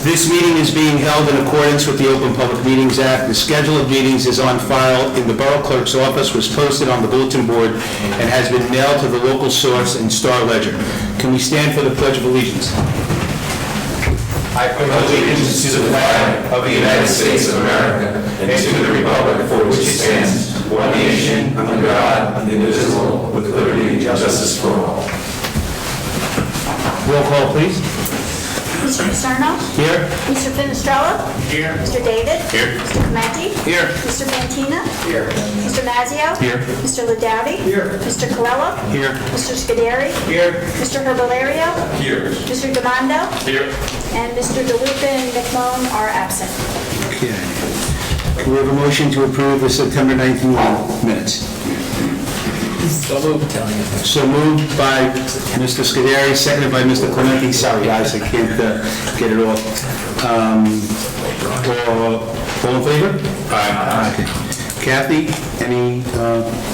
This meeting is being held in accordance with the Open Public Meetings Act. The schedule of meetings is on file in the Borough Clerk's office, was posted on the bulletin board, and has been mailed to the local source and Star Ledger. Can we stand for the Pledge of Allegiance? I pledge allegiance to the flag of the United States of America and to the republic for which it stands, one nation, under God, indivisible, with liberty and justice for all. Roll call, please. Mr. Paserno? Here. Mr. Finestrella? Here. Mr. David? Here. Mr. Clementi? Here. Mr. Fantina? Here. Mr. Mazzio? Here. Mr. Ladowdy? Here. Mr. Colella? Here. Mr. Scuderi? Here. Mr. Herbalario? Here. Mr. Demando? Here. And Mr. DeLuca and McMullen are absent. Okay. Can we have a motion to approve the September 19th minutes? So moved. So moved by Mr. Scuderi, seconded by Mr. Clementi. Sorry, guys, I can't get it all. All in favor? Aye. Okay. Kathy, any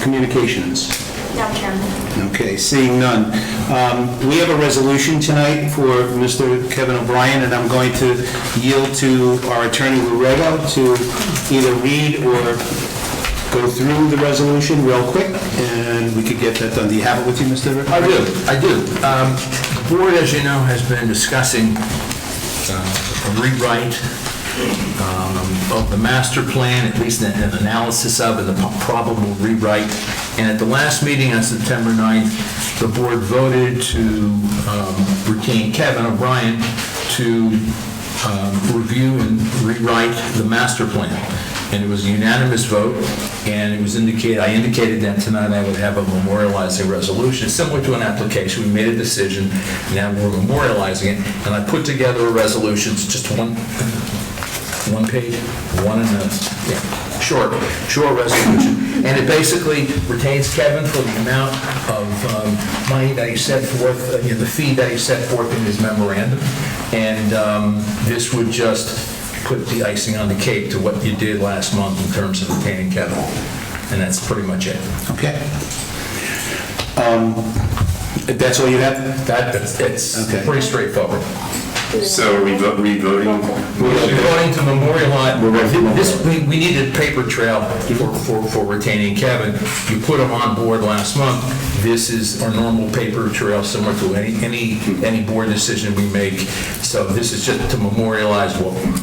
communications? No, Chairman. Okay, seeing none. We have a resolution tonight for Mr. Kevin O'Brien, and I'm going to yield to our attorney, Lurego, to either read or go through the resolution real quick, and we could get that done. Do you have it with you, Mr. Rick? I do. The board, as you know, has been discussing a rewrite of the master plan, at least an analysis of it, a probable rewrite. And at the last meeting on September 9th, the board voted to retain Kevin O'Brien to review and rewrite the master plan. And it was a unanimous vote, and it was I indicated that tonight I would have a memorializing resolution, similar to an application. We made a decision, now we're memorializing it, and I put together a resolution, it's just one page, short resolution, and it basically retains Kevin for the amount of money that he set forth, the fee that he set forth in his memorandum, and this would just put the icing on the cake to what you did last month in terms of retaining Kevin. And that's pretty much it. Okay. That's all you have? It's Okay. pretty straightforward. So are we voting? We're voting to memorialize, we needed a paper trail for retaining Kevin. You put him on board last month. This is our normal paper trail, similar to any board decision we make. So this is just to memorialize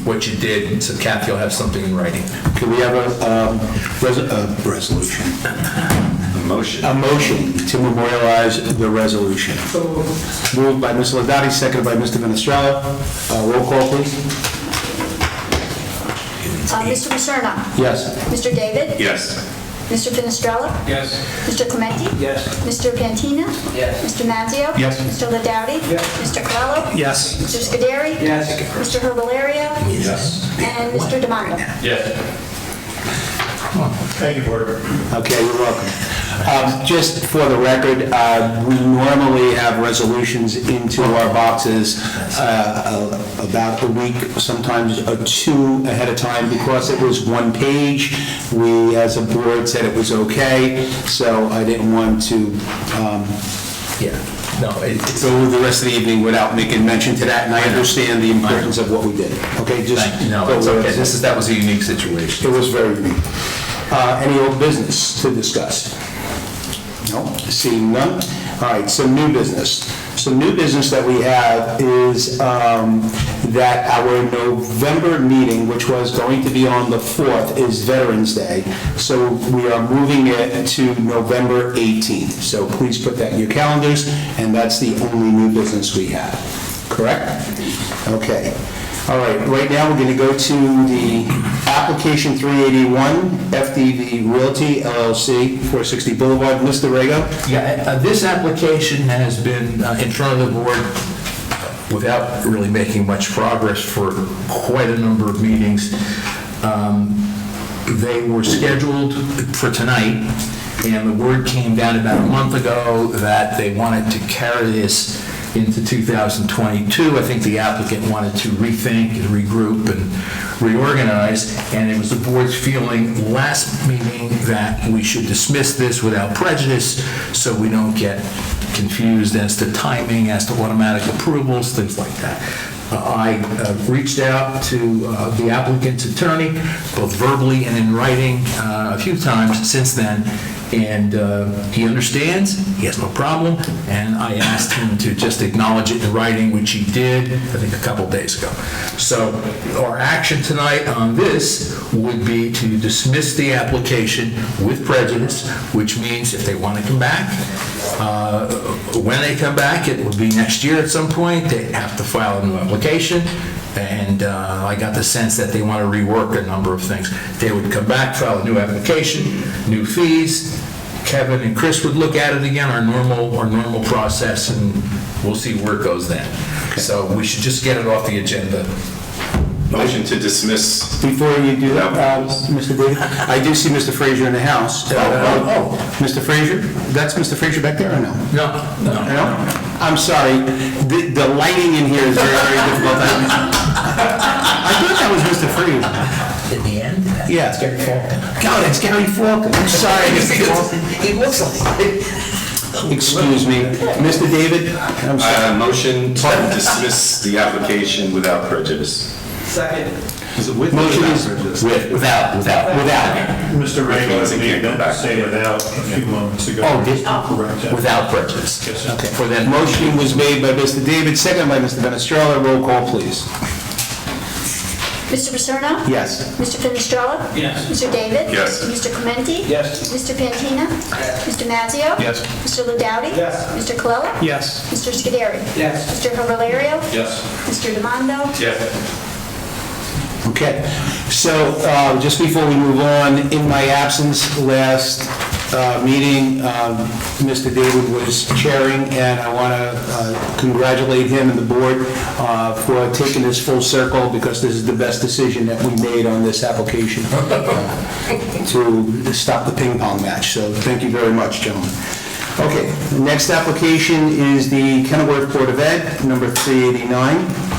what you did. So Kathy will have something in writing. Can we have a resolution? A motion to memorialize the resolution. Moved by Mr. Ladowdy, seconded by Mr. Finestrella. Roll call, please. Mr. Paserno? Yes. Mr. David? Yes. Mr. Finestrella? Yes. Mr. Clementi? Yes. Mr. Fantina? Yes. Mr. Mazzio? Yes. Mr. Ladowdy? Yes. Mr. Colella? Yes. Mr. Scuderi? Yes. Mr. Herbalario? Yes. And Mr. Demando? Yes. Thank you, Board. Okay, you're welcome. Just for the record, we normally have resolutions into our boxes about a week, sometimes 2 ahead of time. Because it was one page, we as a board said it was okay, so I didn't want to go the rest of the evening without making mention to that, and I understand the importance of what we did. Okay, just... No, it's okay. That was a unique situation. It was very unique. Any old business to discuss? No, seeing none. All right, some new business. Some new business that we have is that our November meeting, which was going to be on the 4th, is Veterans Day. So we are moving it to November 18th. So please put that in your calendars, and that's the only new business we have. Correct? Okay. All right, right now we're going to go to the application 381, FDV Realty LLC, 460 Boulevard. Mr. Rego? Yeah, this application has been in front of the board without really making much progress for quite a number of meetings. They were scheduled for tonight, and the word came down about a month ago that they wanted to carry this into 2022. I think the applicant wanted to rethink and regroup and reorganize, and it was the board's feeling last meeting that we should dismiss this without prejudice so we don't get confused as to timing, as to automatic approvals, things like that. I reached out to the applicant's attorney, both verbally and in writing, a few times since then, and he understands, he has no problem, and I asked him to just acknowledge it in writing, which he did, I think, a couple days ago. So our action tonight on this would be to dismiss the application with prejudice, which means if they want to come back, when they come back, it would be next year at some point, they have to file a new application, and I got the sense that they want to rework a number of things. They would come back, file a new application, new fees, Kevin and Chris would look at it again, our normal process, and we'll see where it goes then. So we should just get it off the agenda. Motion to dismiss. Before you do that, Mr. David, I do see Mr. Frazier in the house. Mr. Frazier? That's Mr. Frazier back there or no? No. No? I'm sorry, the lighting in here is very, very difficult. I thought that was Mr. Frazier. In the end? Yeah. It's Gary Falcon. God, it's Gary Falcon. I'm sorry, Mr. Falcon. He looks like it. Excuse me. Mr. David? I'm sorry. Motion to dismiss the application without prejudice. Second. Is it with Motion is Without. Mr. Ray, Means it can't go back. say without a few moments ago. Oh, did- Correct that. Without prejudice. Yes, sir. Okay. For that Motion was made by Mr. David, second by Mr. Fenestrella. Roll call, please. Mr. Paterno? Yes. Mr. Fenestrella? Yes. Mr. David? Yes. Mr. Clementi? Yes. Mr. Pantina? Mr. Mazzio? Yes. Mr. Ladowdy? Yes. Mr. Colella? Yes. Mr. Scuderi? Yes. Mr. Valerio? Yes. Mr. Demando? Yes. Okay, so just before we move on, in my absence last meeting, Mr. David was chairing, and I want to congratulate him and the board for taking this full circle, because this is the best decision that we made on this application to stop the ping pong match. So thank you very much, gentlemen. Okay, the next application is the Kenilworth Board of Ed, number 389.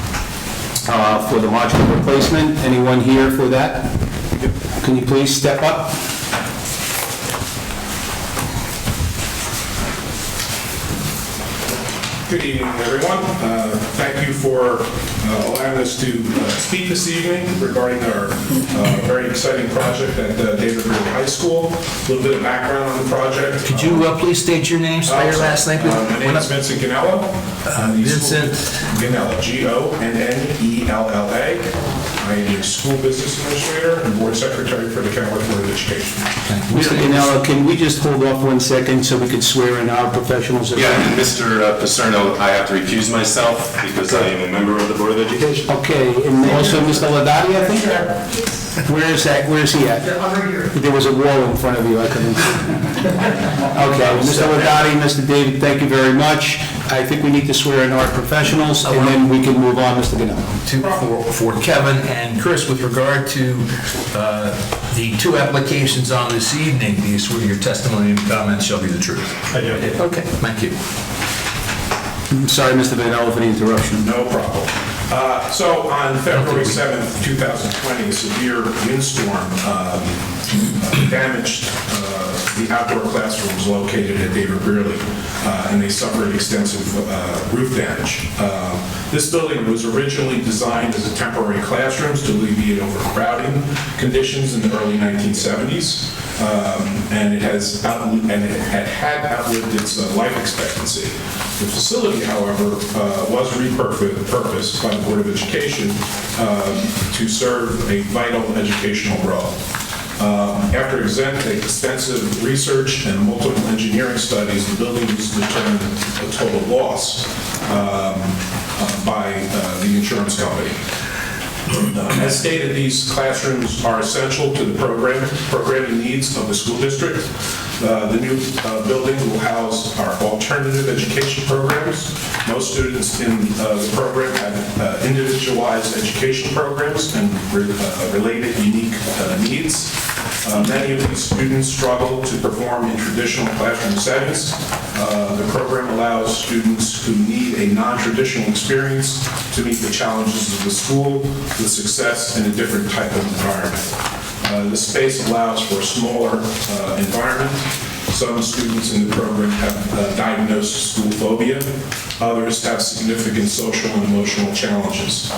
For the modular replacement. Anyone here for that? Can you please step up? Good evening, everyone. Thank you for allowing us to speak this evening regarding our very exciting project at David Brewer High School. A little bit of background on the project. Could you please state your name, spell your last name, please? My name is Vincent Ganella. I'm the Vincent. Ganella, Gonnella. I am a school business administrator and board secretary for the Kenilworth Board of Education. Mr. Ganella, can we just hold off 1 second so we could swear in our professionals? Yeah, and Mr. Pacerno, I have to recuse myself because I am a member of the Board of Education. Okay, and also Mr. Ladati, I think? Where is that? Where is he at? There was a wall in front of you, I couldn't see. Okay, Mr. Ladati, Mr. David, thank you very much. I think we need to swear in our professionals, and then we can move on, Mr. Ganella. For Kevin and Chris, with regard to the two applications on this evening, do you swear your testimony and comments shall be the truth? I do. Okay, thank you. I'm sorry, Mr. Ganella, for the interruption. No problem. So on February 7th, 2020, a severe windstorm damaged the outdoor classrooms located at David Brearley, and they suffered extensive roof damage. This building was originally designed as a temporary classrooms to alleviate overcrowding conditions in the early 1970s, and it had outlived its life expectancy. The facility, however, was repurposed by the Board of Education to serve a vital educational role. After extensive research and multiple engineering studies, the building was determined a total loss by the insurance company. As stated, these classrooms are essential to the programming needs of the school district. The new building will house our alternative education programs. Most students in the program have individualized education programs and related unique needs. Many of these students struggle to perform in traditional classroom settings. The program allows students who need a non-traditional experience to meet the challenges of the school with success in a different type of environment. The space allows for a smaller environment. Some students in the program have diagnosed school phobia. Others have significant social and emotional challenges.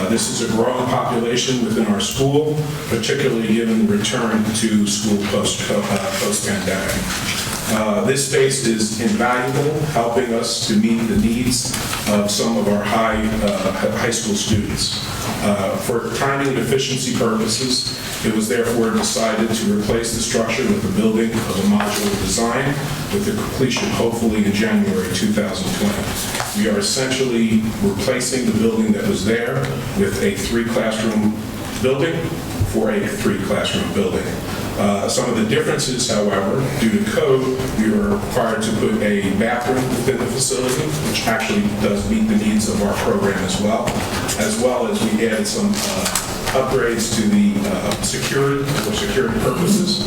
This is a growing population within our school, particularly given the return to school post-pandemic. This space is invaluable, helping us to meet the needs of some of our high school students. For timing and efficiency purposes, it was therefore decided to replace the structure with a building of a modular design, with the completion hopefully in January 2020. We are essentially replacing the building that was there with a 3-classroom building for a 3-classroom building. Some of the differences, however, due to code, we were required to put a bathroom within the facility, which actually does meet the needs of our program as well as we added some upgrades to the security for security purposes.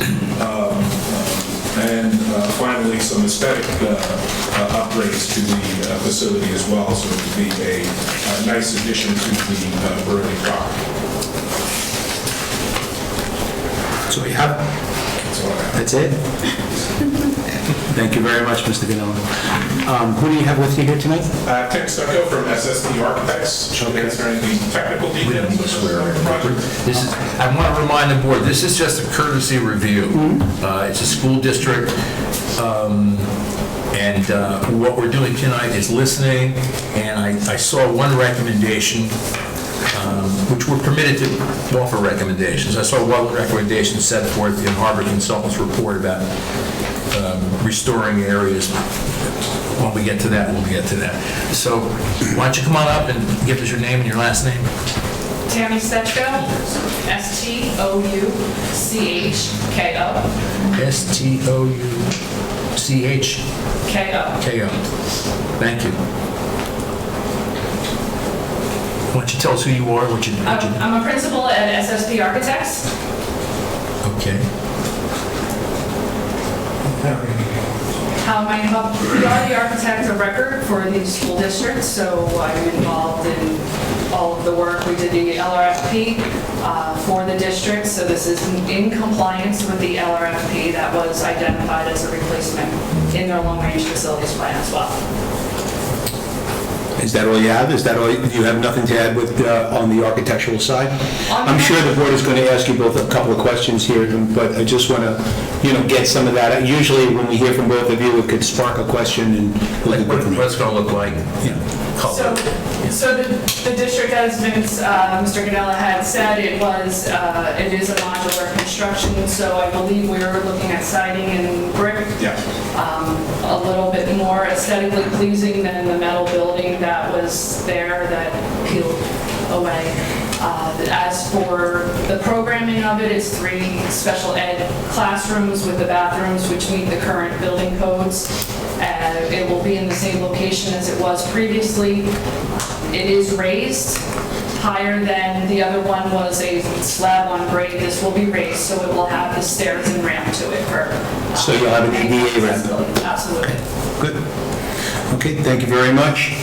And finally, some aesthetic upgrades to the facility as well, so it would be a nice addition to the Burley property. So we have, that's it? Thank you very much, Mr. Ganello. Who do you have with you here tonight? Tim Stucco from SSD Architects. She'll answer any technical details. We don't need to swear on the record. I want to remind the board, this is just a courtesy review. It's a school district, and what we're doing tonight is listening, and I saw one recommendation, which we're permitted to offer recommendations. I saw one recommendation set forth in Harbor Consultants' report about restoring areas. When we get to that, we'll get to that. So why don't you come on up and give us your name and your last name? Tammy Stechko, Stouchko. Stouchko. Thank you. Why don't you tell us who you are, what you do? I'm a principal at SSP Architects. Okay. How am I involved? We are the architect of record for the school district, so I'm involved in all of the work. We did the LRFP for the district, so this is in compliance with the LRFP that was identified as a replacement in their long-range facilities plan as well. Is that all you have? Is that all, you have nothing to add with, on the architectural side? I'm sure the board is going to ask you both a couple of questions here, but I just want to, get some of that. Usually when we hear from both of you, it could spark a question and let it go from there. What's it going to look like? So the district, as Mr. Ganella had said, it is a modular construction, so I believe we were looking at siding and brick. Yeah. A little bit more aesthetically pleasing than the metal building that was there that peeled away. As for the programming of it, it's 3 special ed classrooms with the bathrooms which meet the current building codes. It will be in the same location as it was previously. It is raised higher than the other one was a slab on grade. This will be raised, so it will have the stairs and ramp to it for. So you'll have an ADA ramp? Absolutely. Good. Okay, thank you very much.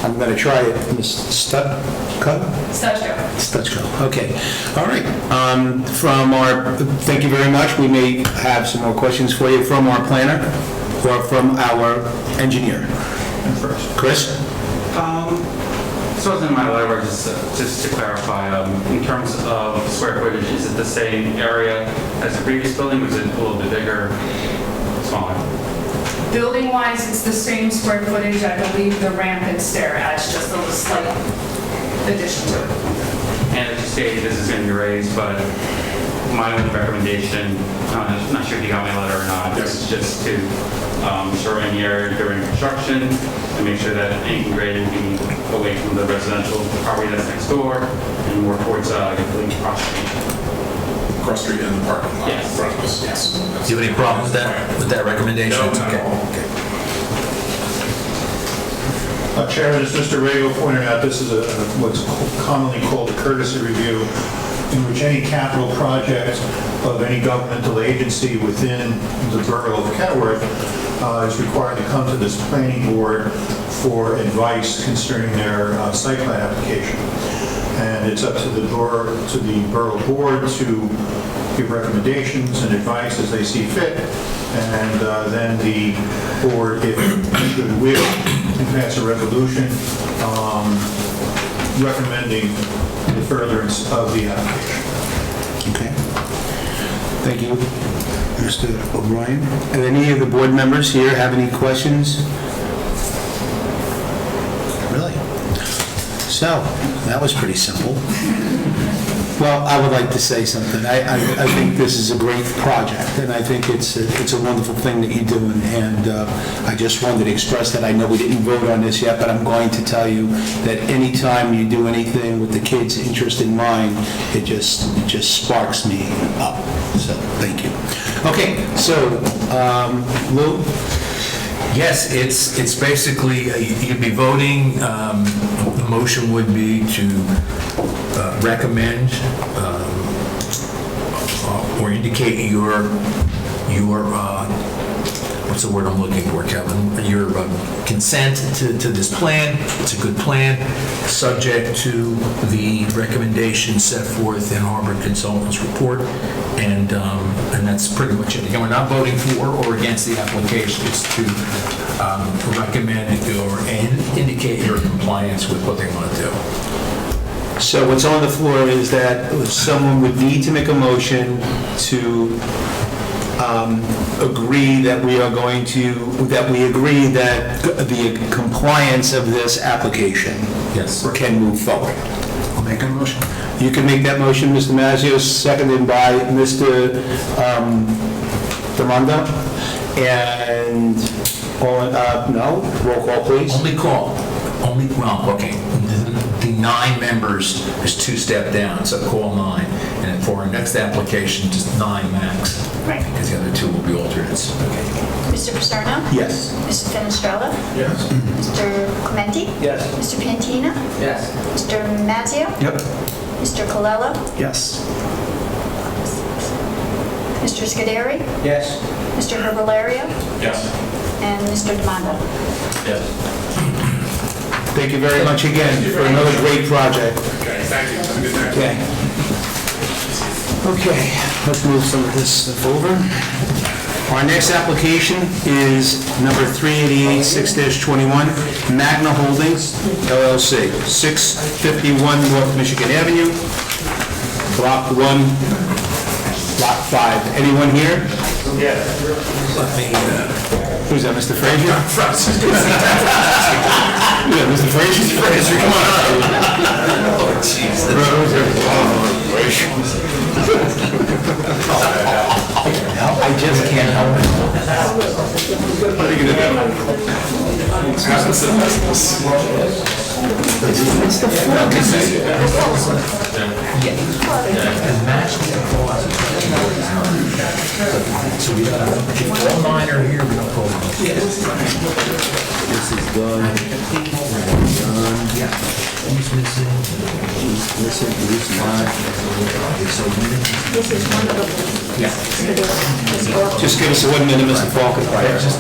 I'm going to try it. Ms. Stutko? Stutko, okay. All right. Thank you very much. We may have some more questions for you from our planner or from our engineer. Chris? So I was in my library, just to clarify, in terms of square footage, is it the same area as the previous building, or is it a little bit bigger, smaller? Building-wise, it's the same square footage. I believe the ramp and stair adds just a slight addition to it. And as you stated, this is going to be raised, but my only recommendation, I'm not sure if you got my letter or not, is just to shore any area during construction and make sure that any grade will be away from the residential property that's next door and more towards Gilfilly Cross Street. Cross Street and the parking lot in Yes. front of us, yes. Do you have any problem with that recommendation? No, It's not okay. at all. Okay. Chairman, as Mr. Rago pointed out, this is what's commonly called a courtesy review, in which any capital project of any governmental agency within the borough of Kenilworth is required to come to this planning board for advice concerning their site plan application. And it's up to the borough board to give recommendations and advice as they see fit, and then the board, if good will, can pass a resolution recommending the furtherance of the application. Okay. Thank you, Mr. O'Brien. And any of the board members here have any questions? Really? So, that was pretty simple. Well, I would like to say something. I think this is a great project, and I think it's a wonderful thing that you're doing, and I just wanted to express that. I know we didn't vote on this yet, but I'm going to tell you that anytime you do anything with the kids' interest in mind, it just sparks me up. So, thank you. Okay, so, Lou? Yes, it's basically, you'd be voting, the motion would be to recommend or indicate your what's the word I'm looking for, Kevin? Your consent to this plan. It's a good plan, subject to the recommendations set forth in Harvard Consultants Report, and that's pretty much it. Again, we're not voting for or against the application. It's to recommend or indicate your compliance with what they want to do. So what's on the floor is that someone would need to make a motion to agree that we agree that the compliance of this application can move forward. I'll make a motion. You can make that motion, Mr. Mazzio, seconded by Mr. Demando. And, no, roll call, please. Okay. The 9 members is 2 step down, so call 9. And for our next application, just 9 max. Right. Because the other 2 will be alternates. Okay. Mr. Paserno? Yes. Mr. Fenestrella? Yes. Mr. Clementi? Yes. Mr. Pantina? Yes. Mr. Mazzio? Yep. Mr. Colella? Yes. Mr. Scuderi? Yes. Mr. Herbalario? Yes. And Mr. Demando? Yes. Thank you very much again for another great project. Okay, thank you. Have a good night. Okay. Okay, let's move some of this stuff over. Our next application is number 388-6-21, Magna Holdings, LLC, 651 North Michigan Avenue, Block 1, Lot 5. Anyone here? Yes. Who's that, Mr. Frazier? Yeah, Mr. Frazier, come on up. Oh, jeez. I just can't help it. What are you gonna do? It's the So we got all 9 are here, we don't call them. This is done. Yeah. Who's missing? Listen, who's not? This is one of them. Yeah. Just give us a 1 minute, Mr. Falcon. Just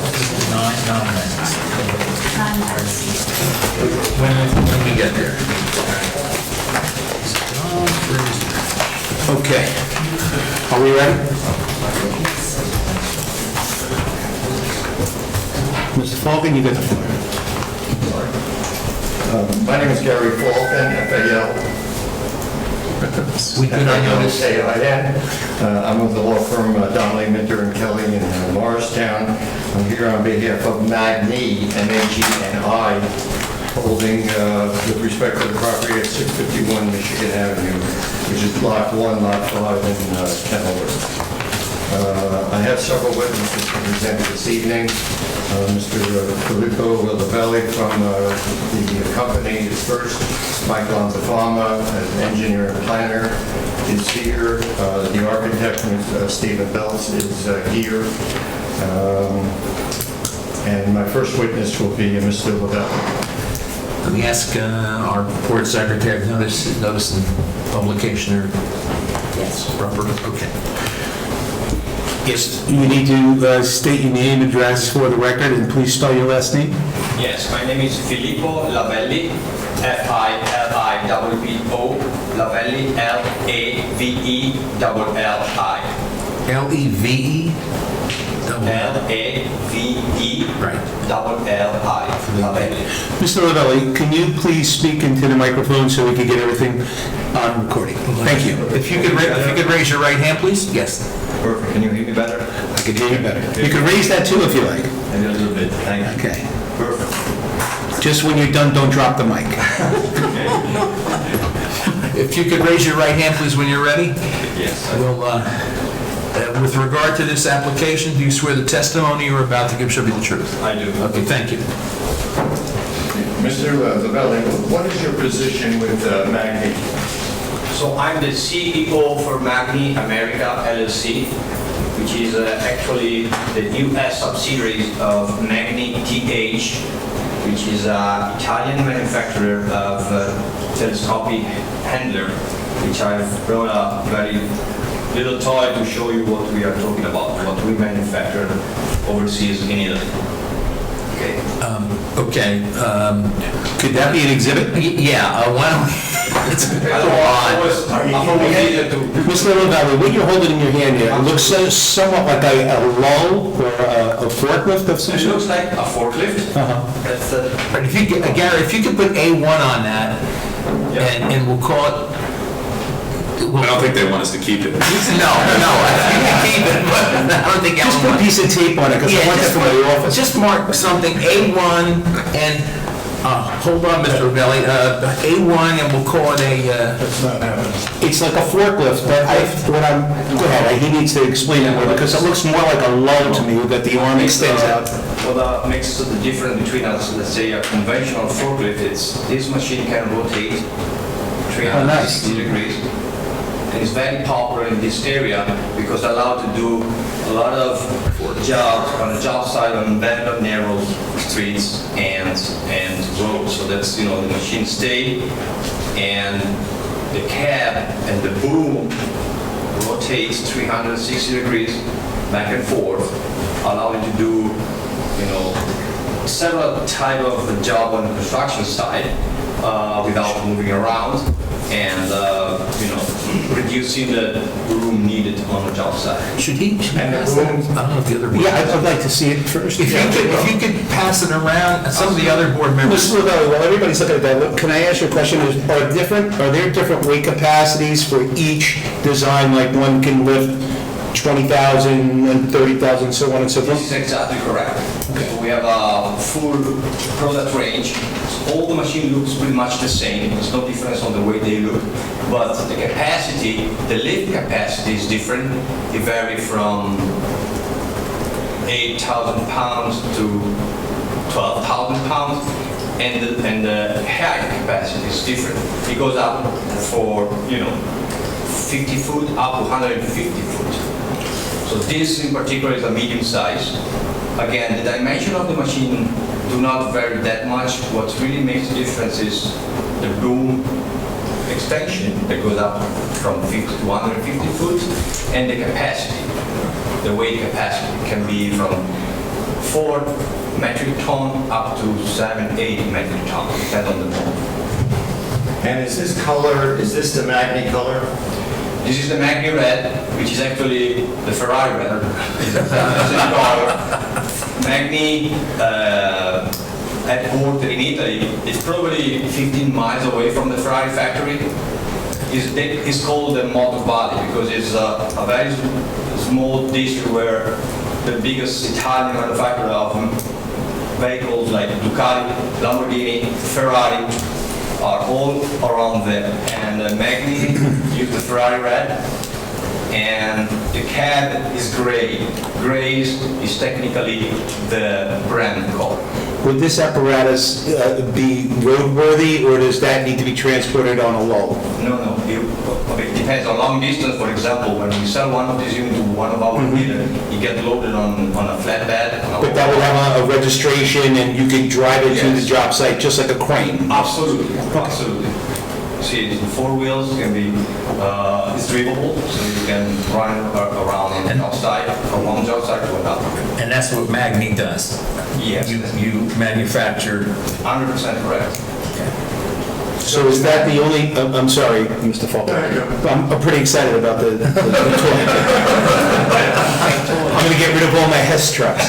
9 minutes. None. When we get there. Okay. Are we ready? Mr. Falcon, you got the floor. My name is Gary Falcon, FAL. We did not notice. FAIN. I'm with the law firm Donnelly, Minter and Kelly in Morristown. I'm here on behalf of Magni, M-A-G-N-I, holding with respect to the property at 651 Michigan Avenue, which is Block 1, Lot 5 in Kenilworth. I have several witnesses to present this evening. Mr. Filippo Villavelli from the company is first. Mike Lanzafama, an engineer and planner, is here. The architect, Mr. Stephen Belts, is here. And my first witness will be Mr. Villavelli. Let me ask our board secretary, notice the publication or? Yes. Proper, okay. Yes. You need to state your name, address for the record, and please spell your last name. Yes, my name is Filippo Lavelli, Filippo Lavelli, Lavelli. Leve? Lavelli. Right. Lavelli. Mr. Lavelli, can you please speak into the microphone so we can get everything on recording? Thank you. If you could raise your right hand, please? Yes. Perfect, can you hear me better? I can hear you better. You can raise that too if you like. Maybe a little bit, thank you. Okay. Perfect. Just when you're done, don't drop the mic. If you could raise your right hand, please, when you're ready. Yes. We'll, with regard to this application, do you swear the testimony you're about to give shall be the truth? I do. Okay, thank you. Mr. Lavelli, what is your position with Magni? So I'm the CEO for Magni America LLC, which is actually the US subsidiary of Magni TH, which is an Italian manufacturer of telescopic handler, which I've brought a very little toy to show you what we are talking about, what we manufacture overseas in Italy. Okay. Okay. Could that be an exhibit? Yeah, why don't we? It's a lot. Mr. Lavelli, what you're holding in your hand here looks somewhat like a lull or a forklift of some It sort. looks like a forklift. That's But if you could, Gary, if you could put A1 on that, and we'll call it. I don't think they want us to keep it. No, you can keep it, but I don't think Just put a piece of tape on it, because I want that for my office. Just mark something, A1, and, hold on, Mr. Ravelli, A1, and we'll call it a, That's not happening. It's like a forklift, but go ahead, he needs to explain it more, because it looks more like a lull to me, that the arm extends out. What makes the difference between us, let's say, a conventional forklift, it's this machine can rotate 360 degrees. And it's very popular in this area because allowed to do a lot of jobs on the job site on very narrow streets and roads. So that's, the machine stay and the cab and the boom rotates 360 degrees back and forth, allowing to do, several type of job on the construction site without moving around and, reducing the room needed on the job site. should he pass that? I don't know if the other board. Yeah, I'd like to see it first. If you could pass it around, some of the other board members. Mr. Lavelli, while everybody's looking at that, can I ask you a question? Are there different weight capacities for each design? Like one can lift 20,000 and 30,000, so on and so forth? This is exactly correct. So we have a full product range. All the machine looks pretty much the same. There's no difference on the way they look. But the capacity, the lift capacity is different. It varies from 8,000 pounds to 12,000 pounds. And the height capacity is different. It goes up for, 50 foot up to 150 foot. So this in particular is a medium size. Again, the dimension of the machine do not vary that much. What really makes the difference is the boom extension that goes up from 50 to 150 foot and the capacity. The weight capacity can be from 4 metric ton up to 7-8 metric ton, depending on the model. And is this the Magni color? This is the Magni Red, which is actually the Ferrari Red. It's a same color. Magni, headquartered in Italy, is probably 15 miles away from the Ferrari factory. It's called the Motor Valley because it's a very small district where the biggest Italian manufacturer of vehicles like Ducati, Lamborghini, Ferrari, are all around there. And Magni use the Ferrari Red, and the cab is gray. Gray is technically the brand color. Would this apparatus be roadworthy, or does that need to be transported on a lull? No. It depends on long distance. For example, when we sell one of these units to one of our dealers, you get loaded on a flatbed. But that would have a registration, and you could drive it to the job site just like a crane? Absolutely. see it in 4 wheels, it can be, it's drivable, so you can run around on the outside, from one job site to another. And that's what Magni does? Yes. You manufacture... 100% correct. So is that the only, I'm sorry, Mr. Faulkner. I'm pretty excited about the toy. I'm going to get rid of all my Hess trucks.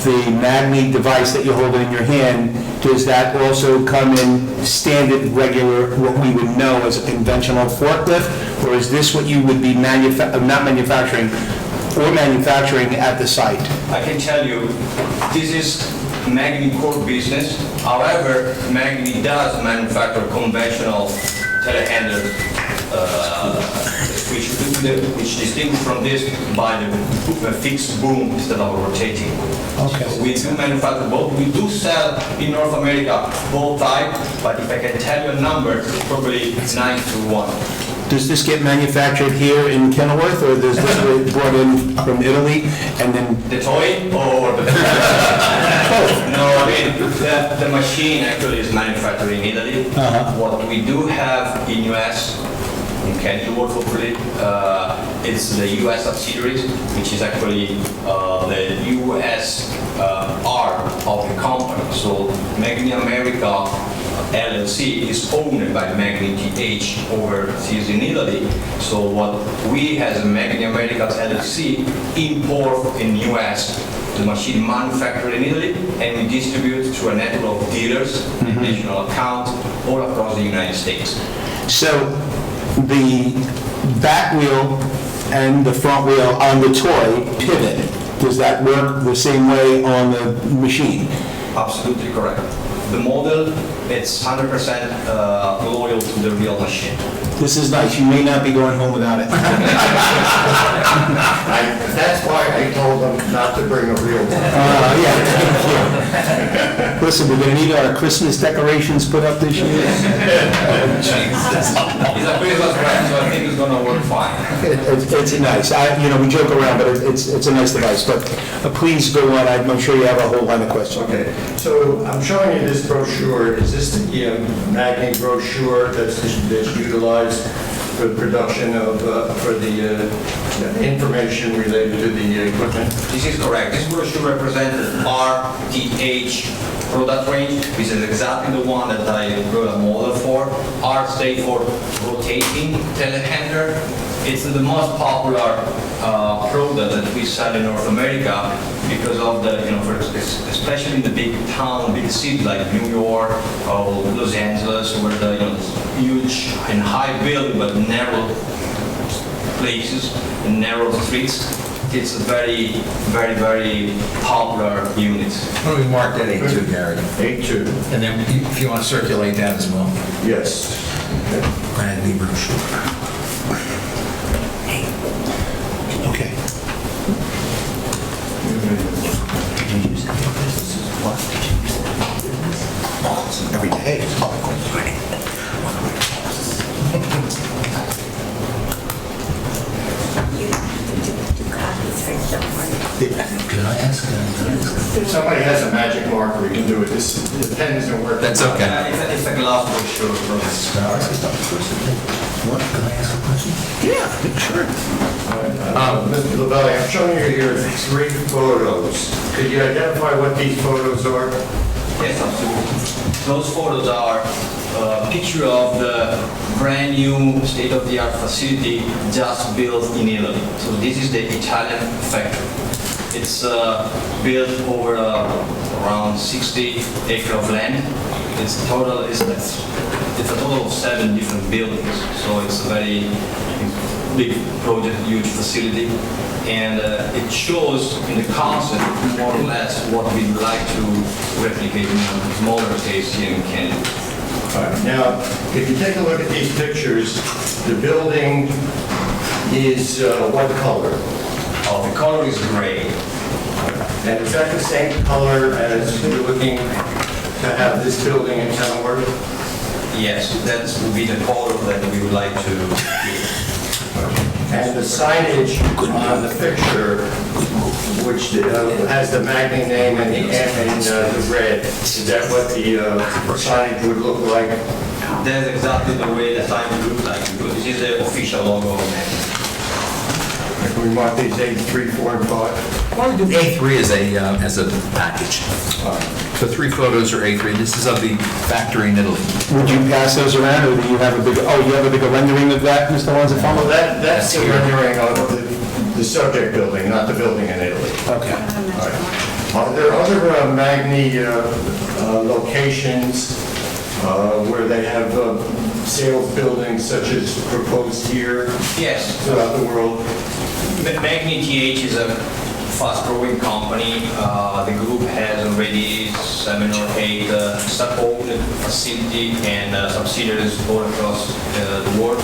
The Magni device that you hold in your hand, does that also come in standard, regular, what we would know as a conventional forklift? Or is this what you would be not manufacturing, or manufacturing at the site? I can tell you, this is Magni core business. However, Magni does manufacture conventional telehandlers, which distinguish from this by the fixed boom instead of rotating. Okay. So we do manufacture both. We do sell in North America both types, but if I can tell you a number, probably 9-to-1. Does this get manufactured here in Kenilworth, or does this get brought in from Italy and then? The toy or the... No, I mean, the machine actually is manufactured in Italy. What we do have in US, in Kenilworth hopefully, it's the US subsidiaries, which is actually the US arm of the company. So Magni America LLC is owned by Magni TH overseas in Italy. So what we as Magni America LLC import in US, the machine manufactured in Italy, and we distribute through a network of dealers and national accounts all across the United States. So the back wheel and the front wheel on the toy pivot, does that work the same way on the machine? Absolutely correct. The model, it's 100% loyal to the real machine. This is nice. You may not be going home without it. That's why I told them not to bring a real one. Yeah, thank you. Listen, we're going to need our Christmas decorations put up this year. It's a Christmas brand, so I think it's going to work fine. It's nice. We joke around, but it's a nice device. But please go on. I'm sure you have a whole line of questions. Okay, so I'm showing you this brochure. Is this the Magni brochure that's utilized for the production of, for the information related to the equipment? This is correct. This brochure represents the RTH product range. This is exactly the one that I wrote a model for. R stands for rotating telehandler. It's the most popular product that we sell in North America because of the, especially in the big town, big cities like New York or Los Angeles, where the huge and high building but narrow places and narrow streets. It's a very, very, very popular unit. Why don't we mark that A2, Garrett? A2. And then if you want to circulate that as well. Yes. Magni brochure. Okay. Did you use it? This is what? Did you use it? Every day. Can I ask? If somebody has a magic marker, we can do it. The pen isn't working. That's okay. It's a glass brochure from What? Can I ask a question? Yeah, sure. Mr. Labelle, I'm showing you here 3 photos. Could you identify what these photos are? Yes, absolutely. Those photos are a picture of the brand new state-of-the-art facility just built in Italy. So this is the Italian factory. It's built over around 60 acres of land. It's a total of 7 different buildings. So it's a very big project, huge facility. And it shows in the concept more or less what we'd like to replicate in a smaller case here in Kenya. Now, if you take a look at these pictures, the building is what color? Oh, the color is gray. And is that the same color as you're looking to have this building in Kenilworth? Yes, that would be the color that we would like to use. And the signage on the picture which has the Magni name and the M in the red. Is that what the signage would look like? That's exactly the way the sign would look like. This is the official logo of Magni. Can we mark these A3, 4, and 5? Why don't we do A3 as a package? The 3 photos are A3. This is of the factory in Italy. Would you pass those around, or do you have a bigger, oh, you have a bigger rendering of that, Mr. Well, Lonzafama? that's the rendering of the subject building, not the building in Italy. Okay. Are there other Magni locations where they have sales buildings such as proposed here Yes. throughout the world? Magni TH is a fast-growing company. The group has already 7 or 8 sub-owned facilities and subsidiaries all across the world.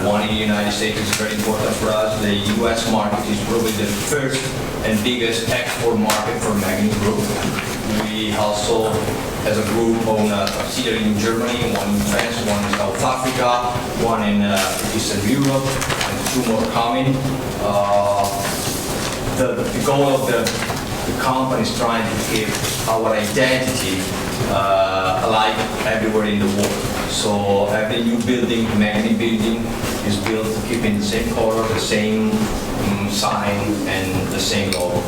One in the United States is very important for us. The US market is probably the first and biggest export market for Magni Group. We also, as a group, own a subsidiary in Germany, one in France, one in South Africa, one in Eastern Europe, and 2 more coming. The goal of the company is trying to keep our identity alive everywhere in the world. So every new building, Magni building, is built keeping the same color, the same sign, and the same logo.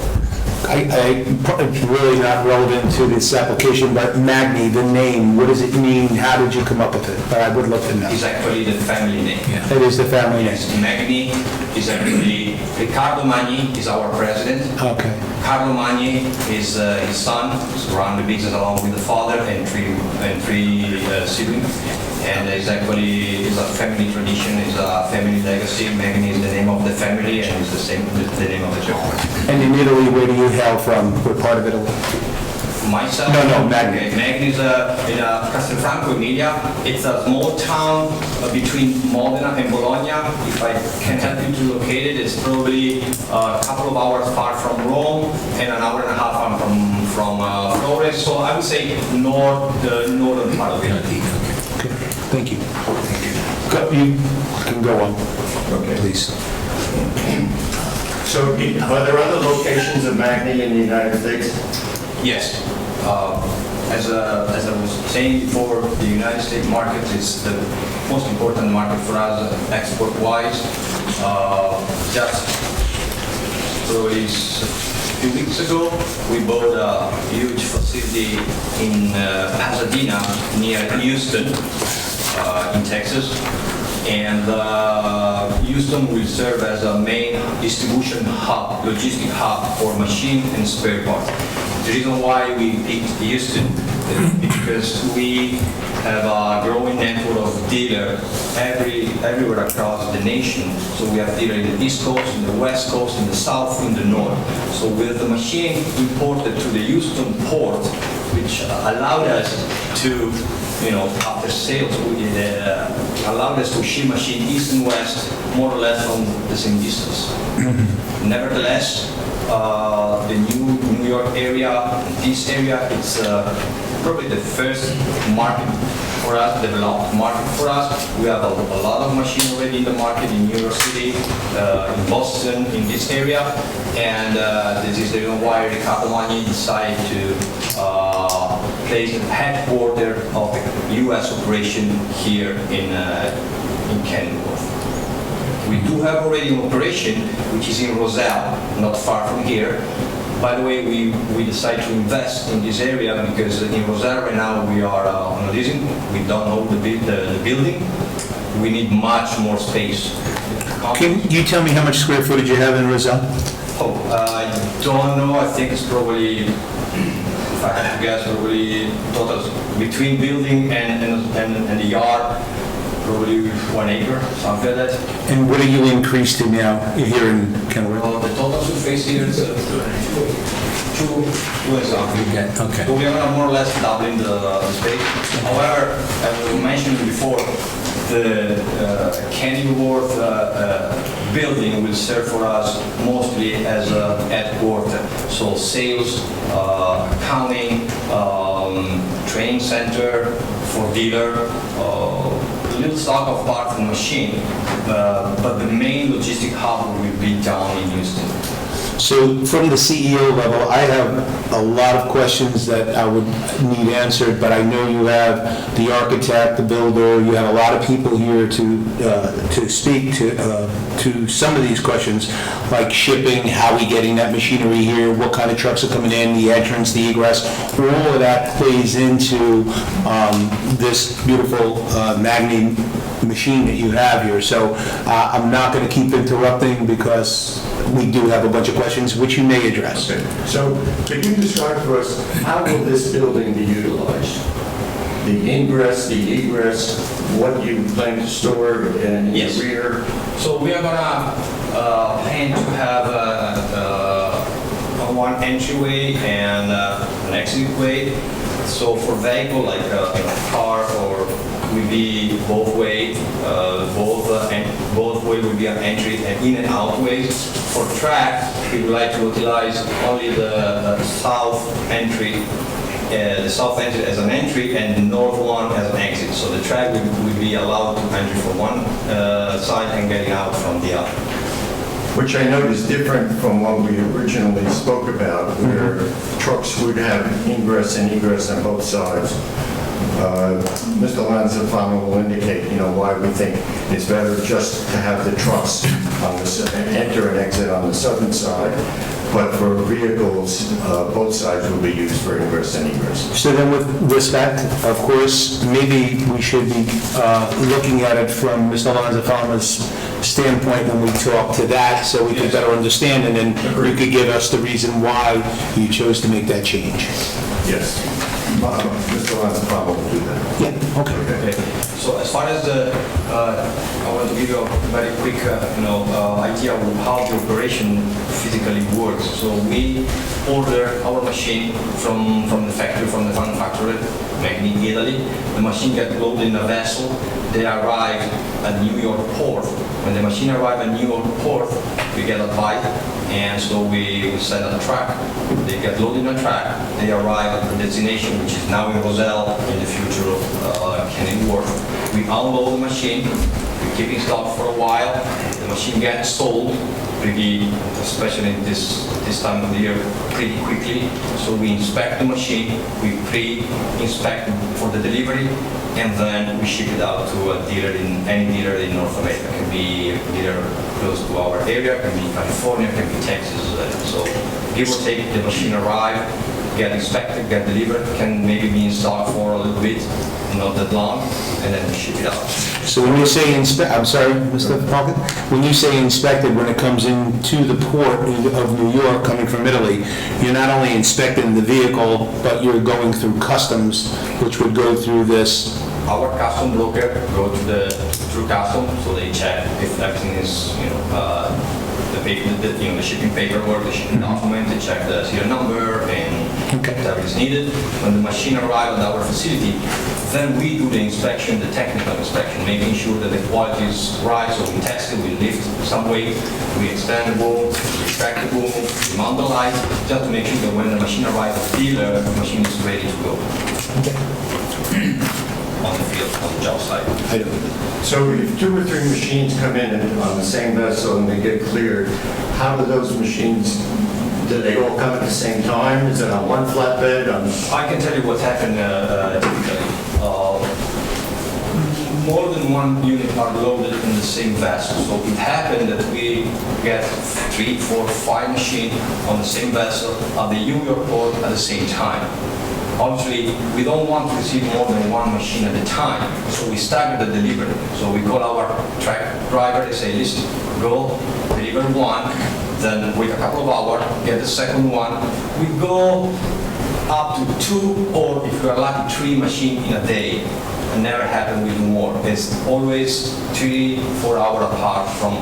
It's really not relevant to this application, but Magni, the name, what does it mean? How did you come up with it? I would love to know. It's actually the family name. It is the family name. Yes, Magni is actually, Riccardo Magni is our president. Okay. Carlo Magni is his son, who run the business along with the father and three siblings. And it's actually a family tradition, it's a family legacy. Magni is the name of the family and it's the name of the job. And in Italy, where do you hail from? What part of Italy? Myself? No, Magni. Okay, Magni is in Castelfranco, Emilia. It's a small town between Modena and Bologna. If I can help you to locate it, it's probably a couple of hours far from Rome and an hour and a half from Florence. So I would say the northern part of Italy. Okay, thank you. You can go on. Okay. Please. So are there other locations of Magni in the United States? Yes. As I was saying before, the United States market is the most important market for us export-wise. Just probably a few weeks ago, we bought a huge facility in Pasadena near Houston in Texas. And Houston will serve as a main distribution hub, logistic hub for machine and spare parts. The reason why we picked Houston is because we have a growing network of dealers everywhere across the nation. So we have dealers in the East Coast, in the West Coast, in the South, in the North. So with the machine imported to the Houston port, which allowed us to, after sales, allowed us to ship machine east and west, more or less from the same distance. Nevertheless, the New York area, this area, it's probably the first market for us, developed market for us. We have a lot of machine already in the market in New York City, in Boston, in this area, and this is the reason why Riccardo Magni decided to place the headquarters of the U.S. operation here in Kenilworth. We do have already an operation which is in Roselle, not far from here. By the way, we decided to invest in this area because in Roselle right now we are on leasing. We don't own the building. We need much more space. Can you tell me how much square footage you have in Roselle? Oh, I don't know. I think it's probably, if I had to guess, probably total between building and the yard, probably 1 acre, something like that. And what are you increased to now here in Kenilworth? Well, the total surface here is two and something. Okay. So we are more or less doubling the space. However, as we mentioned before, the Kenilworth building will serve for us mostly as a headquarters. So sales, accounting, training center for dealer, little stock of parts and machine, but the main logistic hub will be down in Houston. So from the CEO level, I have a lot of questions that I would need answered, but I know you have the architect, the builder, you have a lot of people here to speak to some of these questions, like shipping, how we getting that machinery here, what kind of trucks are coming in, the entrance, the egress, all of that plays into this beautiful Magni machine that you have here. So I'm not going to keep interrupting because we do have a bunch of questions which you may address. Okay. So could you describe for us, how will this building be utilized? The ingress, the egress, what you plan to store in the Yes. rear? So we are gonna plan to have one entryway and an exit way. So for vehicle like a car or will be both way, both way will be an entry and in and out ways. For track, we would like to utilize only the south entry. The south entry as an entry and the north one as an exit. So the track will be allowed to enter from one side and getting out from the other. Which I know is different from what we originally spoke about, where trucks would have ingress and egress on both sides. Mr. Lanzafama will indicate, why we think it's better just to have the trucks on enter and exit on the southern side, but for vehicles, both sides will be used for ingress and egress. So then with respect, of course, maybe we should be looking at it from Mr. Lanzafama's standpoint when we talk to that, so we could better understand, and then you could give us the reason why you chose to make that change. Yes. Mr. Lanzafama will do that. Yeah, okay. Okay. So as far as the, I want to give you a very quick, idea of how the operation physically works. So we order our machine from the factory, from the manufacturer, Magni, Italy. The machine gets loaded in a vessel. They arrive at New York port. When the machine arrives at New York port, we get a bite, and so we send a truck. They get loaded in a truck. They arrive at the destination, which is now in Roselle, in the future of Canning Wharf. We unload the machine. We keep it stock for a while. The machine gets sold pretty, especially in this time of the year, pretty quickly. So we inspect the machine. We pre-inspect for the delivery, and then we ship it out to a dealer any dealer in North America. It can be a dealer close to our area, it can be California, it can be Texas. So give or take, the machine arrive, get inspected, get delivered, can maybe be in stock for a little bit, not that long, and then we ship it out. So when you say I'm sorry, Mr. Falcon, when you say inspected, when it comes into the port of New York coming from Italy, you're not only inspecting the vehicle, but you're going through customs, which would go through this. Our custom broker go through custom, so they check if everything is, the shipping paperwork, the shipping document, they check the serial number and whatever is needed. When the machine arrives at our facility, then we do the inspection, the technical inspection, making sure that the quality is right. So we test it, we lift some weight, we extend the boom, we extract the boom, we mount the light, just to make sure that when the machine arrives at the dealer, the machine is ready to go. On the field, on the job site. So if 2 or 3 machines come in on the same vessel and they get cleared, how do those machines, do they all come at the same time? Is it on one flatbed? I can tell you what happened typically. More than one unit are loaded in the same vessel. So it happened that we get 3, 4, 5 machines on the same vessel at the New York port at the same time. Obviously, we don't want to receive more than one machine at a time, so we stagger the delivery. So we call our truck driver, they say, listen, go, deliver one, then wait a couple of hours, get the second one. We go up to 2, or if we are lucky, 3 machines in a day. It never happened with more. It's always 3-4 hours apart from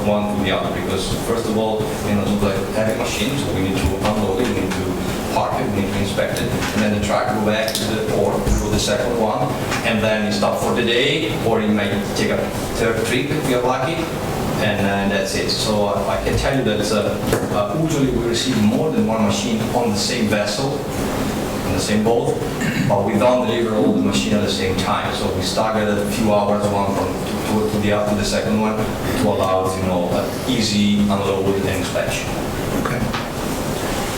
one to the other, because first of all, it's like heavy machines, so we need to unload it, we need to park it, we need to inspect it, and then the truck go back to the port for the second one, and then stop for the day, or it might take a third trip if we are lucky, and that's it. So I can tell you that usually we receive more than one machine on the same vessel, on the same boat, but we don't deliver all the machine at the same time. So we stagger a few hours, one to the second one, to allow an easy unload and inspection. Okay.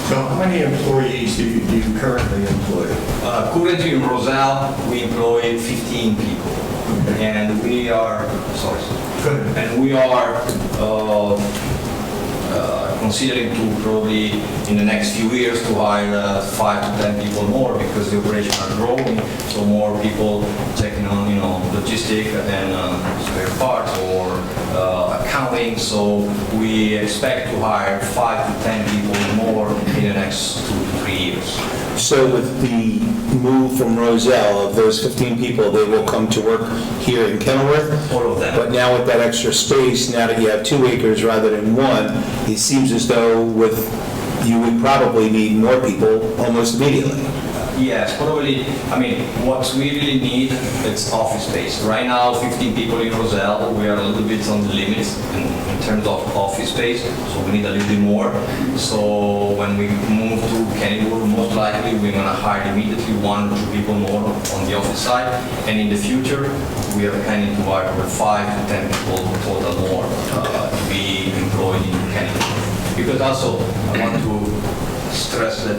So how many employees do you currently employ? Currently in Roselle, we employ 15 people. And we are, and we are considering to probably in the next few years to hire 5 to 10 people more because the operations are growing, so more people taking on, logistic and spare parts or accounting. So we expect to hire 5 to 10 people more in the next 2 to 3 years. So with the move from Roselle, of those 15 people, they will come to work here in Kenilworth? All of them. But now with that extra space, now that you have 2 acres rather than 1, it seems as though you would probably need more people almost immediately. Yes, probably. I mean, what we really need is office space. Right now, 15 people in Roselle, we are a little bit on the limits in terms of office space, so we need a little bit more. So when we move to Kenilworth, most likely we're going to hire immediately 1 or 2 people more on the office side, and in the future, we are planning to hire over 5 to 10 people total more to be employed in Kenilworth. Because also, I want to stress that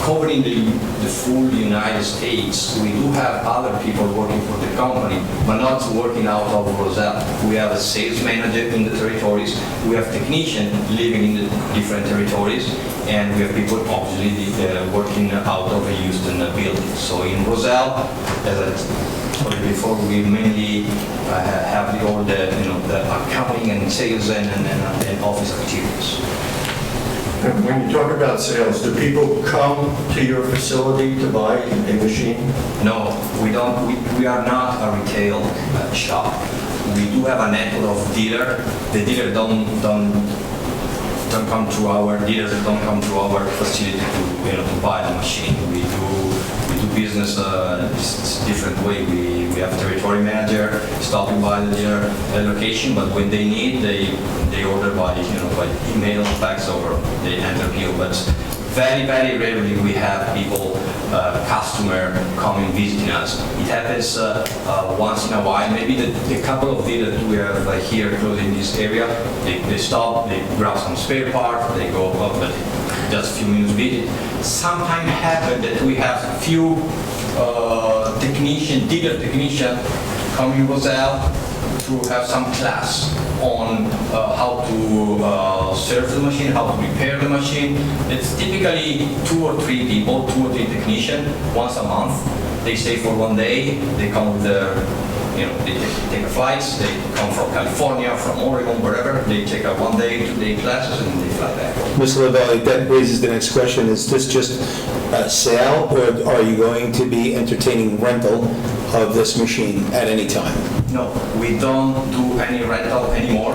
covering the full United States, we do have other people working for the company, but not working out of Roselle. We have a sales manager in the territories, we have technicians living in the different territories, and we have people obviously working out of a Houston building. So in Roselle, as I told you before, we mainly have all the accounting and sales and office activities. When you talk about sales, do people come to your facility to buy a machine? No, we don't. We are not a retail shop. We do have a network of dealers. The dealers don't come to our facility to buy the machine. We do business just different way. We have a territory manager stopping by the dealer location, but when they need, they order by email, fax, or they enter PO. But very, very rarely we have people, customer coming visiting us. It happens once in a while. Maybe the couple of dealers we have here close in this area, they stop, they grab some spare part, they go up, but just a few minutes visit. Sometimes happen that we have few dealer technician come in Roselle to have some class on how to serve the machine, how to repair the machine. It's typically 2 or 3 people, 2 or 3 technicians, once a month. They stay for 1 day, they come with their, they take a flights, they come from California, from Oregon, wherever, they take a 1 day, 2 day classes, and they fly back. Mr. Lavelli, that raises the next question. Is this just a sale, or are you going to be entertaining rental of this machine at any time? No, we don't do any rental anymore.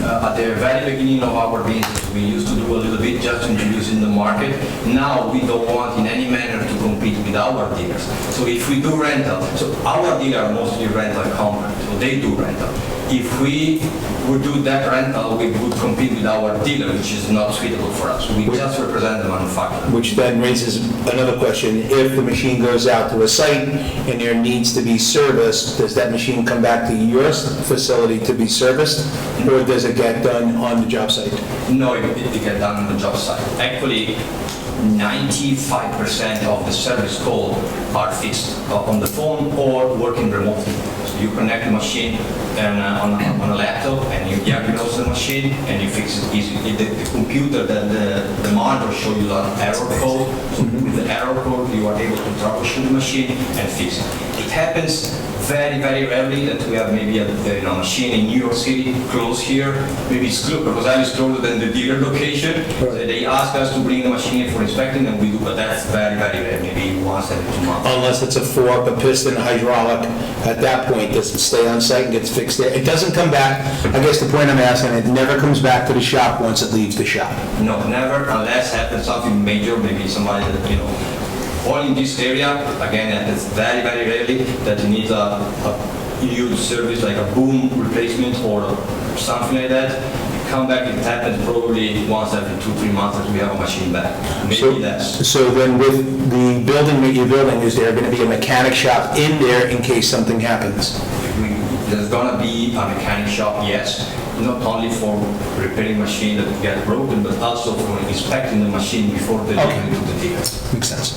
At the very beginning of our business, we used to do a little bit just to introduce in the market. Now we don't want in any manner to compete with our dealers. So if we do rental, so our dealers are mostly rental companies, so they do rental. If we would do that rental, we would compete with our dealer, which is not suitable for us. We just represent the manufacturer. Which then raises another question. If the machine goes out to a site and there needs to be serviced, does that machine come back to your facility to be serviced, or does it get done on the job site? No, it gets done on the job site. Actually, 95% of the service calls are fixed on the phone or working remotely. So you connect the machine and on a laptop, and you diagnose the machine and you fix it easily. The computer, the monitor shows you an error code. So with the error code, you are able to troubleshoot the machine and fix it. It happens very, very rarely that we have maybe a machine in New York City close here. Maybe it's close because I was closer than the dealer location. Right. They ask us to bring the machine in for inspection, and we do, but that's very, very rare. Maybe once every 2 months. Unless it's a fork, a piston, a hydraulic, at that point, does it stay on site and gets fixed there? It doesn't come back, I guess the point I'm asking, it never comes back to the shop once it leaves the shop. No, never, unless happens something major, maybe somebody that, all in this area, again, it's very, very rarely that you need a huge service like a boom replacement or something like that. You come back, it happens probably once every 2-3 months that we have a machine back, maybe less. So then with the building that you're building, is there going to be a mechanic shop in there in case something happens? There's gonna be a mechanic shop, yes, not only for repairing machine that get broken, but also for inspecting the machine before delivering to the dealer. Makes sense.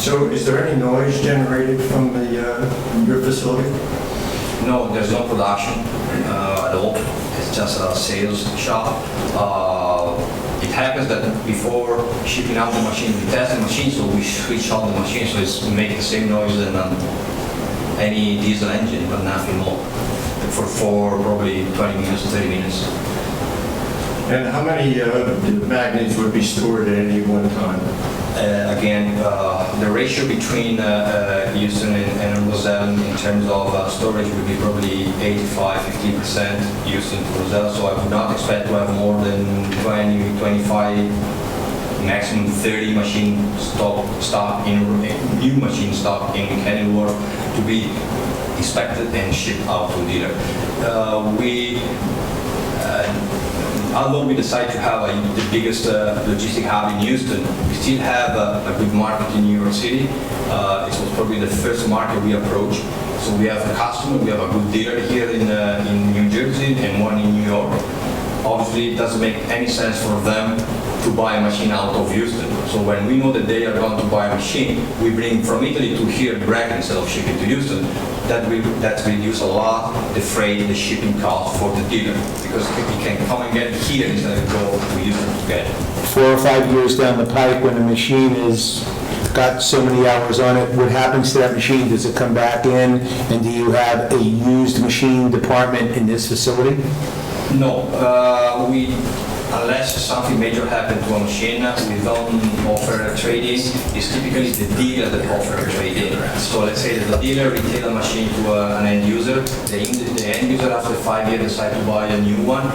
So is there any noise generated from your facility? No, there's no production at all. It's just a sales shop. It happens that before shipping out the machine, we test the machine, so we switch on the machine, so it's make the same noise than any diesel engine, but nothing more. For probably 20 minutes, 30 minutes. And how many magnets would be stored at any one time? Again, the ratio between Houston and Roselle in terms of storage would be probably 85-15% Houston to Roselle, so I would not expect to have more than 20, 25, maximum 30 machine stock in new machine stock in Kenilworth to be inspected and shipped out to dealer. Although we decided to have the biggest logistic hub in Houston, we still have a good market in New York City. It was probably the first market we approached. So we have a customer, we have a good dealer here in New Jersey and one in New York. Obviously, it doesn't make any sense for them to buy a machine out of Houston. So when we know that they are going to buy a machine, we bring from Italy to here directly instead of shipping to Houston. That reduce a lot the freight, the shipping cost for the dealer, because he can come and get it here instead of go to Houston to get it. 4 or 5 years down the pike, when the machine is got so many hours on it, what happens to that machine? Does it come back in, and do you have a used machine department in this facility? No, unless something major happened to a machine, we don't offer a trade-in. It's typically the dealer that offers a trade-in. So let's say that the dealer retail a machine to an end user. The end user after 5 years decide to buy a new one.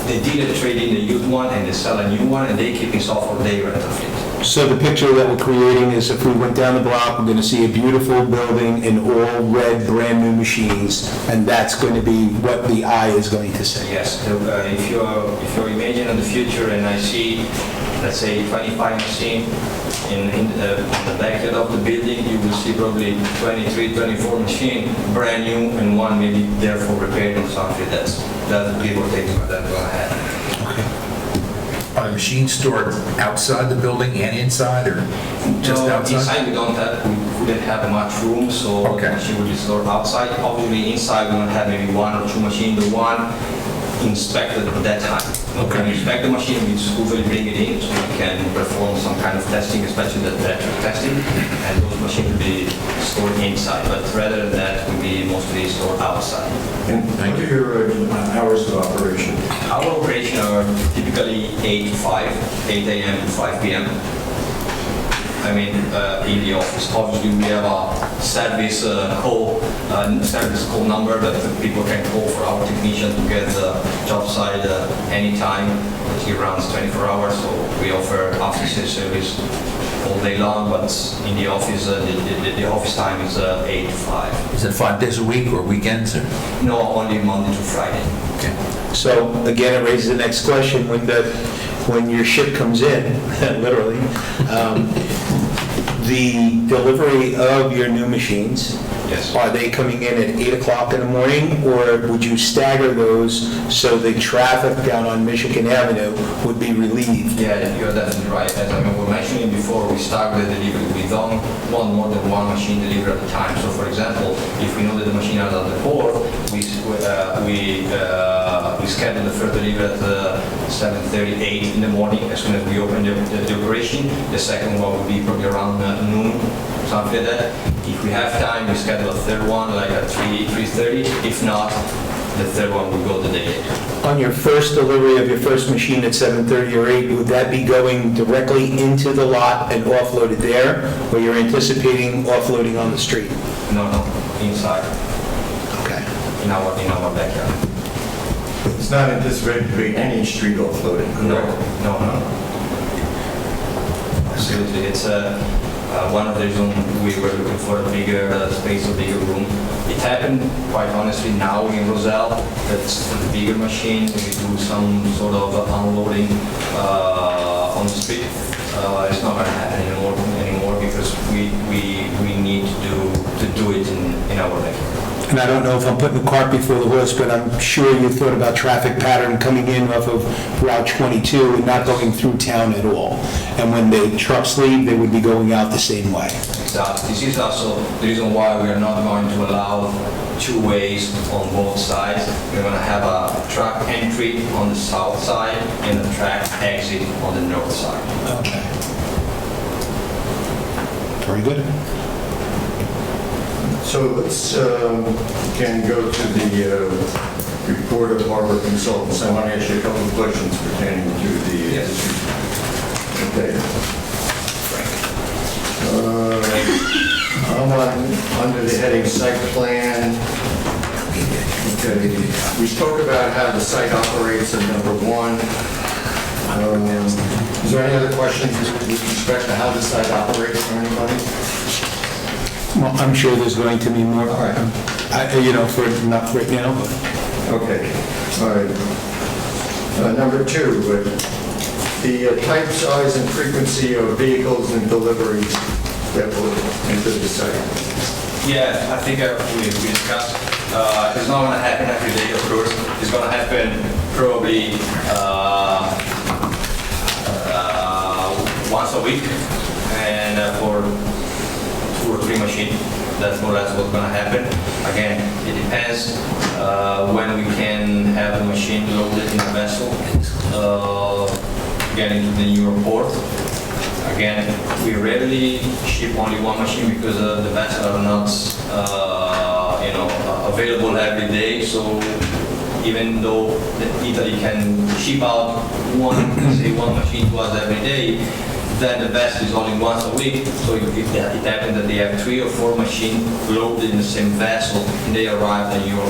The dealer trade in the used one and they sell a new one, and they keep it for their rental fleet. So the picture that we're creating is if we went down the block, we're going to see a beautiful building in all red, brand-new machines, and that's going to be what the eye is going to say. Yes, if you're imagining the future and I see, let's say, 25 machines in the backyard of the building, you will see probably 23, 24 machines, brand new, and one maybe there for repair or something. That's give or take what that's going to happen. Are the machines stored outside the building and inside, or just No, outside? inside we couldn't have much room, so Okay. the machine will be stored outside. Obviously, inside we will have maybe 1 or 2 machines. The one inspected at that time. Okay. When we inspect the machine, we usually bring it in so we can perform some kind of testing, especially the electric testing, and those machines will be stored inside. But rather than that, will be mostly stored outside. And what are your hours of operation? Our operations are typically 8 to 5, 8 a.m. to 5 p.m. I mean, in the office. Obviously, we have a service call number that people can call for our technician to get the job site anytime. He runs 24 hours, so we offer after-sales service all day long, but in the office, the office time is 8 to 5. Is it 5 days a week or weekends? Or? No, only Monday to Friday. Okay. So again, it raises the next question, when your ship comes in, literally, the delivery of your new machines, Yes. are they coming in at 8 o'clock in the morning, or would you stagger those so the traffic down on Michigan Avenue would be relieved? Yeah, you're definitely right. As I was mentioning before, we start with the delivery. We don't want more than 1 machine delivered at a time. So for example, if we know that the machine is at the port, we schedule the first delivery at 7:30, 8 in the morning as soon as we open the operation. The second one will be probably around noon, something like that. If we have time, we schedule a third one like at 3:30. If not, the third one will go the day later. On your first delivery of your first machine at 7:30 or 8, would that be going directly into the lot and offloaded there, or you're anticipating offloading on the street? No, inside, Okay. in our backyard. It's not anticipated to be any street offloading, correct? No. Absolutely, it's one of the reasons we were looking for a bigger space, a bigger room. It happened, quite honestly, now in Roselle, that's the bigger machine. We do some sort of unloading on the street. It's not going to happen anymore because we need to do And I don't know if I'm putting the cart before the horse, but I'm sure you thought about traffic pattern coming in off of Route 22 and not going through town at all. And when the trucks leave, they would be going out the same way. Exactly. This is also the reason why we are not going to allow two ways on both sides. We're going to have a truck entry on the south side and a truck exit on the north side. Okay. Very good. So let's, again, go to the report of harbor consultants. I want to ask you a couple of questions pertaining to the... Yes. Okay. I'm under the heading site plan. Okay. We spoke about how the site operates at number 1. Is there any other questions with respect to how the site operates for anybody? Well, I'm sure there's going to be more. All right. For not right now, but. Okay, all right. Number 2, the type, size, and frequency of vehicles and deliveries that will enter the site. Yeah, I think we discussed. It's not going to happen every day, of course. It's going to happen probably once a week, and for 2 or 3 machines. That's more or less what's going to happen. Again, it depends when we can have the machine loaded in the vessel, getting to the new port. Again, we rarely ship only 1 machine because the vessels are not, available every day. So even though Italy can ship out one machine to us every day, then the vessel is only once a week. So if it happens that they have 3 or 4 machines loaded in the same vessel and they arrive at your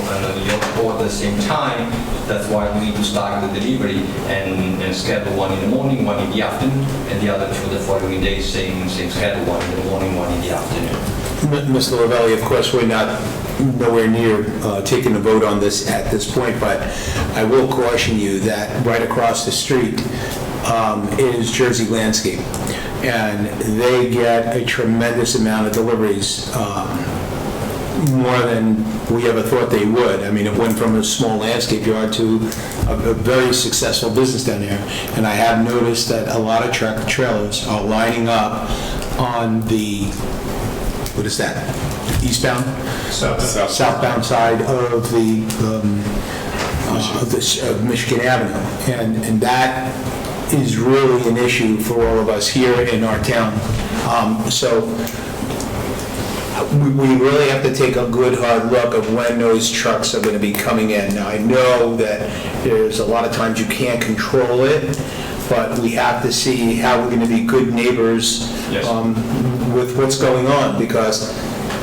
port at the same time, that's why we need to start the delivery and schedule one in the morning, one in the afternoon, and the other 2 the following day, same schedule, one in the morning, one in the afternoon. Mr. Lavelli, of course, we're nowhere near taking a vote on this at this point, but I will caution you that right across the street is Jersey Landscape, and they get a tremendous amount of deliveries, more than we ever thought they would. I mean, it went from a small landscape yard to a very successful business down there, and I have noticed that a lot of trailers are lining up on the, what is that, eastbound? Southbound side of the Michigan Avenue, and that is really an issue for all of us here in our town. So we really have to take a good hard look of when those trucks are going to be coming in. Now, I know that there's a lot of times you can't control it, but we have to see how we're going to be good neighbors with what's going on, because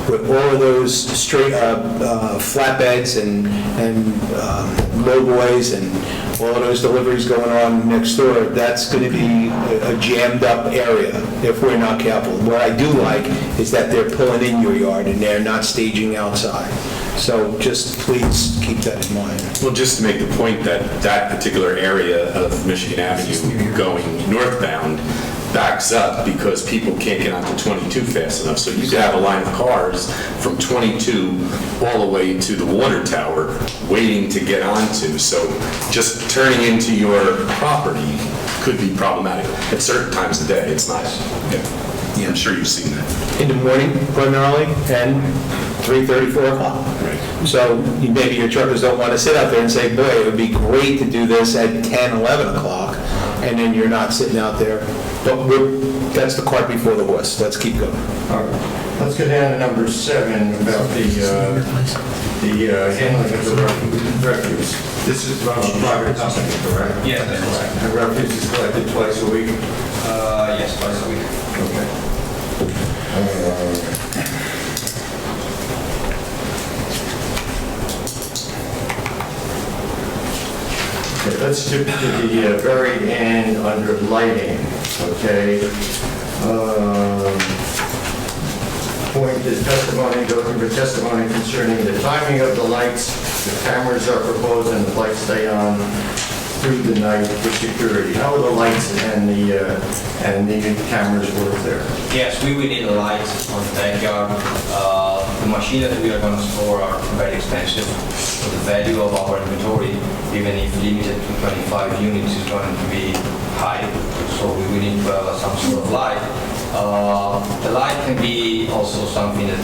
with all of those straight flatbeds and lowboys and all of those deliveries going on next door, that's going to be a jammed up area if we're not careful. What I do like is that they're pulling in your yard and they're not staging outside. So just please keep that in mind. Well, just to make the point that that particular area of Michigan Avenue going northbound backs up because people can't get onto 22 fast enough. So you could have a line of cars from 22 all the way to the water tower waiting to get onto. So just turning into your property could be problematic at certain times of the day. It's not. Yeah, I'm sure you've seen that. In the morning, primarily, and 3:30, 4 o'clock. Right. So maybe your truckers don't want to sit out there and say, boy, it would be great to do this at 10, 11 o'clock, and then you're not sitting out there. But that's the cart before the horse. Let's keep going. All right. Let's go down to number 7 about the handling of the refuse. This is from a private company, correct? Yeah, that's correct. The refuse is collected twice a week? Yes, twice a week. Okay. Okay, let's skip to the very end under lighting, okay? Point is testimony, go through the testimony concerning the timing of the lights. The cameras are proposed and the lights stay on through the night for security. How will the lights and the cameras work there? Yes, we will need a light on the backyard. The machines that we are going to store are very expensive. So the value of our inventory, even if limited to 25 units, is going to be high. So we will need to have some sort of light. The light can be also something that,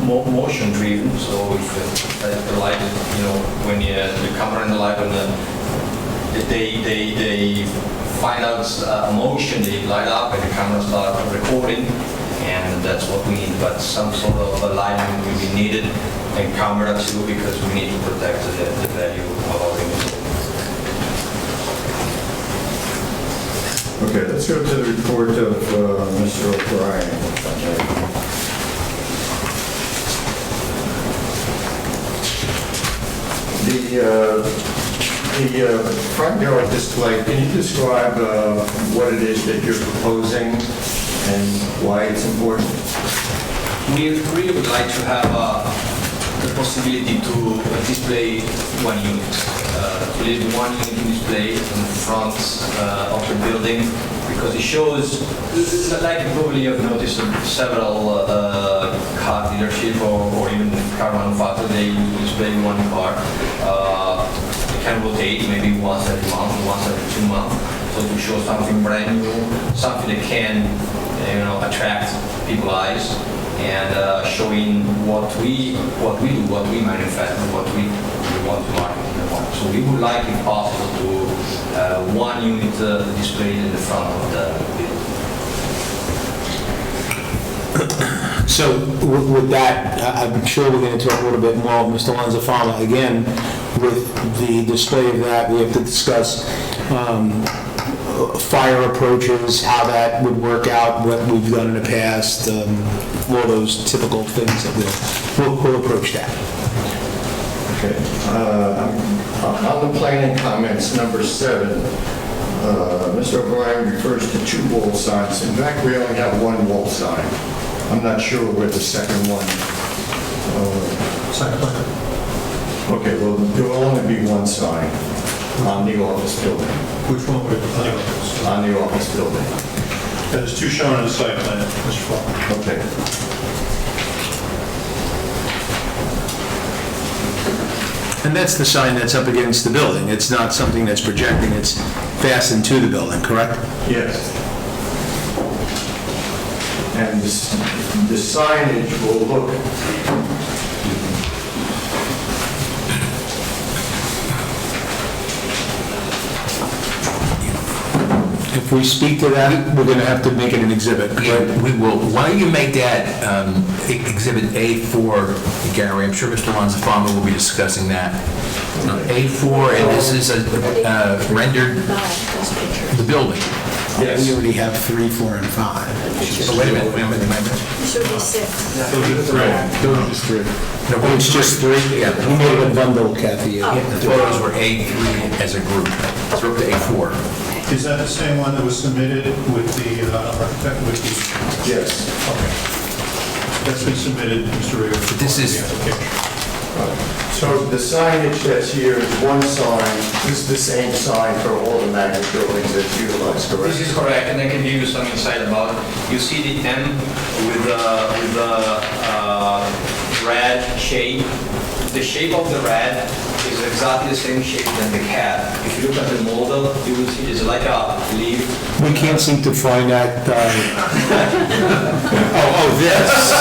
motion driven. So if the light, when the camera and the light on they find out motion, they light up and the camera start recording, and that's what we need. But some sort of a lighting will be needed, and camera too, because we need to protect the value of our inventory. Okay, let's go to the report of Mr. O'Brien. The front yard display, can you describe what it is that you're proposing and why it's important? We really would like to have the possibility to display one unit. To leave one unit display in front of the building, because it shows, like you probably have noticed, several car dealership or even car manufacturer, they display one car. It can rotate maybe once every month, once every 2 months. So to show something brand new, something that can, attract people's eyes, and showing what we do, what we manufacture, what we want to market. So we would like, if possible, to one unit displayed in the front of the building. So with that, I'm sure we're going to talk a little bit more with Mr. Lanzafama. Again, with the display of that, we have to discuss fire approaches, how that would work out, what we've done in the past, all those typical things that we'll approach that. Okay. On the planning comments, number 7, Mr. O'Brien refers to 2 wall signs. In fact, we only have 1 wall sign. I'm not sure where the second one. Site plan. Okay, well, there will only be 1 sign on the office building. Which one would it be? On the office building. There's 2 shown on the site plan, Mr. Falk. Okay. And that's the sign that's up against the building. It's not something that's projecting, it's fastened to the building, correct? Yes. And the signage will look, If we speak to that, we're going to have to make it an exhibit. Yeah, we will. Why don't you make that Exhibit A4, Gary? I'm sure Mr. Lanzafama will be discussing that. A4, and this is rendered the building. Yes. We already have 3, 4, and 5. Oh, wait a minute. It should be 6. No, it's just 3? Yeah. We made it a bundle, Kathy. The photos were A3 as a group. So we're up to A4. Is that the same one that was submitted with the architect, with the... yes. Okay. That's been submitted, Mr. Rio. This is- So the signage that's here is 1 sign. This is the same sign for all the magnet buildings that's utilized, correct? This is correct, and I can give you some insight about it. You see the M with the red shape. The shape of the red is exactly the same shape than the cat. If you look at the model, you will see it's like a leaf. We can't seem to find that. This.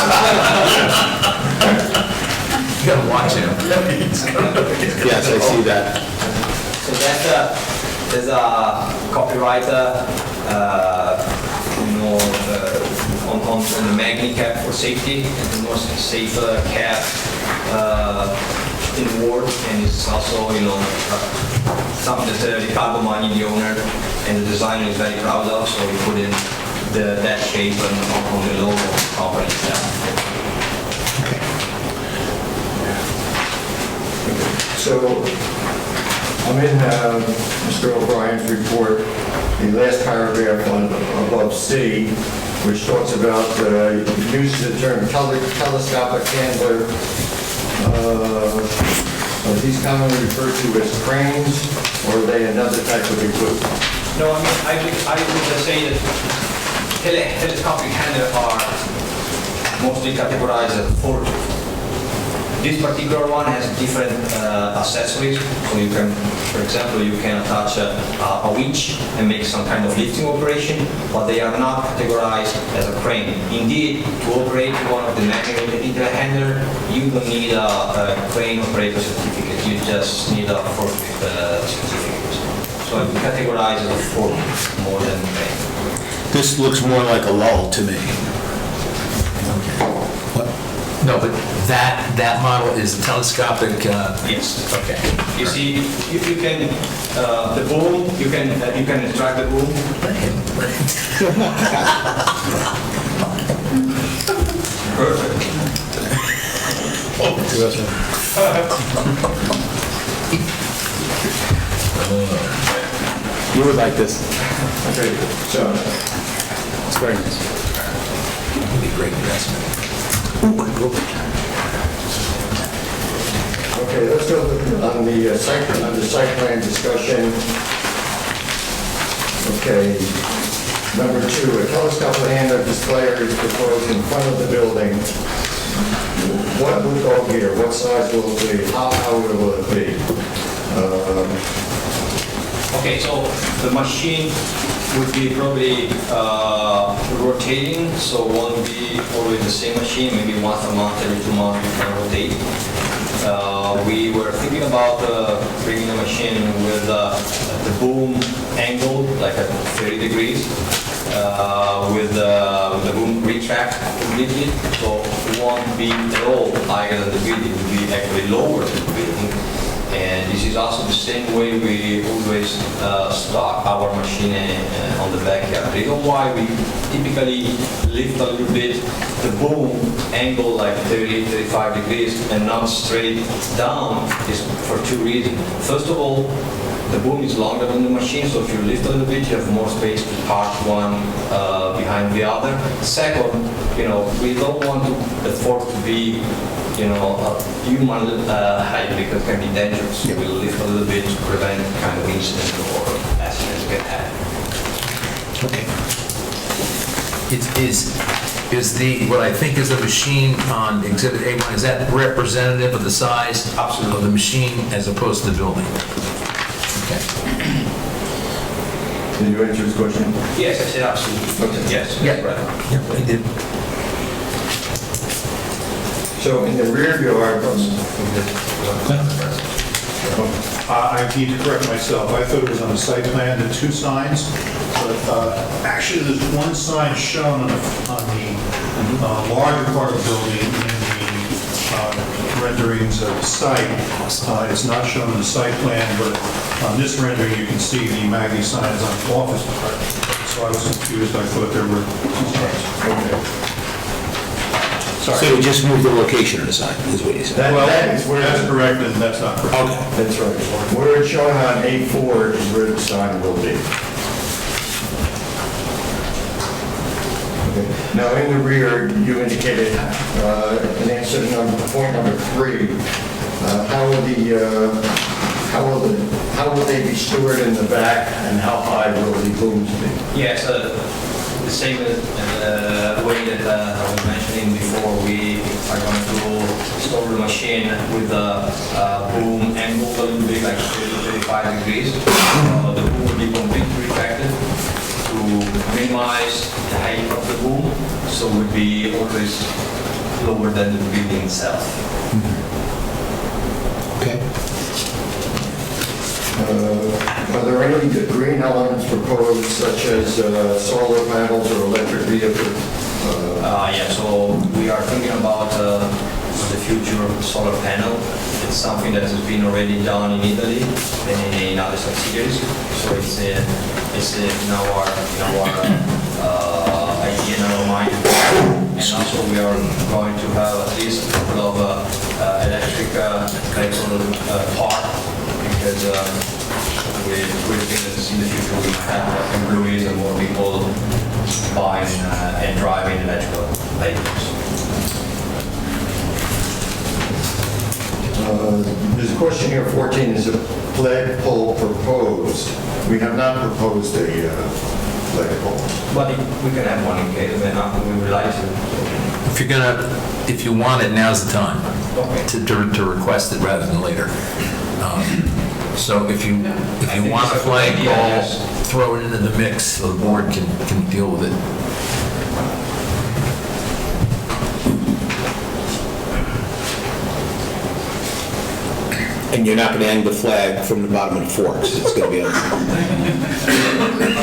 You gotta watch him. Yes, I see that. So there's a copywriter, on the magnet cap for safety, and the most safe cap in the world, and it's also, something that Ricardo Magni, the owner, and the designer is very proud of, so we put in that shape on the logo of the company itself. So I'm in Mr. O'Brien's report, the last paragraph on above C, which talks about uses the term telescopic handler. Are these commonly referred to as cranes, or are they another type of equipment? No, I would say that telescopic handlers are mostly categorized as forklift. This particular one has different accessories, so you can, for example, you can attach a winch and make some kind of lifting operation, but they are not categorized as a crane. Indeed, to operate one of the manual telehandler, you don't need a crane operator certificate, you just need a forklift certificate. So I would categorize as a forklift more than crane. This looks more like a lull to me. No, but that model is telescopic. Yes. Okay. You see, if you can, the boom, you can extract the boom. Perfect. You would like this. Okay, so, It's very nice. It'd be a great investment. okay, let's go on the site plan discussion. Okay, number 2, a telescopic handler displayer is proposed in front of the building. What will go here? What size will it be? How will it be? Okay, so the machine would be probably rotating, so won't be always the same machine, maybe once a month, every 2 months we can rotate. We were thinking about bringing the machine with the boom angle, like at 30 degrees, with the boom retract completely, so it won't be at all higher than the building, it will be actually lower than the building. And this is also the same way we always stock our machine on the backyard. The reason why we typically lift a little bit the boom angle like 30, 35 degrees and not straight down is for 2 reasons. First of all, the boom is longer than the machine, so if you lift a little bit, you have more space to park one behind the other. Second, we don't want the fork to be a human height because it can be dangerous. Yeah. We'll lift a little bit to prevent kind of incident or accidents get happen. Okay. Is the, what I think is the machine on Exhibit A1, is that representative of the size Absolutely. of the machine as opposed to the building? Okay. Did you answer his question? Yes, I said absolutely. Okay. Yes, Yeah. that's right. Yeah, he did. So in the rear yard, I need to correct myself. I thought it was on the site plan, the 2 signs, but actually there's 1 sign shown on the larger part of the building in the renderings of the site. It's not shown on the site plan, but on this rendering you can see the Maggie sign is on the office part. So I was confused. I thought there were 2 signs. So you just moved the location of the sign, is what you said? that is where, That's correct, and that's not correct. Okay. that's right. Where it's shown on A4 is where the sign will be. Okay. Now, in the rear, you indicated, in answer to point number 3, how will they be stored in the back, and how high will the booms be? Yes, the same way that I was mentioning before, we are going to store the machine with the boom angle a little bit, like 30-35 degrees. The boom will be completely retracted to minimize the height of the boom, so it would be always lower than the building itself. Okay. Are there any green elements proposed, such as solar panels or electric vehicles? Yeah, so we are thinking about the future of the solar panel. It's something that has been already done in Italy and in other subsidiaries. So it's in our idea, in our mind. And also we are going to have at least a couple of electric part, because we think that in the future we might have employees and more people buying and driving electrical vehicles. There's a question here, 14, is a flagpole proposed? We have not proposed a flagpole. But we can have one in case we would like to. if you want it, now's the time to request it rather than later. So if you want a flagpole, throw it into the mix so the board can deal with it. And you're not going to hang the flag from the bottom of the forks. It's going to be on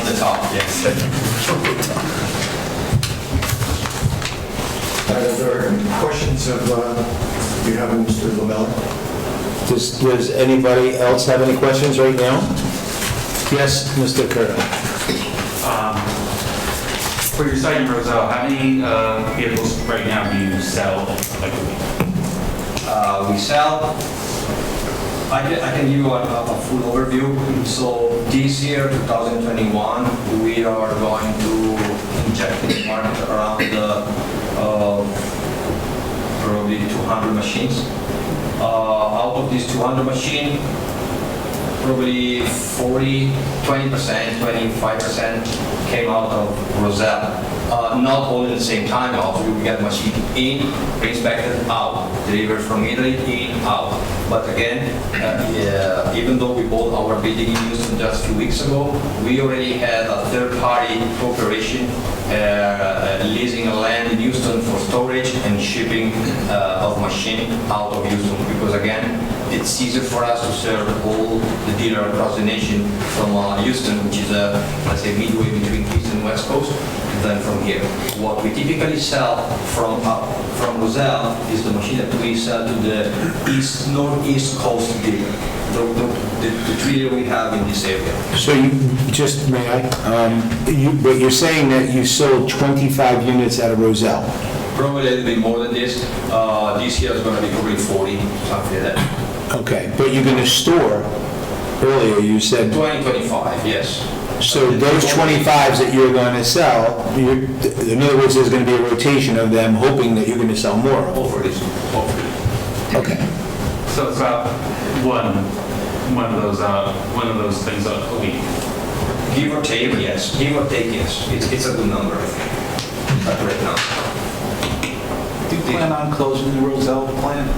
the top, yes. Are there questions of, you have, Mr. Lamella? Does anybody else have any questions right now? Yes, Mr. Girder. For your site in Roselle, how many vehicles right now do you sell? We sell, I can give you a full overview. So this year, 2021, we are going to inject in the market around probably 200 machines. Out of these 200 machines, probably 20%, 25% came out of Roselle. Not all at the same time, also we get machine in, inspected, out, delivered from Italy, in, out. But again, even though we bought our building in Houston just a few weeks ago, we already had a third-party operation leasing a land in Houston for storage and shipping of machine out of Houston. Because again, it's easier for us to serve all the dealer across the nation from Houston, which is let's say midway between East and West Coast, than from here. What we typically sell from Roselle is the machine that we sell to the northeast coast dealer, the dealer we have in this area. So you, just, may I? But you're saying that you sold 25 units out of Roselle? Probably a little bit more than this. This year is going to be probably 40, something like that. Okay, but you're going to store, earlier you said... 25, yes. So those 25s that you're going to sell, in other words, there's going to be a rotation of them, hoping that you're going to sell more. Hopefully. Okay. So it's about one of those things a week. Give or take, yes. Give or take, yes. It's a good number, I think. But right now. Do you plan on closing the Roselle plant?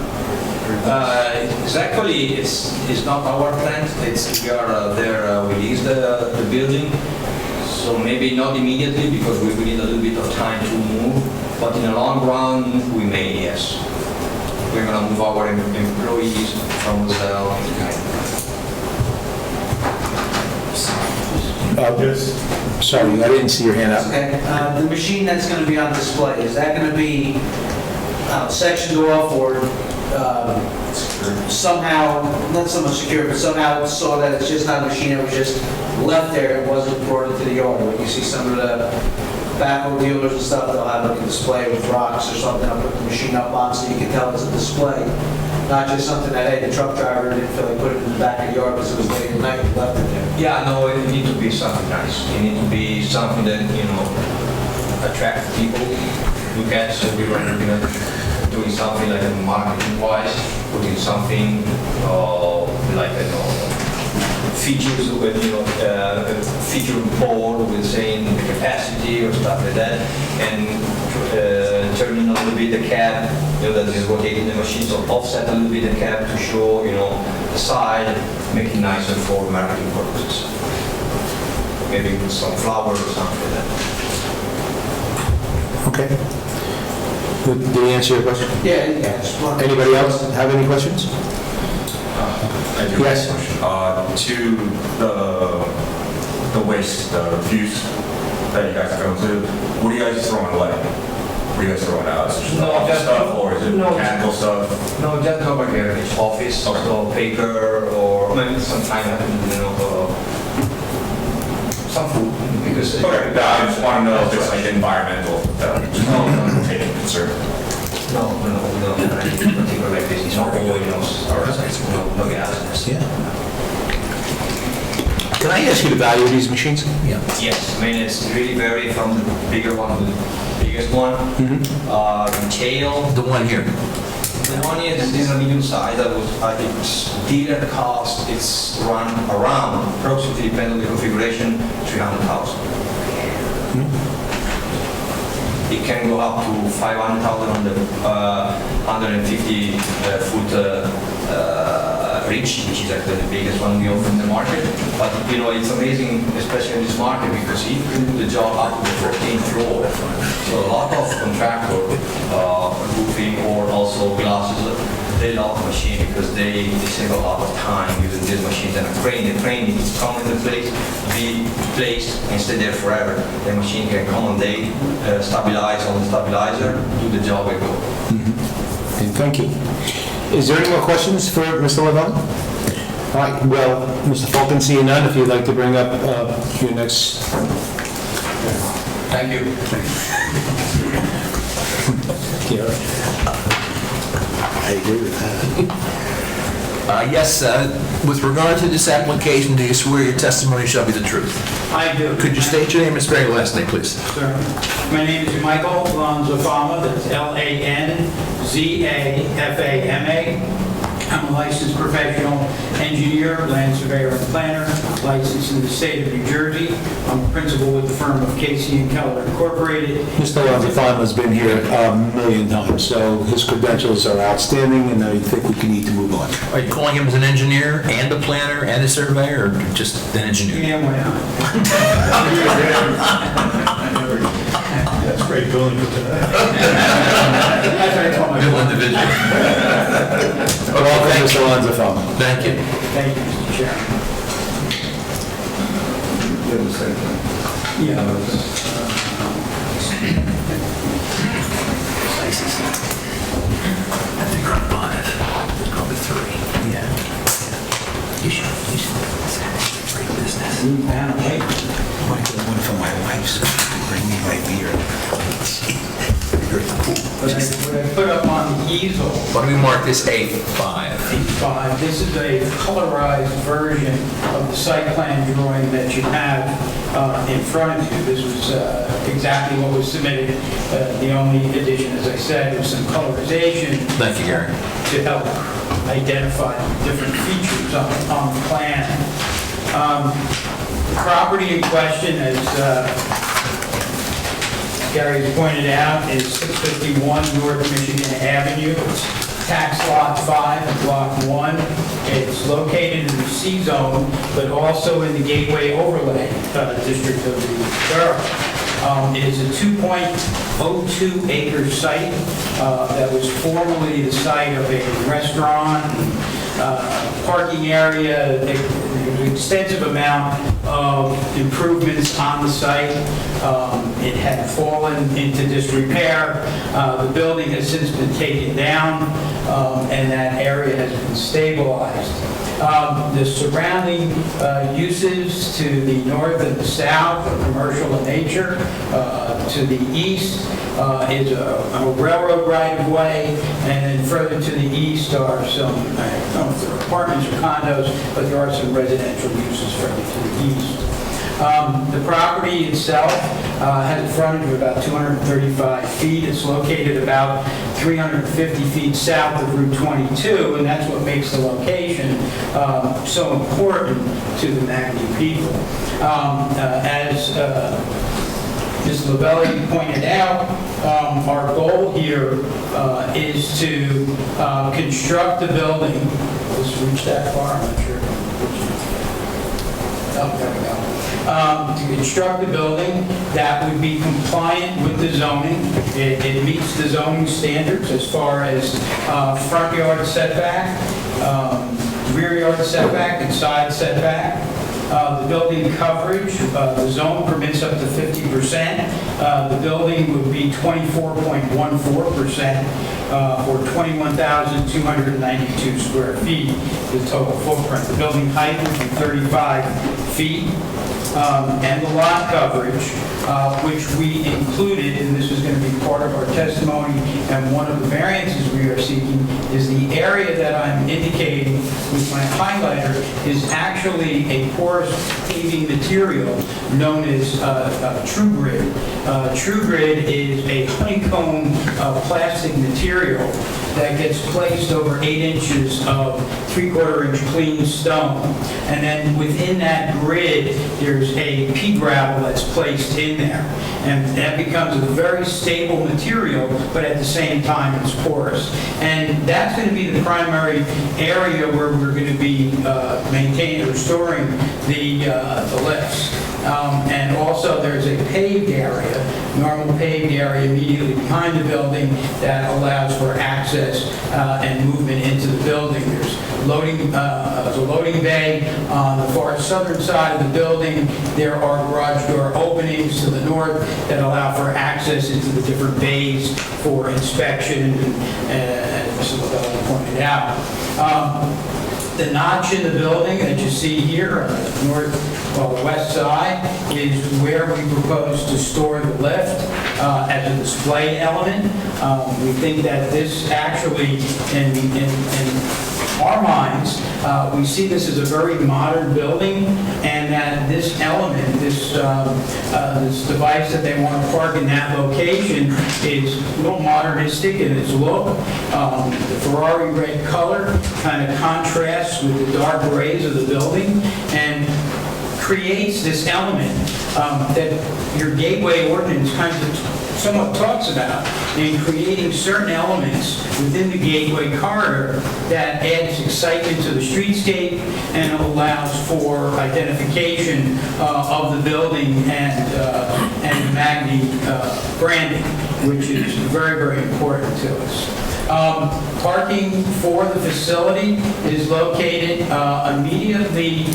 Exactly, it's not our plant. We are there. We lease the building, so maybe not immediately because we will need a little bit of time to move. But in the long run, we may. Yes, we're gonna move our employees from Roselle. Yes. Sorry, I didn't see your hand up. Okay, the machine that's going to be on display, is that going to be sectioned off or somehow, not so much secure, but somehow so that it's just not a machine that was just left there and wasn't brought into the yard? When you see some of the backhoe dealers and stuff, they'll have like a display with rocks or something, I'll put the machine up on so you can tell it's a display. Not just something that, hey, the truck driver didn't feel like put it in the back of the yard because it was late at night and left it there. Yeah, no, it need to be something nice. It need to be something that attract people. Look at, so we were doing something like marketing-wise, putting something like features with feature board with saying the capacity or stuff like that, and turning a little bit the cab, that is rotating the machine, so offset a little bit the cab to show the side, make it nicer for marketing purposes. Maybe with some flowers or something like that. Okay. Did he answer your question? Yeah. Anybody else have any questions? I do Yes. have a question. To the waste, the refuse that you guys go to, what are you guys throwing away? What are you guys throwing out? Is it just office stuff or is it mechanical stuff? No, just over here, it's office, so paper or maybe some kind of, some food. Because Okay, I just want to know if it's like environmental, taking concern. No, particular like this, it's not oil, no gas. Yeah. Can I ask you the value of these machines? Yeah. Yes, I mean, it's really vary from the bigger one to the biggest one. Retail. The one here. The one here, this is a medium size. That was, I think, dealer cost. It's run around, approximately, depending on the configuration, 300,000. It can go up to 500,000 on the 150 foot reach, which is actually the biggest one we offer in the market. But you know, it's amazing, especially in this market, because you can do the job up to the 14th floor. So a lot of contractor, roofing or also glasses, they love the machine because they save a lot of time using these machines. And a crane, the crane needs to come into place, be placed and stay there forever. The machine can come on day, stabilize on the stabilizer, do the job and go. Okay, thank you. Is there any more questions for Mr. Lavelle? All right, well, Mr. Fulton, seeing none, if you'd like to bring up your next... Thank you. I agree with that. Yes, with regard to this application, do you swear your testimony shall be the truth? I do. Could you state your name and spell your last name, please? Sir, my name is Michael Lanzafama, that's Lanzafama. I'm a licensed professional engineer, land surveyor and planner, licensed in the state of New Jersey. I'm a principal with the firm of Casey & Keller Incorporated. Mr. Lanzafama's been here a million times, so his credentials are outstanding, and I think we need to move on. Are you calling him as an engineer and a planner and a surveyor, or just an engineer? Yeah, why not? That's great building for tonight. That's what I told my Real individual. Welcome, Mr. Lanzafama. Thank you. Thank you, Mr. Chairman. Yeah. I think I'm 5, probably 3. Yeah. You should great business. Might get one for my wife, so she can bring me my beer. What I put up on the easel, Why don't we mark this A5? this is a colorized version of the site plan drawing that you have in front of you. This was exactly what was submitted. The only addition, as I said, was some colorization. Thank you, Gary. To help identify different features on the plan. The property in question, as Gary has pointed out, is 651 North Michigan Avenue. It's tax lot 5 and block 1. It's located in the C zone, but also in the Gateway Overlay District of the borough. It is a 2.02 acre site that was formerly the site of a restaurant, parking area, an extensive amount of improvements on the site. It had fallen into disrepair. The building has since been taken down, and that area has been stabilized. The surrounding uses to the north and the south are commercial in nature. To the east is a railroad right-of-way, and then further to the east are some, I don't know if they're apartments or condos, but there are some residential uses further to the east. The property itself has a frontage of about 235 feet. It's located about 350 feet south of Route 22, and that's what makes the location so important to the Magny people. As Ms. Lavelle pointed out, our goal here is to construct the building. Let's reach that far, I'm not sure. Oh, there we go. To construct the building that would be compliant with the zoning. It meets the zoning standards as far as front yard setback, rear yard setback, and side setback. The building coverage, the zone permits up to 50%. The building would be 24.14% or 21,292 square feet, the total footprint. The building height would be 35 feet. And the lot coverage, which we included, and this is going to be part of our testimony, and one of the variances we are seeking is the area that I'm indicating with my highlighter is actually a portion porous paving material known as True Grid. True Grid is a honeycomb plastic material that gets placed over 8 inches of 3/4 inch clean stone. And then within that grid, there's a pea gravel that's placed in there. And that becomes a very stable material, but at the same time, it's porous. And that's going to be the primary area where we're going to be maintaining or storing the lifts. And also, there's a paved area, normal paved area immediately behind the building that allows for access and movement into the building. There's a loading bay on the far southern side of the building. There are garage door openings to the north that allow for access into the different bays for inspection, and Mr. Lavelle pointed out. The notch in the building that you see here on the west side is where we propose to store the lift as a display element. We think that this actually, in our minds, we see this as a very modern building, and that this element, this device that they want to park in that location is a little modernistic in its look. The Ferrari red color kind of contrasts with the dark grays of the building and creates this element that your gateway ordinance kind of somewhat talks about, in creating certain elements within the gateway corridor that adds excitement to the streetscape and allows for identification of the building and Magni branding, which is very, very important to us. Parking for the facility is located immediately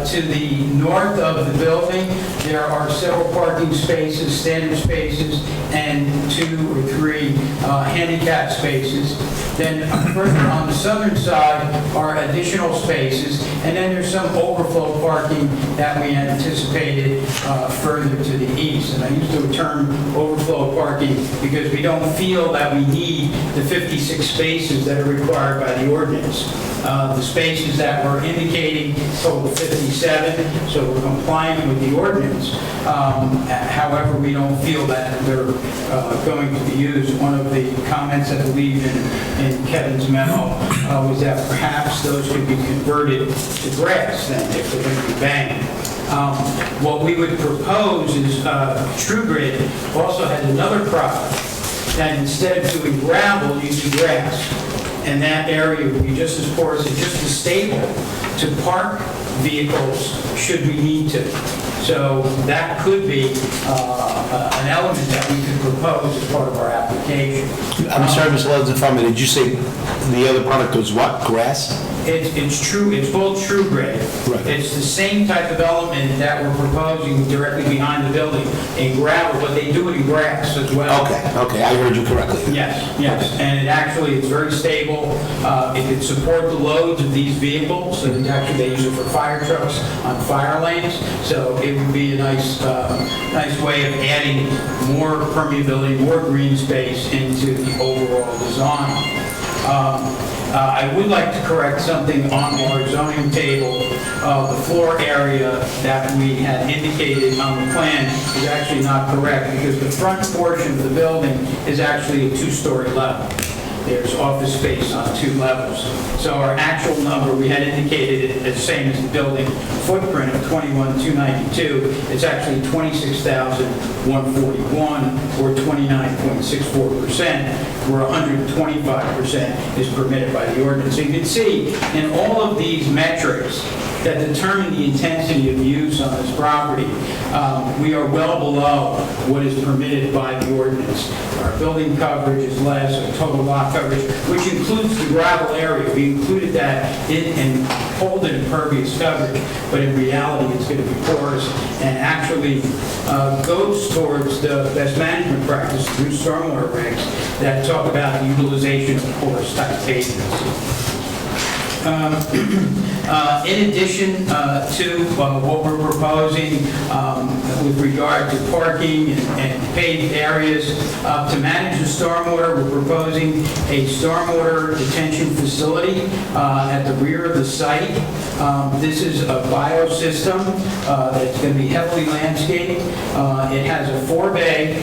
to the north of the building. There are several parking spaces, standard spaces, and 2 or 3 handicap spaces. Then further on the southern side are additional spaces, and then there's some overflow parking that we anticipated further to the east. And I use the term overflow parking because we don't feel that we need the 56 spaces that are required by the ordinance. The spaces that we're indicating total 57, so we're compliant with the ordinance. However, we don't feel that they're going to be used. One of the comments, I believe, in Kevin's memo was that perhaps those could be converted to grass then if they're going to be banked. What we would propose is True Grid also has another product that instead of doing gravel, you do grass. And that area would be just as porous and just as stable to park vehicles should we need to. So that could be an element that we could propose as part of our application. I'm sorry, Mr. Levinson, did you say the other product was what, grass? It's true. It's called True Grid. Right. It's the same type of element that we're proposing directly behind the building in gravel, but they do it in grass as well. Okay, I heard you correctly. Yes, and it actually is very stable. It can support the loads of these vehicles, and actually they use it for fire trucks on fire lanes. So it would be a nice way of adding more permeability, more green space into the overall design. I would like to correct something on our zoning table. The floor area that we had indicated on the plan is actually not correct because the front portion of the building is actually a 2-story level. There's office space on 2 levels. So our actual number, we had indicated it as same as the building footprint of 21,292. It's actually 26,141 or 29.64%, where 125% is permitted by the ordinance. So you can see in all of these metrics that determine the intensity of use on this property, we are well below what is permitted by the ordinance. Our building coverage is less, our total lot coverage, which includes the gravel area. We included that in cold and impervious coverage, but in reality it's going to be porous and actually goes towards the best management practice through stormwater regs that talk about the utilization of porous type pavements. In addition to what we're proposing with regard to parking and paved areas, to manage the stormwater, we're proposing a stormwater detention facility at the rear of the site. This is a biosystem that's going to be heavily landscaped. It has a forebay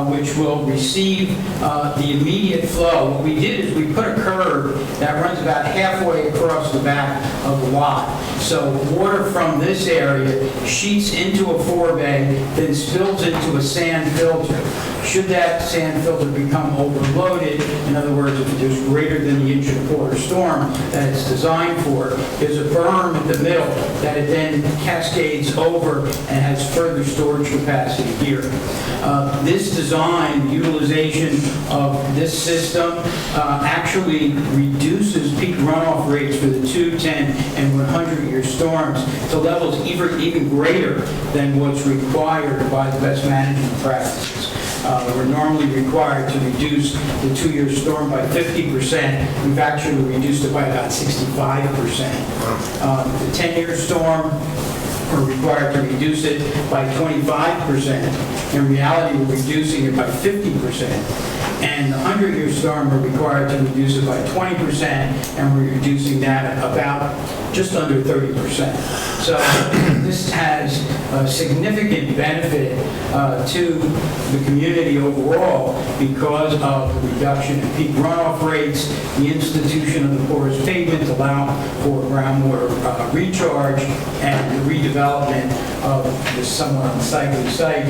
which will receive the immediate flow. What we did is we put a curb that runs about halfway across the back of the lot. So water from this area sheets into a forebay, then spills into a sand filter. Should that sand filter become overloaded, in other words, if there's greater than the inch and a quarter storm that it's designed for, there's a berm in the middle that it then cascades over and has further storage capacity here. This design, utilization of this system actually reduces peak runoff rates for the 2, 10, and 100-year storms to levels even greater than what's required by the best management practices. We're normally required to reduce the 2-year storm by 50%. We've actually reduced it by about 65%. The 10-year storm, we're required to reduce it by 25%. In reality, we're reducing it by 50%. And the 100-year storm, we're required to reduce it by 20%, and we're reducing that at about just under 30%. So this has a significant benefit to the community overall because of the reduction in peak runoff rates, the institution of the porous pavement to allow for groundwater recharge, and the redevelopment of this somewhat unsightly site.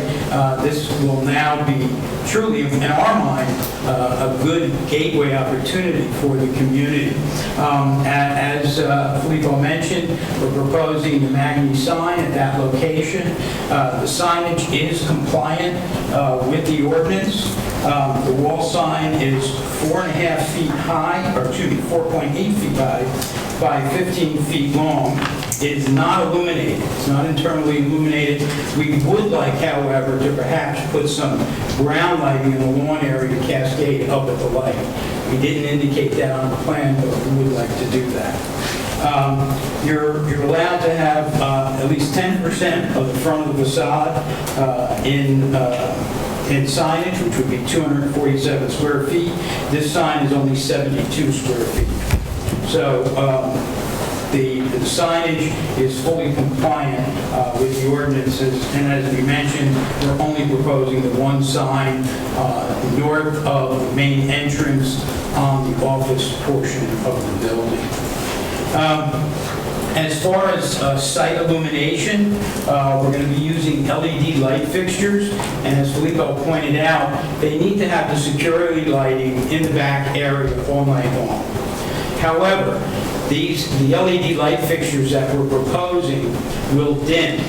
This will now be truly, in our mind, a good gateway opportunity for the community. As Filippo mentioned, we're proposing the Magni sign at that location. The signage is compliant with the ordinance. The wall sign is 4.5 feet high, or excuse me, 4.8 feet high by 15 feet long. It is not illuminated. It's not internally illuminated. We would like, however, to perhaps put some ground lighting in the lawn area to cascade up at the light. We didn't indicate that on the plan, but we would like to do that. You're allowed to have at least 10% of the front of the facade in signage, which would be 247 square feet. This sign is only 72 square feet. So the signage is fully compliant with the ordinances, and as we mentioned, we're only proposing the one sign north of the main entrance on the office portion of the building. As far as site illumination, we're going to be using LED light fixtures, and as Filippo pointed out, they need to have the security lighting in the back area all night long. However, the LED light fixtures that we're proposing will dim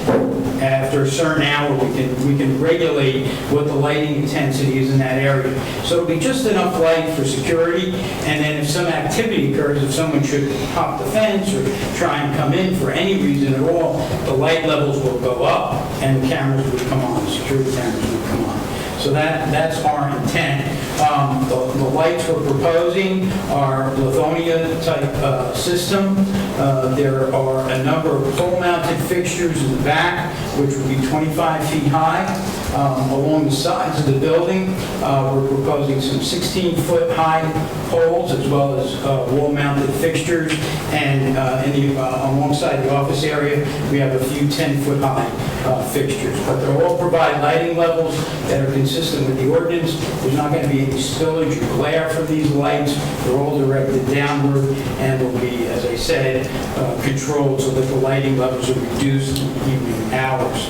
after a certain hour. We can regulate what the lighting intensity is in that area. So it'll be just enough light for security, and then if some activity occurs, if someone should hop the fence or try and come in for any reason at all, the light levels will go up and the cameras would come on, the security cameras would come on. So that's our intent. The lights we're proposing are Lithonia type system. There are a number of pole-mounted fixtures in the back, which will be 25 feet high. Along the sides of the building, we're proposing some 16-foot high poles as well as wall-mounted fixtures. And alongside the office area, we have a few 10-foot high fixtures. But they'll all provide lighting levels that are consistent with the ordinance. There's not going to be any spillage or glare from these lights. They're all directed downward and will be, as I said, controlled so that the lighting levels are reduced in the evening hours.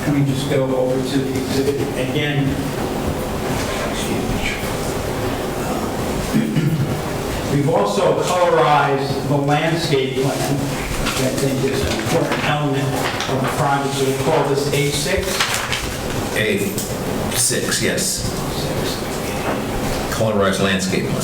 Let me just go over to the exhibit again. We've also colorized the landscape plan, which I think is an important element of the project. So we call this A6. A6, yes. Colorized landscape plan.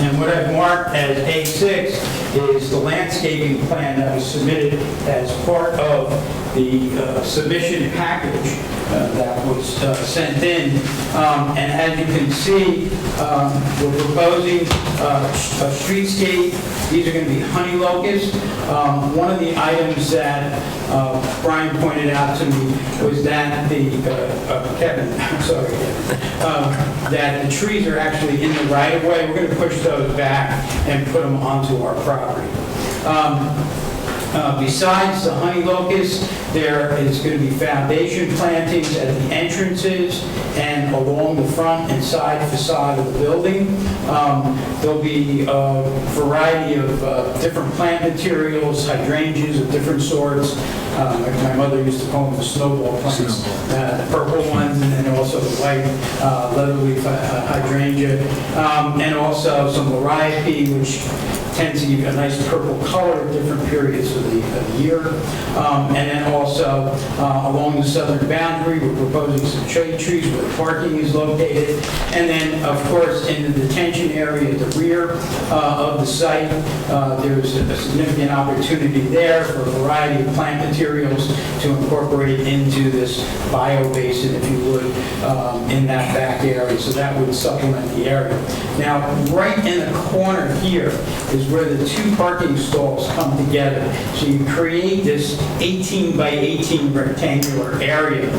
And what I've marked as A6 is the landscaping plan that was submitted as part of the submission package that was sent in. And as you can see, we're proposing a streetscape. These are going to be honey locusts. One of the items that Brian pointed out to me was that Kevin, I'm sorry, that the trees are actually in the right-of-way. We're going to push those back and put them onto our property. Besides the honey locust, there is going to be foundation plantings at the entrances and along the front and side facade of the building. There'll be a variety of different plant materials, hydrangeas of different sorts. My mother used to call them the snowball plants, the purple ones, and then also the white leatherleaf hydrangea, and also some liriape, which tends to give you a nice purple color at different periods of the year. And then also along the southern boundary, we're proposing some shade trees where the parking is located. And then, of course, in the detention area at the rear of the site, there's a significant opportunity there for a variety of plant materials to incorporate into this bio basin, if you would, in that back area. So that would supplement the area. Now, right in the corner here is where the two parking stalls come together. So you create this 18 by 18 rectangular area.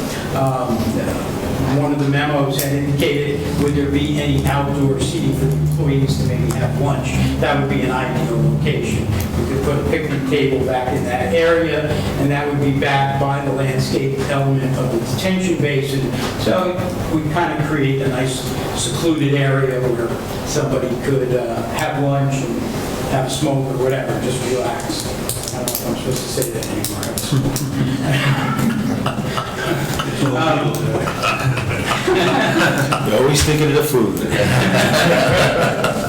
One of the memos had indicated, would there be any outdoor seating for the employees to maybe have lunch? That would be an ideal location. We could put a picnic table back in that area, and that would be backed by the landscape element of the detention basin. So we kind of create a nice secluded area where somebody could have lunch and have a smoke or whatever, just relax. I don't know if I'm supposed to say that anymore. You're always thinking of the food. You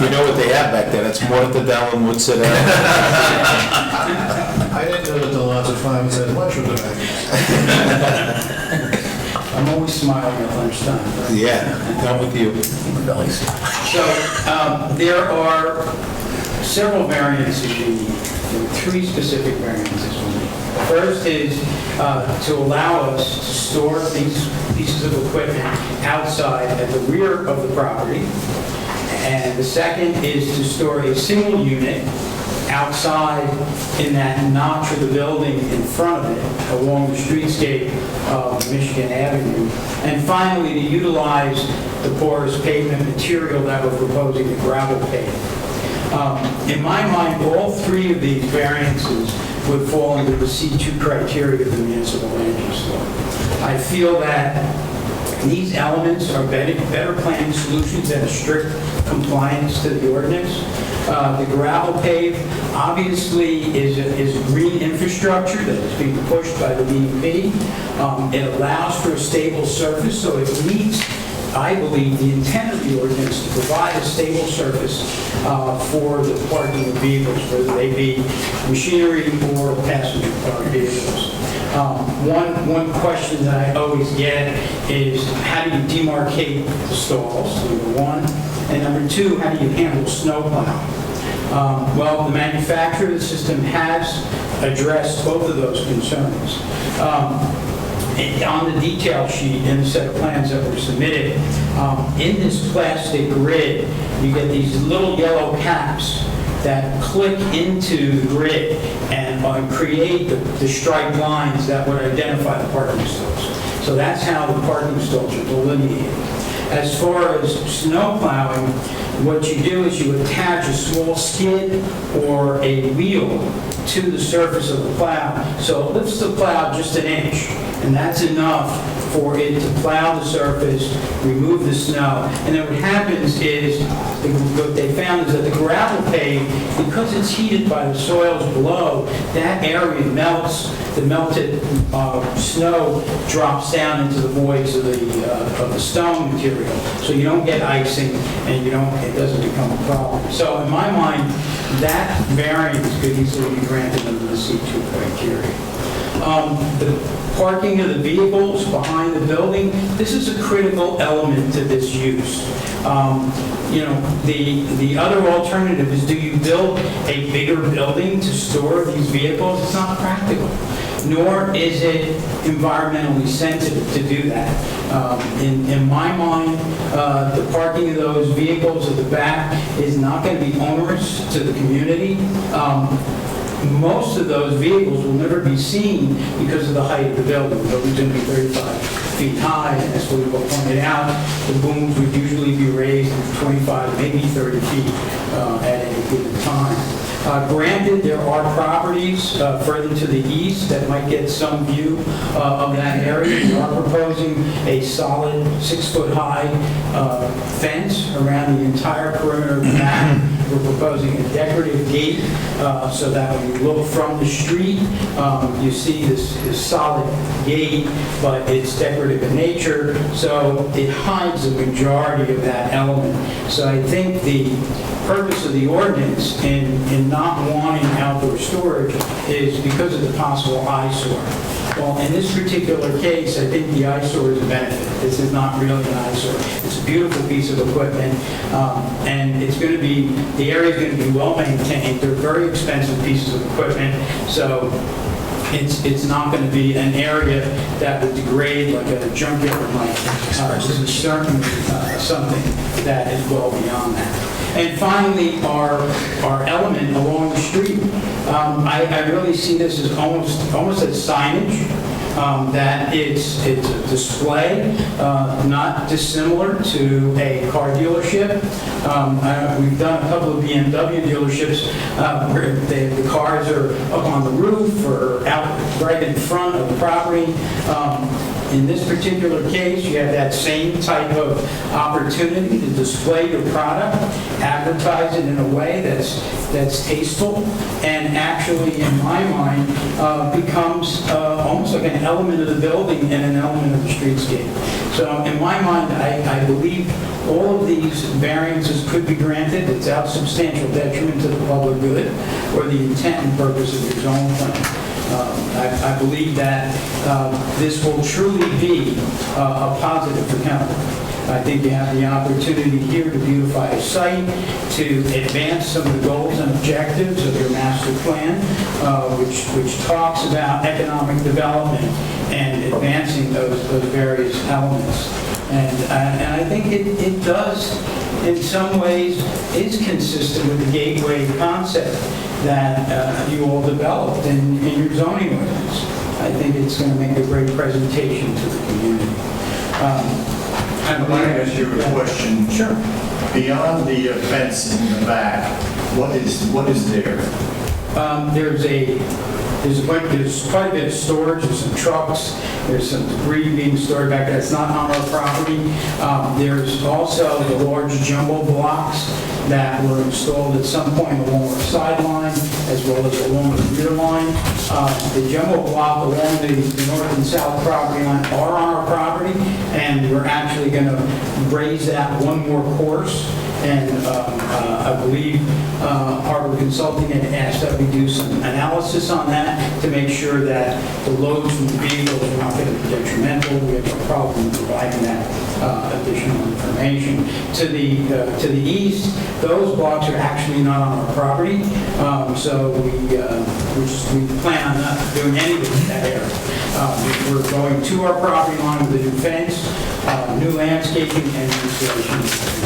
know what they have back there, that's mortadella and mozzarella. I didn't know that the lots of farms had lunch with the I'm always smiling at lunchtime. Right? Yeah, I'm with you. So there are several variances we need. There are three specific variances we need. The first is to allow us to store these pieces of equipment outside at the rear of the property. And the second is to store a single unit outside in that notch of the building in front of it along the streetscape of Michigan Avenue. And finally, to utilize the porous pavement material that we're proposing, the gravel pave. In my mind, all three of these variances would fall under the C2 criteria of the municipal land use law. I feel that these elements are better planning solutions and a strict compliance to the ordinance. The gravel pave obviously is green infrastructure that is being pushed by the DEP. It allows for a stable surface, so it meets, I believe, the intent of the ordinance to provide a stable surface for the parking of vehicles, whether they be machinery or passenger car vehicles. One question that I always get is, how do you demarcate the stalls, number one? And number two, how do you handle snowplow? Well, the manufacturer of the system has addressed both of those concerns. On the detail sheet in the set of plans that were submitted, in this plastic grid, you get these little yellow caps that click into the grid and create the striped lines that would identify the parking stalls. So that's how the parking stalls are delineated. As far as snow plowing, what you do is you attach a small skid or a wheel to the surface of the plow. So it lifts the plow just an inch, and that's enough for it to plow the surface, remove the snow. And then what happens is, what they found is that the gravel pave, because it's heated by the soils below, that area melts. The melted snow drops down into the voids of the stone material. So you don't get icing, and it doesn't become a problem. So in my mind, that variance could easily be granted under the C2 criteria. The parking of the vehicles behind the building, this is a critical element to this use. The other alternative is, do you build a bigger building to store these vehicles? It's not practical. nor is it environmentally sensitive to do that. In my mind, the parking of those vehicles at the back is not going to be onerous to the community. Most of those vehicles will never be seen because of the height of the building. The building's going to be 35 feet high, and as we pointed out, the booms would usually be raised 25, maybe 30 feet at any given time. Granted, there are properties further to the east that might get some view of that area. We are proposing a solid 6-foot-high fence around the entire perimeter of the back. We're proposing a decorative gate so that when you look from the street, you see this solid gate, but it's decorative in nature, so it hides the majority of that element. So I think the purpose of the ordinance in not wanting outdoor storage is because of the possible eyesore. Well, in this particular case, I think the eyesore is a benefit. This is not really an eyesore. It's a beautiful piece of equipment, and it's going to be, the area is going to be well maintained. They're very expensive pieces of equipment, so it's not going to be an area that would degrade like a junkyard might. This is certainly something that is well beyond that. And finally, our element along the street, I really see this as almost as signage, that it's a display, not dissimilar to a car dealership. We've done a couple of BMW dealerships where the cars are up on the roof or out right in front of the property. In this particular case, you have that same type of opportunity to display your product, advertise it in a way that's tasteful, and actually, in my mind, becomes almost like an element of the building and an element of the streetscape. So in my mind, I believe all of these variances could be granted without substantial detriment to the public good or the intent and purpose of your zone plan. I believe that this will truly be a positive for county. I think you have the opportunity here to beautify a site, to advance some of the goals and objectives of your master plan, which talks about economic development and advancing those various elements. And I think it does, in some ways, is consistent with the gateway concept that you all developed in your zoning ordinance. I think it's going to make a great presentation to the community. I'd like to ask you a question. Sure. Beyond the fence in the back, what is there? There's quite a bit of storage. There's some trucks. There's some debris being stored back there. It's not on our property. There's also the large jumbo blocks that were installed at some point along our sideline as well as along the rear line. The jumbo block along the north and south property line are on our property, and we're actually going to raise that one more course. And I believe Harbor Consulting had asked that we do some analysis on that to make sure that the loads from the vehicles are not going to be detrimental. We have no problem providing that additional information. To the east, those blocks are actually not on our property, so we plan on not doing anything in that area. We're going to our property line with a new fence, new landscaping, and installation.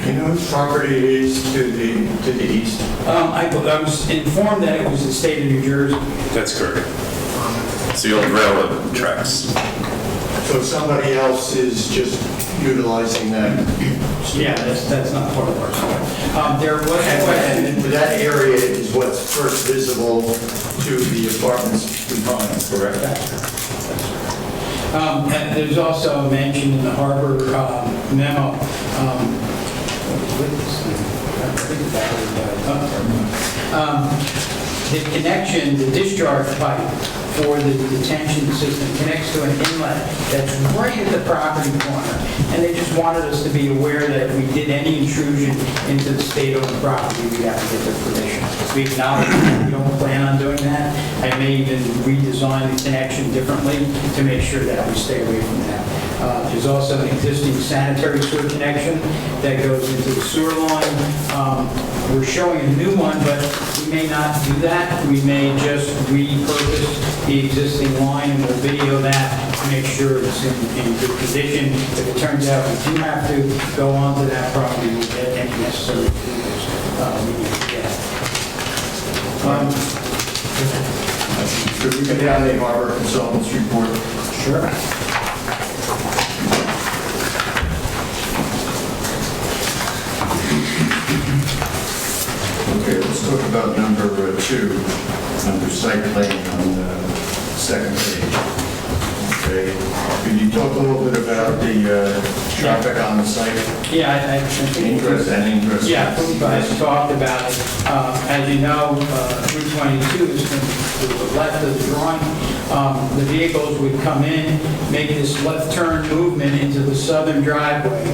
You know whose property it is to the east? I was informed that it was the state of New Jersey. That's correct. It's the old railroad tracks. So somebody else is just utilizing that? Yeah, that's not part of our site. There was a question. And that area is what's first visible to the apartments behind, correct? And there's also a mention in the Harbor memo. The connection, the discharge pipe for the detention system connects to an inlet that's right at the property corner. And they just wanted us to be aware that if we did any intrusion into the state-owned property, we'd have to get their permission. We acknowledge that we don't plan on doing that. I may even redesign the connection differently to make sure that we stay away from that. There's also an existing sanitary sewer connection that goes into the sewer line. We're showing a new one, but we may not do that. We may just repurpose the existing line, and we'll video that to make sure it's in good condition. If it turns out we do have to go onto that property, we'll get any necessary approvals we need to get. Could we get down the harbor consultants report? Sure. Okay, let's talk about number 2, under site plan on the second page. Okay, could you talk a little bit about the traffic on the site? Yeah, I think... Interest and interest. Yeah, we talked about it. As you know, Route 22 is to the left of the drawing. The vehicles would come in, make this left turn movement into the southern driveway,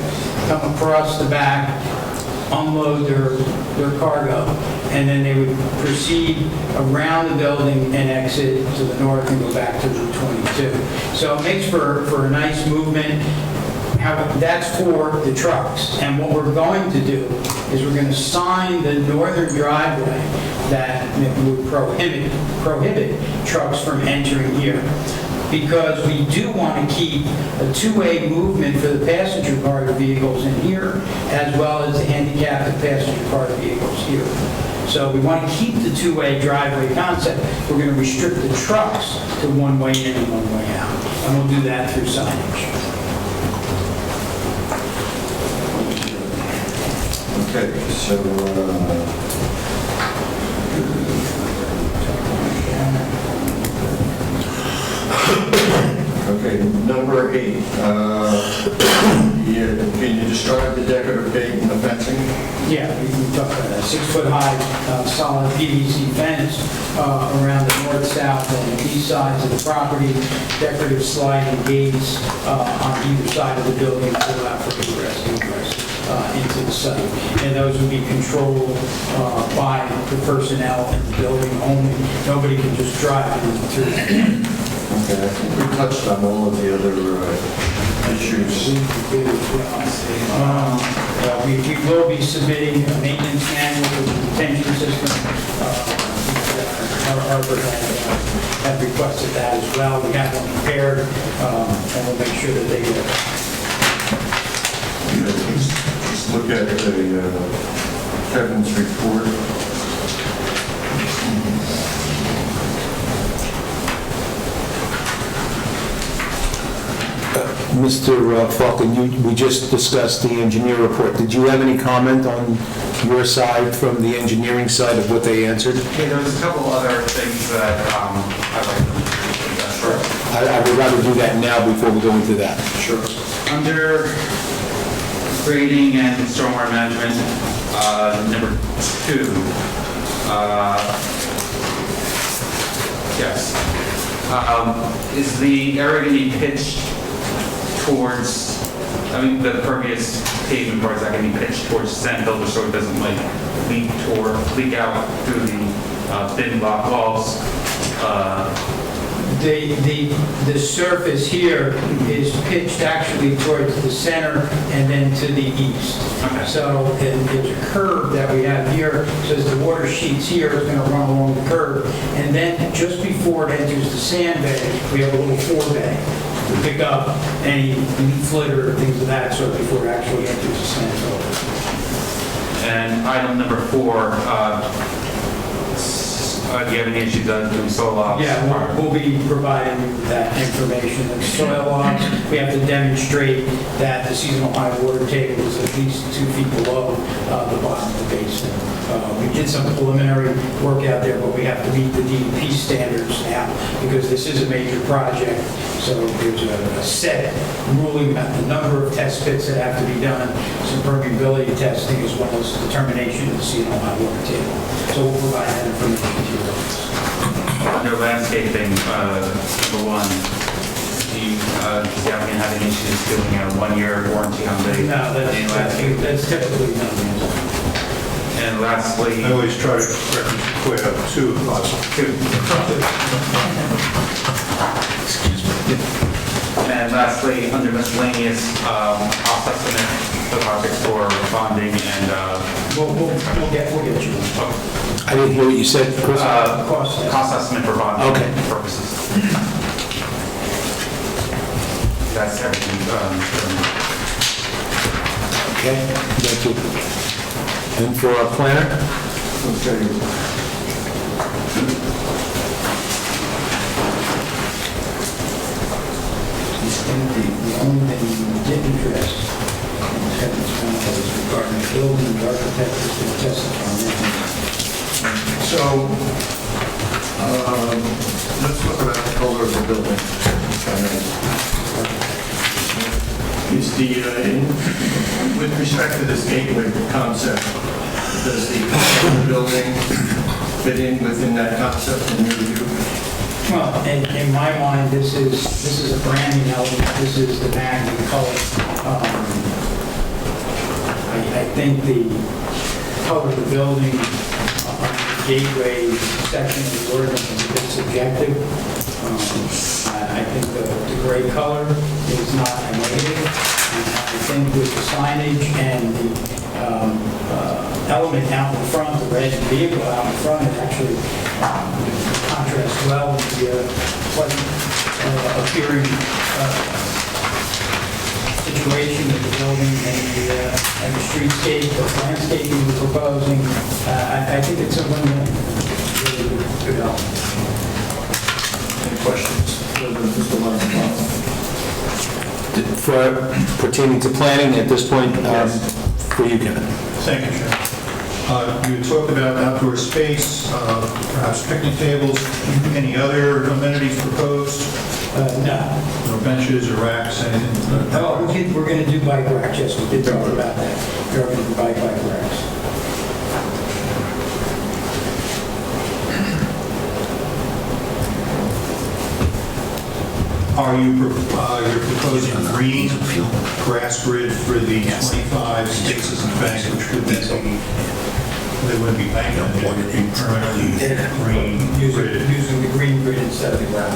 come across the back, unload their cargo, and then they would proceed around the building and exit to the north and go back to Route 22. So it makes for a nice movement. That's for the trucks. And what we're going to do is we're going to sign the northern driveway that would prohibit trucks from entering here. Because we do want to keep a two-way movement for the passenger car vehicles in here, as well as the handicapped and passenger car vehicles here. So we want to keep the two-way driveway concept. We're going to restrict the trucks to one way in and one way out. And we'll do that through signage. Okay, so, okay, number 8. Can you describe the decorative gate and the fencing? Yeah, we talked about that 6-foot-high solid PVC fence around the north, south, and east sides of the property. Decorative sliding gates on either side of the building to allow for egress and ingress into the site. And those would be controlled by the personnel in the building only. Nobody can just drive through it. Okay, I think we touched on all of the other issues. We will be submitting a maintenance manual for the detention system. Our harbor had requested that as well. We have one prepared, and we'll make sure that they get it. Let's look at Kevin's report. Mr. Falcon, we just discussed the engineer report. Did you have any comment on your side, from the engineering side, of what they answered? Yeah, there was a couple other things that I'd like to discuss. Sure. I would rather do that now before we go into that. Sure. Under grading and stormwater management, number 2, yes. Is the area going to be pitched towards, the pervious pavement part, is that going to be pitched towards sand filter so it doesn't leak out through the thin block walls? The surface here is pitched actually towards the center and then to the east. Okay. So there's a curve that we have here, so as the water sheets here is going to run along the curve. And then just before it enters the sand bed, we have a little forebay to pick up any leaf litter or things of that sort before it actually enters the sand filter. And item number 4, do you have any issues on doing soil logs? Yeah, we'll be providing you with that information. The soil logs, we have to demonstrate that the seasonal high water table is at least 2 feet below the bottom of the basin. We did some preliminary work out there, but we have to meet the DEP standards now because this is a major project. So there's a set ruling about the number of test pits that have to be done, some permeability testing, as well as determination of the seasonal high water table. So we'll provide that information to you. Under landscaping, number 1, do you applicant have any issues doing a 1-year warranty on the landscape? That's typically not the answer. And lastly... I always try to clear up 2 if possible. 2. And lastly, under miscellaneous, cost estimate for projects for bonding and, We'll get you. I didn't hear what you said, Chris. cost estimate for bonding Okay. purposes. That's everything. Okay, thank you. And for our planner? The only thing you didn't address in Kevin's memo is regarding the building, the architect has been testifying. So, let's talk about the color of the building. Is with respect to this gateway concept, does the color of the building fit in within that concept in your view? Well, in my mind, this is a branding element, this is the magnet color. I think the color of the building on the gateway section of the ordinance is a bit subjective. I think the gray color is not a negative. I think with the signage and the element out in front, the red vehicle out in front, it actually contrasts well with the pleasant appearing situation with the building and the streetscape, the landscaping we're proposing. I think it's a win-win. Really good element. Any questions? Mr. Lawrence? For pertaining to planning at this point, for you, Kevin. Thank you, Chair. You talked about outdoor space, perhaps picnic tables. Any other amenities proposed? No. No benches or racks, anything? Oh, we're going to do bike racks, yes, we did talk about that. We're going to do bike racks. Are you you're proposing green grass grid for the 25 spaces in the bank, which would then be, they wouldn't be banked on, they would be permanently green gridded? Using the green grid instead of the ground.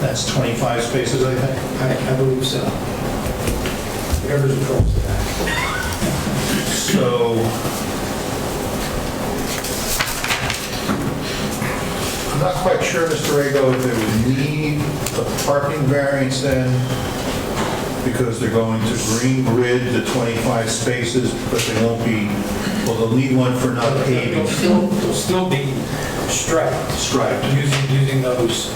That's 25 spaces, I think? I believe so. Whatever's close to that. So, I'm not quite sure, Mr. Rego, if they would need a parking variance then, because they're going to green grid the 25 spaces, but they won't be, well, they'll need one for not paving. They'll still be striped. Striped. Using those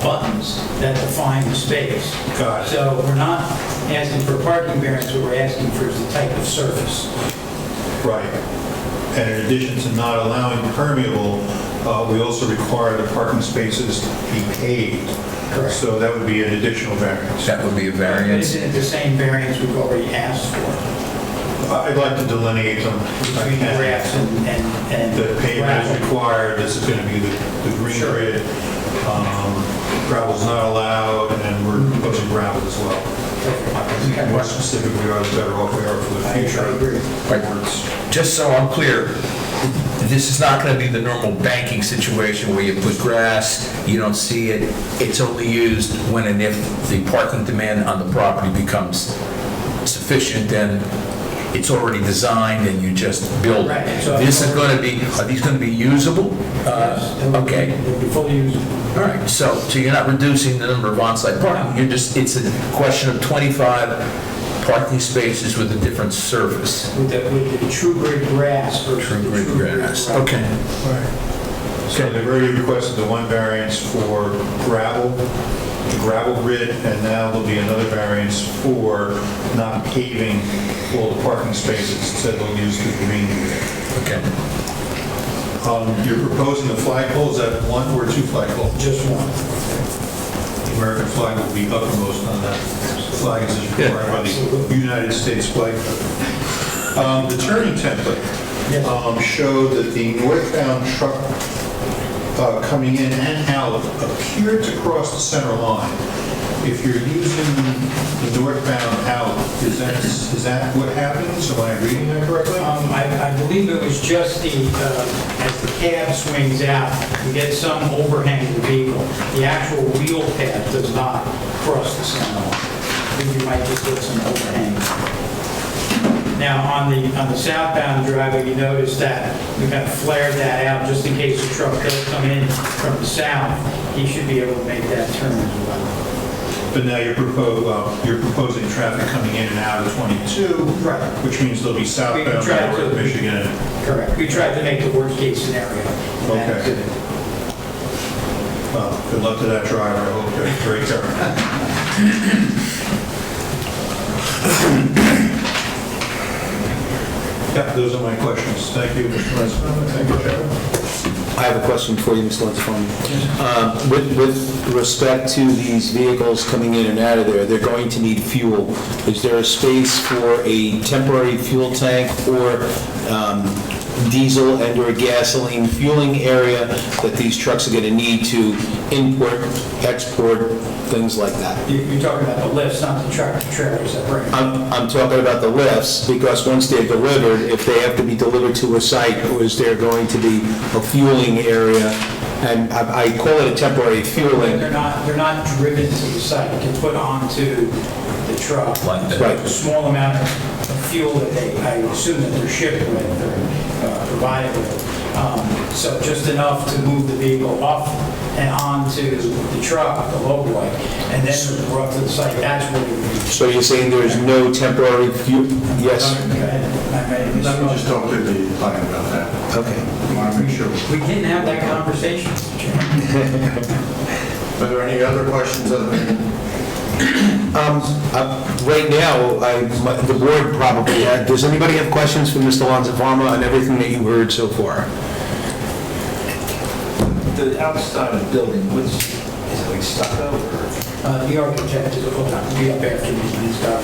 buttons that define the space. Got it. So we're not asking for a parking variance, what we're asking for is the type of surface. Right. And in addition to not allowing permeable, we also require the parking spaces to be paved. Correct. So that would be an additional variance. That would be a variance. Isn't it the same variance we've already asked for? I'd like to delineate them. if I Between can. grass and The pavement is gravel. required, this is going to be the green grid. Gravel's not allowed, and we're proposing gravel as well. The more specific we are, the better off we are for the future. I agree. Right. Just so I'm clear, this is not going to be the normal banking situation where you put grass, you don't see it. It's only used when and if the parking demand on the property becomes sufficient, then it's already designed and you just build Right. it. So- This is going to be, are these going to be usable? Okay. It'll be fully usable. All right, so you're not reducing the number of on-site parking, you're just, it's a question of 25 parking spaces with a different surface. With the true grid grass versus True the grid grass. gravel. Okay. So they've already requested the one variance for gravel, the gravel grid, and now there'll be another variance for not paving all the parking spaces. Instead, they'll use the green grid. Okay. You're proposing a flagpole, is that one or two flagpoles? Just one. The American flag will be uppermost on that flag as is required by the United States flag. The turning template showed that the northbound truck coming in and out appeared to cross the center line. if you're using the northbound out, is that what happens? Am I reading that correctly? I believe it was just as the cab swings out, you get some overhang of the vehicle. The actual wheel path does not cross the center line. I think you might just get some overhang. Now, on the southbound driveway, you notice that we kind of flared that out just in case the truck does come in from the south. He should be able to make that turn as well. But now you're proposing traffic coming in and out of 22, Right. which means there'll be southbound North Michigan. Correct. We tried to make the worst-case scenario. Okay. Well, good luck to that driver. I hope they're great Yeah, those are my questions. Thank you, Mr. President. Thank you, Chairman. I have a question for you, Mr. Lansford. With respect to these vehicles coming in and out of there, they're going to need fuel. Is there a space for a temporary fuel tank or diesel and or gasoline fueling area that these trucks are going to need to import, export, things like that? You're talking about the lifts, not the tractor trailers that bring. I'm talking about the lifts, because once they're delivered, if they have to be delivered to a site, or is there going to be a fueling area? And I call it a temporary fueling. They're not driven to the site. You can put onto the truck. Right. A small amount of fuel that I assume that they're shipped with or provided with. So just enough to move the vehicle off and onto the truck, the lowboy, and then brought to the site. That's what it would be. So you're saying there is no temporary fuel? Yes. Let me just talk to the client about that. Okay. I want to make sure. We didn't have that conversation, Mr. Chairman. Are there any other questions other than? Right now, the board probably does anybody have questions for Mr. Lanzafama on everything that you heard so far? The outside of the building, is it like stucco or? The architect is will not be up after me. He's got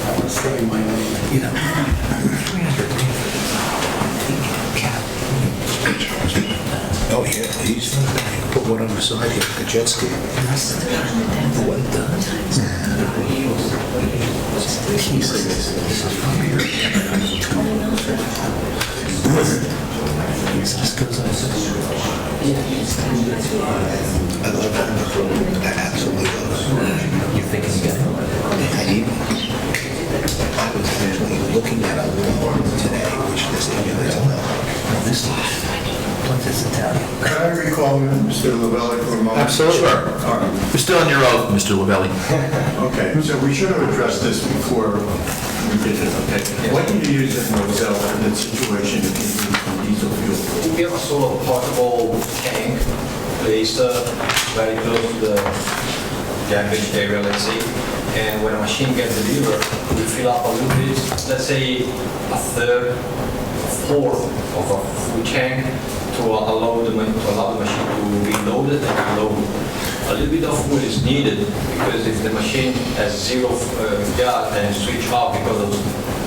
I was throwing my own, you know. Oh, yeah, he's put one on the side here, the jet ski. What does? I love that. I absolutely love it. You think it's good? I need I was actually looking at a wall today, which this emulates a well. This what's this Italian? Can I recall Mr. Lavelli for a moment? Absolutely. Sure. All right. You're still on your oath, Mr. Lavelli. Okay, so we should have addressed this before we did it, okay? What do you use at Moselle in that situation if you use some diesel fuel? We have a sort of portable tank placed very close to the damaged area, let's say. And when a machine gets delivered, we fill up a little bit, let's say a third, a fourth of a full tank to allow the machine to be loaded and unloaded. A little bit of fuel is needed because if the machine has zero gas and switch off because of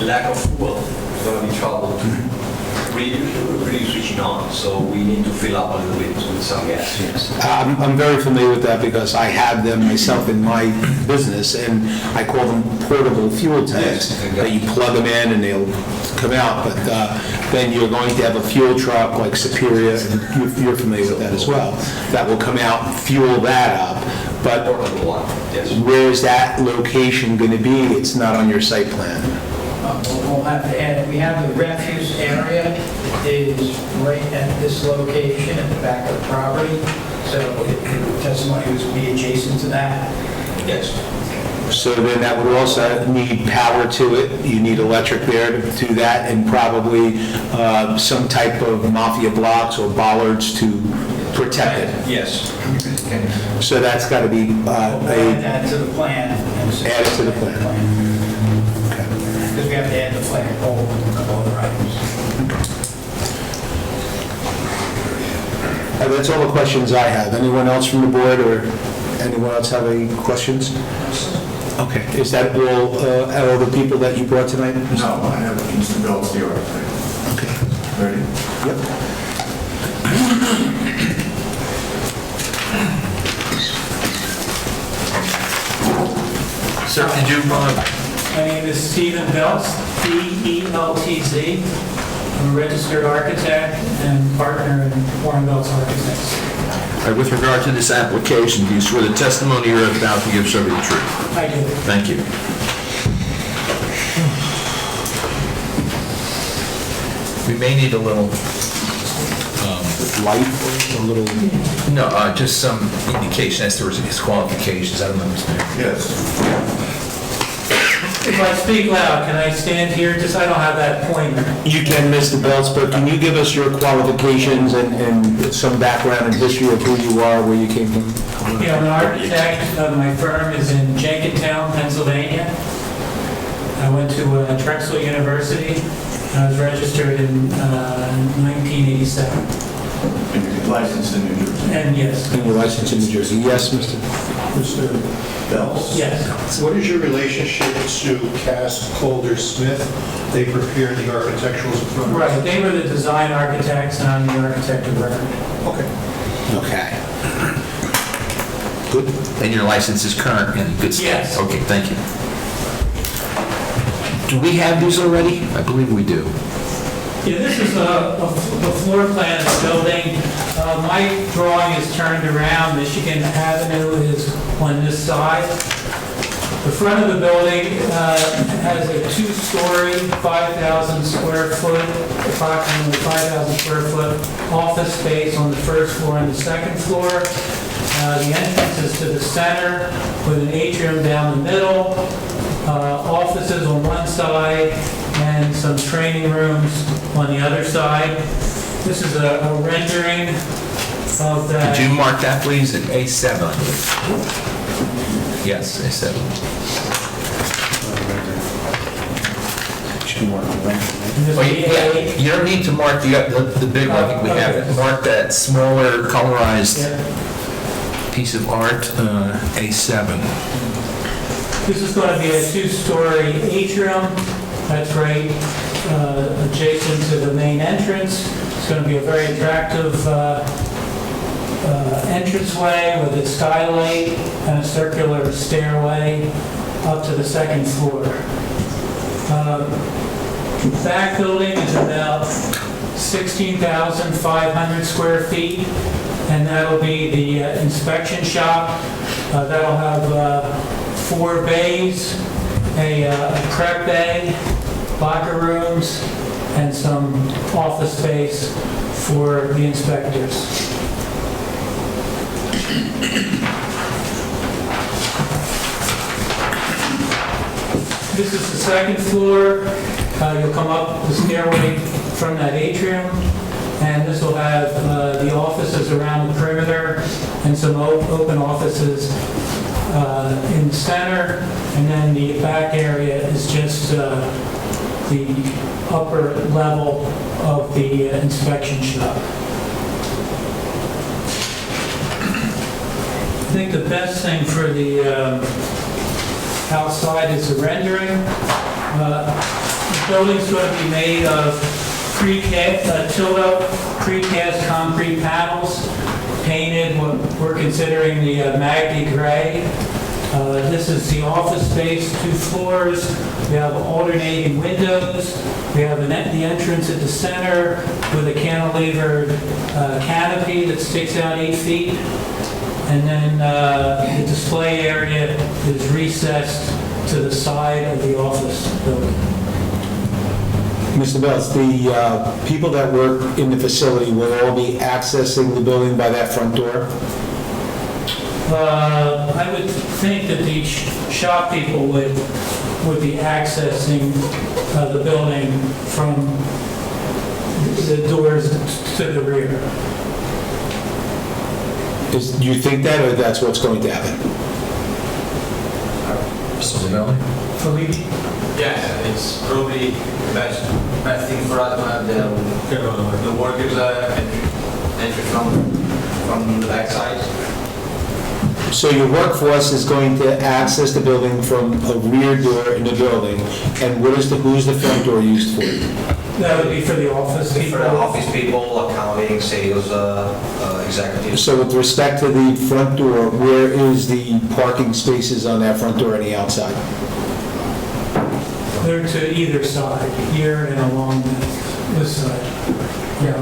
lack of fuel, it's going to be trouble really switching on. So we need to fill up a little bit with some gas. Yes. I'm very familiar with that because I have them myself in my business, and I call them portable fuel tanks. Yes, That you plug them in and they'll come out, but then you're going to have a fuel truck like Superior, and you're familiar with that as well, that will come out and fuel that up. But Portable one, yes. where is that location going to be? It's not on your site plan. We'll have to add, we have the refuse area is right at this location at the back of the property. So the testimony was to be adjacent to that. Yes. So then that would also need power to it. You need electric there to do that, and probably some type of mafia blocks or bollards to protect it. Yes. So that's got to be We'll add to the plan. added to the plan. Because we have to add the flagpole and a couple other items. That's all the questions I have. Anyone else from the board or anyone else have any questions? Okay, is that all the people that you brought tonight? No, I have Mr. Bell's the architect. Okay. Ready? Yep. Sir, could you, My name is Stephen Beltz, B-E-L-T-Z. I'm a registered architect and partner in Warren Beltz Architects. with regard to this application, do you swear the testimony you're about to give shall be the truth? I do. Thank you. We may need a little, Light, a little... no, just some indication as to his qualifications. I don't understand. Yes. If I speak loud, can I stand here? Just, I don't have that pointer. You can, Mr. Beltz, but can you give us your qualifications and some background and history of who you are, where you came from? Yeah, I'm an architect. My firm is in Jenkintown, Pennsylvania. I went to Drexel University. I was registered in 1987. And you're licensed in New Jersey? And yes. And your license in New Jersey? Yes, Mr. Bells? Yes. What is your relationship to Cass Calder Smith? They prepared the architecturals in front of us. Right, they were the design architects and I'm the architect of record. Okay. Good. And your license is current and good stuff? Yes. Okay, thank you. Do we have these already? I believe we do. Yeah, this is a floor plan of the building. My drawing is turned around. Michigan Avenue is on this side. The front of the building has a two-story, 5,000 square foot, approximately 5,000 square foot office space on the first floor and the second floor. The entrance is to the center with an atrium down the middle, offices on one side, and some training rooms on the other side. This is a rendering of that. Could you mark that, please, at A7? Yes, A7. Well, you don't need to mark the big one. I think we have it. Mark that smaller colorized piece of art, A7. This is going to be a two-story atrium. That's right adjacent to the main entrance. It's going to be a very attractive entranceway with a skylight and a circular stairway up to the second floor. The back building is about 16,500 square feet, and that'll be the inspection shop. That'll have 4 bays, a prep bay, locker rooms, and some office space for the inspectors. This is the second floor. You'll come up the stairway from that atrium, and this will have the offices around the perimeter and some open offices in the center, and then the back area is just the upper level of the inspection shop. I think the best thing for the outside is the rendering. The building's going to be made of tilt-up precast concrete panels, painted what we're considering the Magni Gray. This is the office space, 2 floors. We have alternating windows. We have the entrance at the center with a cantilevered canopy that sticks out 8 feet. And then the display area is recessed to the side of the office building. Mr. Beltz, the people that work in the facility will all be accessing the building by that front door? I would think that the shop people would be accessing the building from the doors to the rear. Do you think that, or that's what's going to happen? Mr. Zavelli? Felipe? Yes, it's probably best thing for us to have the workers entry from the backside. So your workforce is going to access the building from a rear door in the building, and who's the front door used for? That would be for the office For people? the office people, accounting, sales, executives. So with respect to the front door, where is the parking spaces on that front door on the outside? They're to either side, here and along this side. Yeah,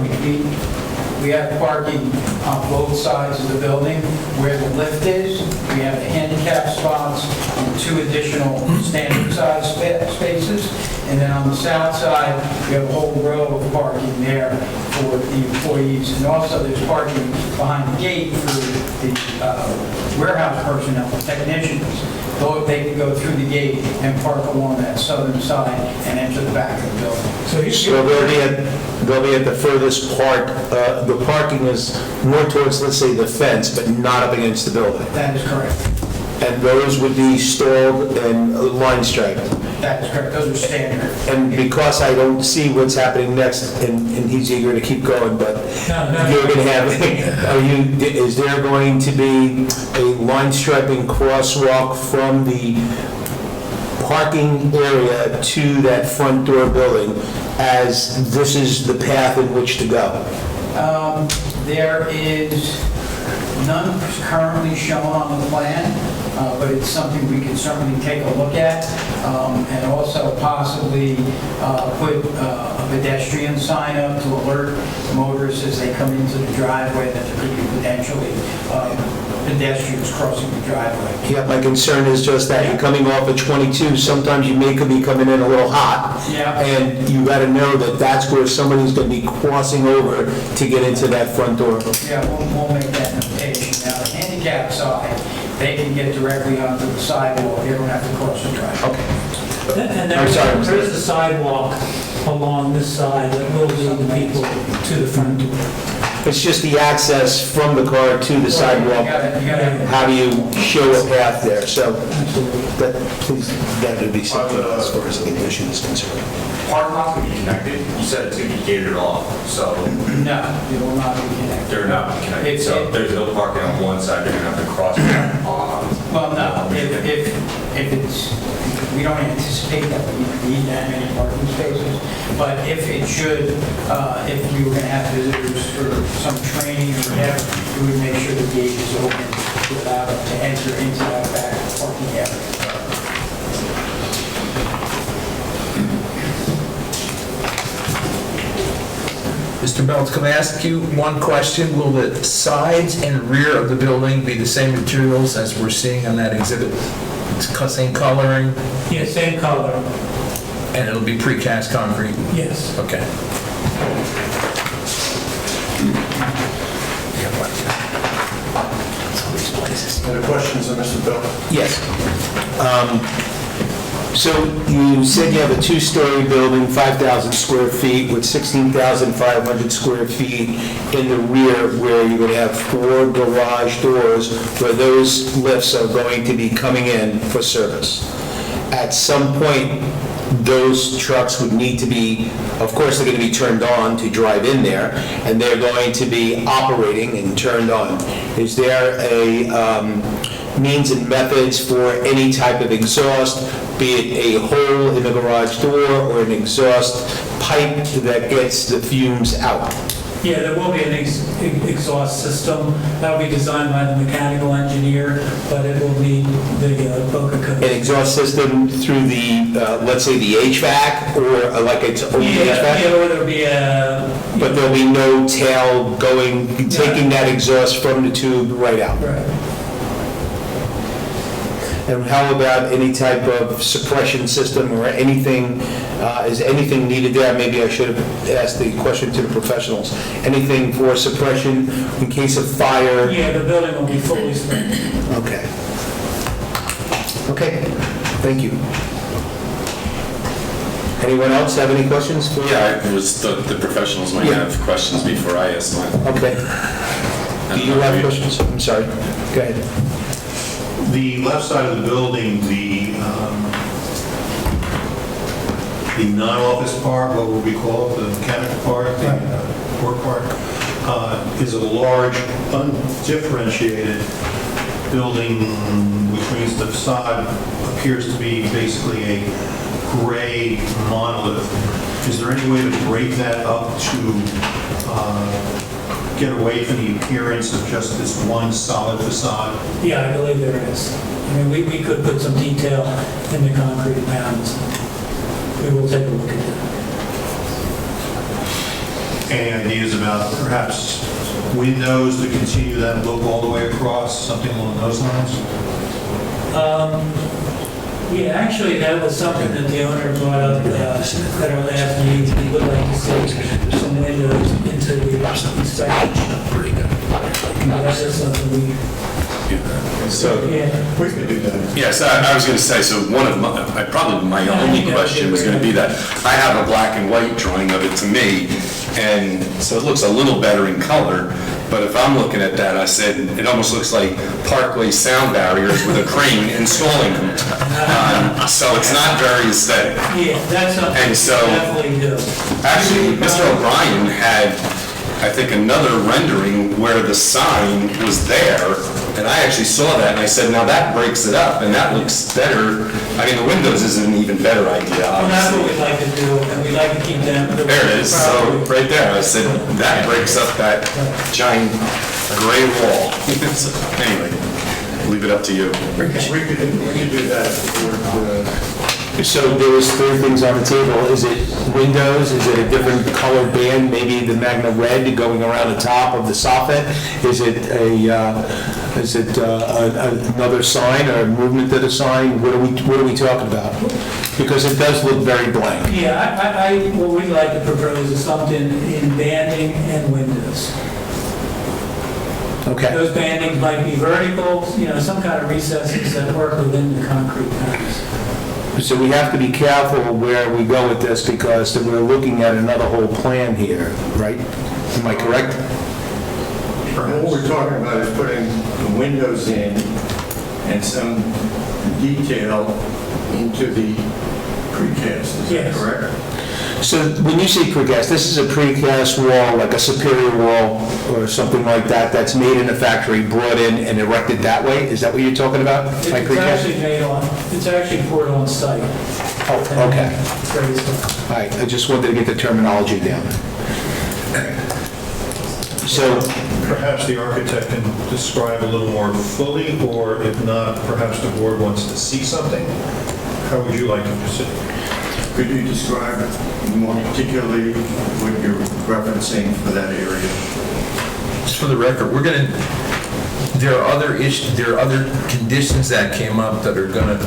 we have parking on both sides of the building. Where the lift is, we have the handicap spots and 2 additional standard size spaces. And then on the south side, we have a whole row of parking there for the employees. And also there's parking behind the gate for the warehouse personnel, the technicians. They can go through the gate and park along that southern side and enter the back of the building. So they'll be at the furthest part, the parking is more towards, let's say, the fence, but not up against the building. That is correct. And those would be stalled and line striped. That is correct. Those are standard. And because I don't see what's happening next, and he's eager to keep going, but you're going to have, is there going to be a line striping crosswalk from the parking area to that front door building, as this is the path in which to go? There is none currently shown on the plan, but it's something we can certainly take a look at, and also possibly put a pedestrian sign up to alert motorists as they come into the driveway that there could be potentially pedestrians crossing the driveway. Yeah, my concern is just that you're coming off of 22, sometimes you could be coming in a little hot. Yeah. And you got to know that that's where somebody's going to be crossing over to get into that front door. Yeah, we'll make that notation. Now, the handicap side, they can get directly onto the sidewalk, they don't have to cross the driveway. Okay. And I'm sorry. there is a sidewalk along this side that will lead the people to the front door. It's just the access from the car to the sidewalk. How do you show a path there? So, that, please, that would be something as far as the condition is concerned. Parking lots will be connected, you said it's going to be gated off, so No, it will not be connected. they're not connected. So there's no parking on one side, they're going to have to cross that on. Well, no, if it's, we don't anticipate that we need that many parking spaces, but if it should, if we were going to have visitors for some training or whatever, we would make sure the gate is open to allow them to enter into that back parking area. Mr. Belts, can I ask you one question? Will the sides and rear of the building be the same materials as we're seeing on that exhibit? Same coloring? Yeah, same color. And it'll be precast concrete? Yes. Okay. Any questions of Mr. Bell? Yes. So you said you have a 2-story building, 5,000 square feet, with 16,500 square feet in the rear, where you're going to have 4 garage doors, where those lifts are going to be coming in for service. At some point, those trucks would need to be, of course, they're going to be turned on to drive in there, and they're going to be operating and turned on. Is there a means and methods for any type of exhaust, be it a hole in the garage door or an exhaust pipe that gets the fumes out? Yeah, there will be an exhaust system that will be designed by the mechanical engineer, but it will need the BOCA code. An exhaust system through the, let's say, the HVAC, or like it's only HVAC? Yeah, or there'll be a... But there'll be no tail going, taking that exhaust from the tube right out? Right. And how about any type of suppression system or anything, is anything needed there? Maybe I should have asked the question to the professionals. Anything for suppression in case of fire? Yeah, the building will be fully sprayed. Okay. Okay, thank you. Anyone else have any questions? Yeah, I was thought the professionals might have questions before I ask mine. Okay. Do you have questions? I'm sorry. Go ahead. The left side of the building, the non-office part, what would we call it, the mechanical part, the work part, is a large, undifferentiated building, which means the facade appears to be basically a gray monolith. Is there any way to break that up to get away from the appearance of just this one solid facade? Yeah, I believe there is. I mean, we could put some detail in the concrete panels. We will take a look at that. Any ideas about perhaps windows to continue that look all the way across, something along those lines? Yeah, actually, that was something that the owner brought up at our last meeting. He would like to see some windows into the inspection. That is something we, So, yeah. We could do that. yes, I was going to say, so one of probably my only question was going to be that I have a black and white drawing of it to me, and so it looks a little better in color, but if I'm looking at that, I said, it almost looks like Parkway sound barriers with a crane installing them. So it's not very aesthetic. Yeah, that's something And we so- definitely do. Actually, Mr. O'Brien had, I think, another rendering where the sign was there, and I actually saw that, and I said, now that breaks it up, and that looks better. I mean, the windows is an even better idea, Well, that's what obviously. we'd like to do, and we'd like to keep them. There it is, so, right there, I said, that breaks up that giant gray wall. So, anyway, leave it up to you. We could do that. So there was three things on the table. Is it windows? Is it a different color band? Maybe the Magna Red going around the top of the soffit? Is it another sign or a movement to the sign? What are we talking about? Because it does look very blank. Yeah, what we'd like to propose is something in banding and windows. Okay. Those bandings might be vertical, some kind of recesses that work within the concrete panels. So we have to be careful where we go with this because we're looking at another whole plan here, right? Am I correct? What we're talking about is putting the windows in and some detail into the precast, is that Yes. correct? So when you say precast, this is a precast wall, like a superior wall or something like that, that's made in a factory, brought in and erected that way? Is that what you're talking about? by It's precast? it's actually poured on site. Oh, okay. It's very simple. All right, I just wanted to get the terminology down. So, Perhaps the architect can describe a little more fully, or if not, perhaps the board wants to see something. How would you like to proceed? Could you describe more particularly what you're referencing for that area? Just for the record, there are other conditions that came up that are going to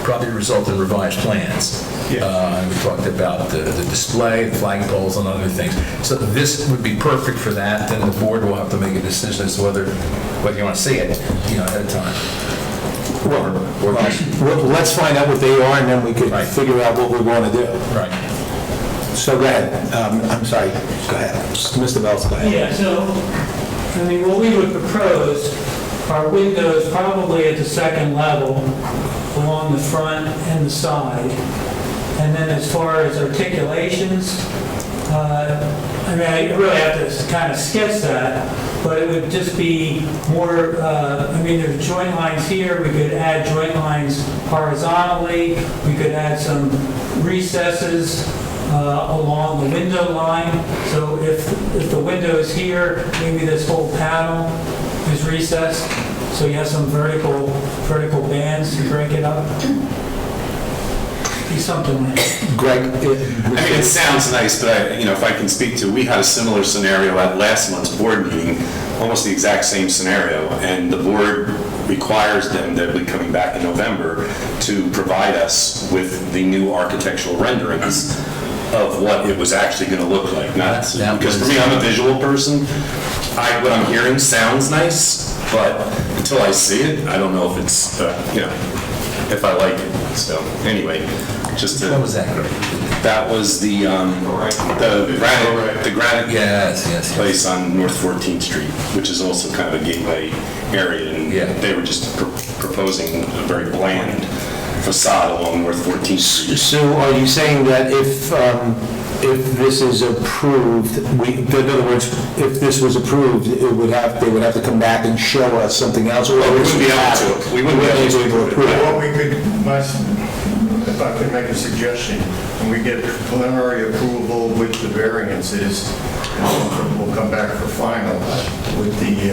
probably result in revised plans. Yes. We talked about the display, the flagpoles, and other things. So this would be perfect for that, then the board will have to make a decision as to whether you want to see it, ahead of time. well, let's find out what they are and then we can figure out what we're going to do. Right. So go ahead. I'm sorry. Go ahead. Mr. Bells, go ahead. Yeah, so, what we would propose are windows probably at the second level along the front and the side. And then as far as articulations, I really have to kind of sketch that, but it would just be more, there's joint lines here, we could add joint lines horizontally, we could add some recesses along the window line. So if the window is here, maybe this whole panel is recessed, so you have some vertical bands to break it up. Be something like that. Greg? It sounds nice, but if I can speak to, we had a similar scenario at last month's board meeting, almost the exact same scenario, and the board requires them, they'll be coming back in November, to provide us with the new architectural renderings of what it was actually going to look like. Because for me, I'm a visual person. What I'm hearing sounds nice, but until I see it, I don't know if it's, if I like it. So anyway, just to... What was that? That was the granite Yes. place on North 14th Street, which is also kind of a gateway area, and they were just proposing a very bland facade along North 14th Street. So are you saying that if this is approved, in other words, if this was approved, they would have to come back and show us something else? Or We wouldn't be able to. We wouldn't be able to approve it. What we could, if I could make a suggestion, when we get preliminary approval with the variances, we'll come back for final with the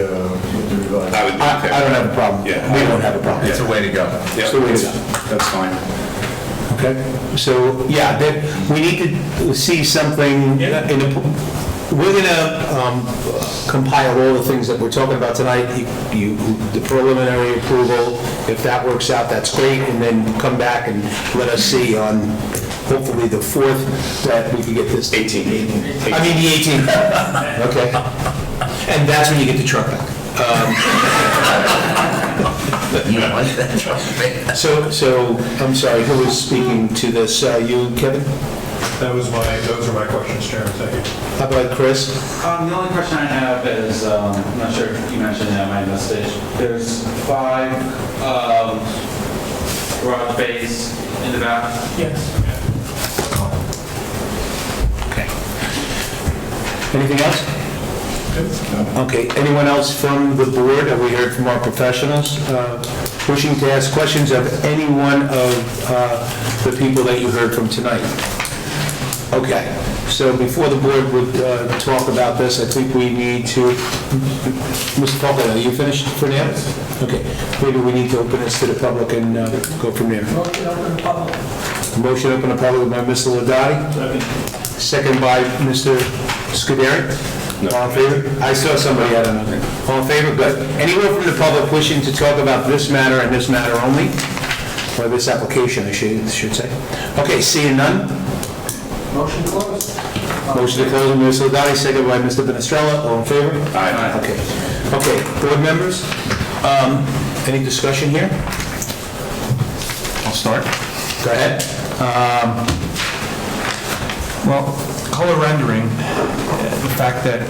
revised. I don't have a problem. Yeah. We don't have a problem. It's a way to go. It's the way to go. That's fine. Okay, so, yeah, we need to see something in the, we're gonna compile all the things that we're talking about tonight, the preliminary approval, if that works out, that's great, and then come back and let us see on, hopefully the 4th, that we can get this. 18. I mean, the 18th. Okay. And that's when you get the truck back. You like that truck, man? So, I'm sorry, who was speaking to this? You, Kevin? Those are my questions, Chairman, thank you. How about Chris? The only question I have is, I'm not sure if you mentioned that in my message, there's 5 garage bays in the back? Yes. Okay. Anything else? Okay, anyone else from the board? Have we heard from our professionals wishing to ask questions of any one of the people that you heard from tonight? Okay, so before the board would talk about this, I think we need to, Mr. Falco, are you finished for now? Okay, maybe we need to open this to the public and go from there. Motion open to public. Motion open to public by Mr. Ladati. Second by Mr. Scuderi. All in favor? I saw somebody, I don't know. All in favor? Good. Anyone from the public wishing to talk about this matter and this matter only? Or this application, I should say. Okay, seeing none? Motion closed. Motion to close by Mr. Ladati, second by Mr. Benestrella. All in favor? Aye. Okay. Okay, board members, any discussion here? I'll start. Go ahead. Well, color rendering, the fact that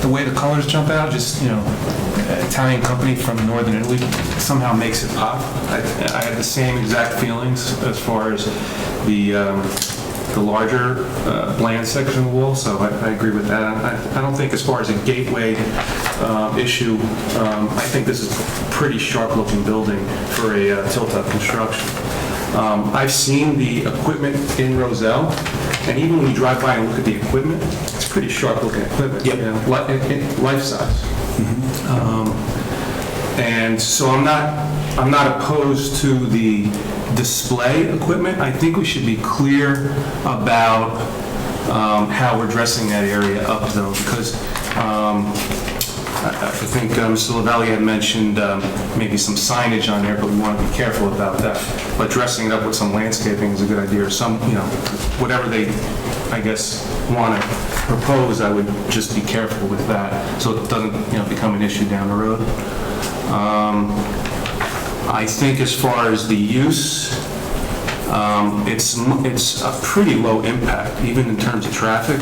the way the colors jump out, just, Italian company from northern Italy somehow makes it pop. I had the same exact feelings as far as the larger bland section of the wall, so I agree with that. I don't think as far as a gateway issue, I think this is a pretty sharp-looking building for a tilt-up construction. I've seen the equipment in Roselle, and even when you drive by and look at the equipment, it's pretty sharp-looking equipment. Yep. Life size. And so I'm not opposed to the display equipment. I think we should be clear about how we're dressing that area up, though, because I think Mr. Lavalley had mentioned maybe some signage on there, but we want to be careful about that. But dressing it up with some landscaping is a good idea, or some, whatever they, I guess, want to propose, I would just be careful with that, so it doesn't, become an issue down the road. I think as far as the use, it's a pretty low impact, even in terms of traffic,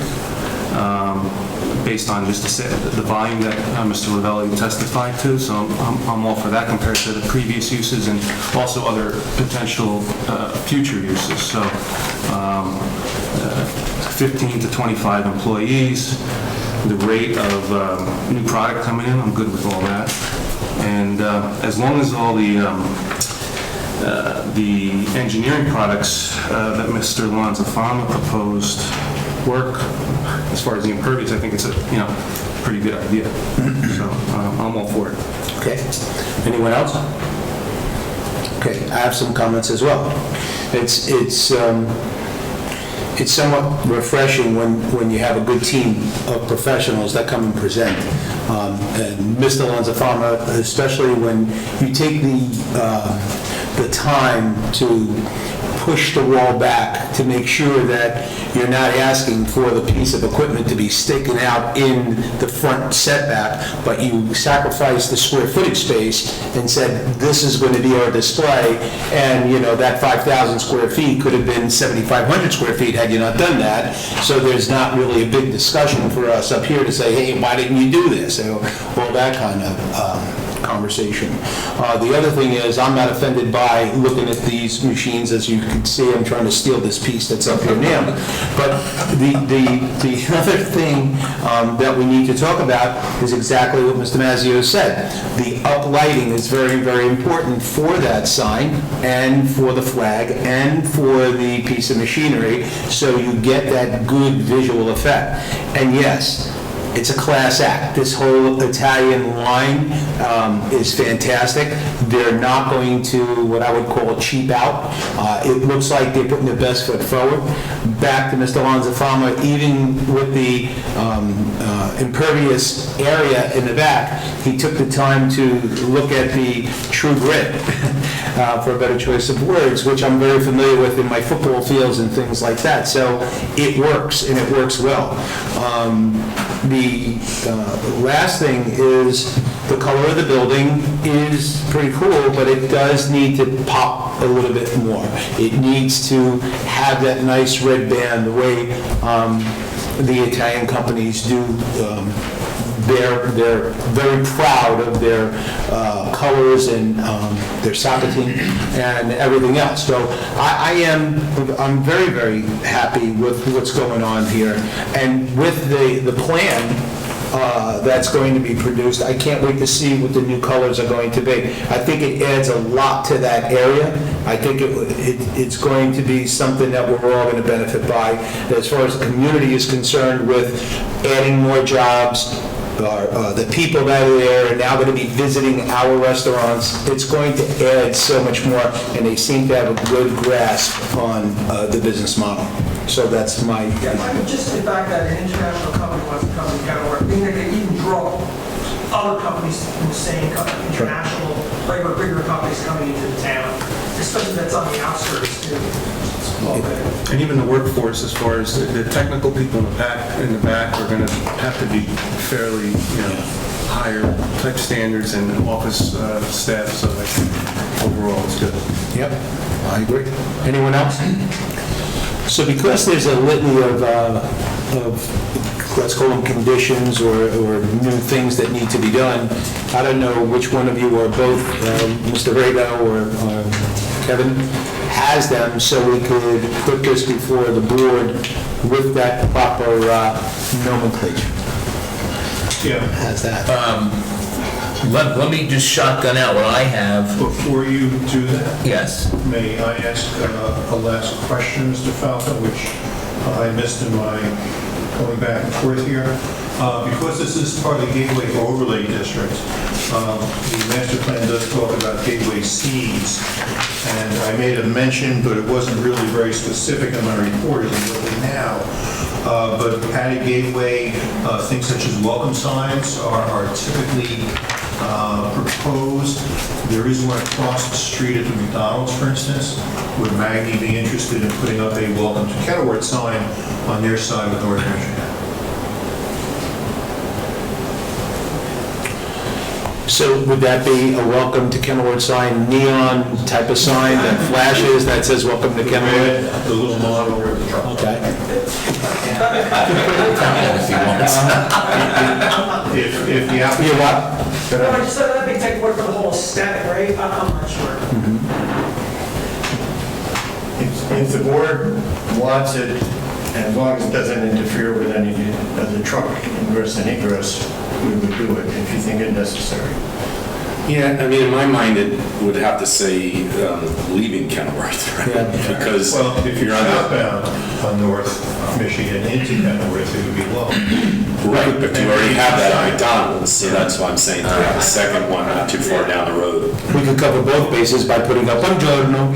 based on just the volume that Mr. Ravelli testified to. So I'm all for that compared to the previous uses and also other potential future uses. So 15 to 25 employees, the rate of new product coming in, I'm good with all that. And as long as all the engineering products that Mr. Lanzafama proposed work, as far as the impervious, I think it's a pretty good idea. So I'm all for it. Okay. Anyone else? Okay, I have some comments as well. It's somewhat refreshing when you have a good team of professionals that come and present. And Mr. Lanzafama, especially when you take the time to push the wall back to make sure that you're not asking for the piece of equipment to be sticking out in the front setback, but you sacrificed the square footage space and said, this is going to be our display, and that 5,000 square feet could have been 7,500 square feet had you not done that. So there's not really a big discussion for us up here to say, hey, why didn't you do this? All that kind of conversation. The other thing is, I'm not offended by looking at these machines. As you can see, I'm trying to steal this piece that's up here now. But the other thing that we need to talk about is exactly what Mr. Mazzio said. The uplighting is very, very important for that sign and for the flag and for the piece of machinery, so you get that good visual effect. And yes, it's a class act. This whole Italian line is fantastic. They're not going to, what I would call, cheap out. It looks like they're putting their best foot forward. Back to Mr. Lanzafama, even with the impervious area in the back, he took the time to look at the true grit, for a better choice of words, which I'm very familiar with in my football fields and things like that. So it works, and it works well. The last thing is the color of the building is pretty cool, but it does need to pop a little bit more. It needs to have that nice red band, the way the Italian companies do. They're very proud of their colors and their soccer team and everything else. So I'm very, very happy with what's going on here. And with the plan that's going to be produced, I can't wait to see what the new colors are going to be. I think it adds a lot to that area. I think it's going to be something that we're all going to benefit by. As far as the community is concerned, with adding more jobs, the people that are there are now going to be visiting our restaurants. It's going to add so much more, and they seem to have a good grasp on the business model. So that's my... Yeah, if I could just say back that an international company wants to come to Kenilworth, I think they could even draw other companies in the same international, bigger companies coming into the town, especially that's on the outskirts too. And even the workforce, as far as the technical people in the back are going to have to be fairly, higher type standards and office staff, so I think overall it's good. Yep, I agree. Anyone else? So because there's a litany of let's call them conditions or new things that need to be done, I don't know which one of you or both, Mr. Rego or Kevin, has them, so we could put this before the board with that proper nomenclature. Yeah. Has that. Let me just shotgun out what I have. Before you do that, Yes. may I ask a last question, Mr. Falco, which I missed in my going back and forth here? Because this is part of the Gateway Overlay District, the master plan does talk about Gateway Cs, and I made a mention, but it wasn't really very specific in my report, as I'm looking now. But at a gateway, things such as welcome signs are typically proposed. There is one across the street at the McDonald's, for instance. Would Magny be interested in putting up a welcome to Kenilworth sign on their side of North Michigan? So would that be a welcome to Kenilworth sign, neon type of sign that flashes, that says welcome to Kenilworth? The little model. Okay. If the applicant... You what? No, I just thought that'd be take work for the whole aesthetic, right? I'm not sure. If the board wants it, as long as it doesn't interfere with any of the truck ingress and egress, we would do it if you think it necessary. Yeah, I mean, in my mind, it would have to say leaving Kenilworth, right? Yeah. Because Well, if you're on the... southbound on North Michigan into Kenilworth, it would be low. Right, but you already have that at McDonald's, so that's why I'm saying to have a second one not too far down the road. We could cover both bases by putting up one Giordano.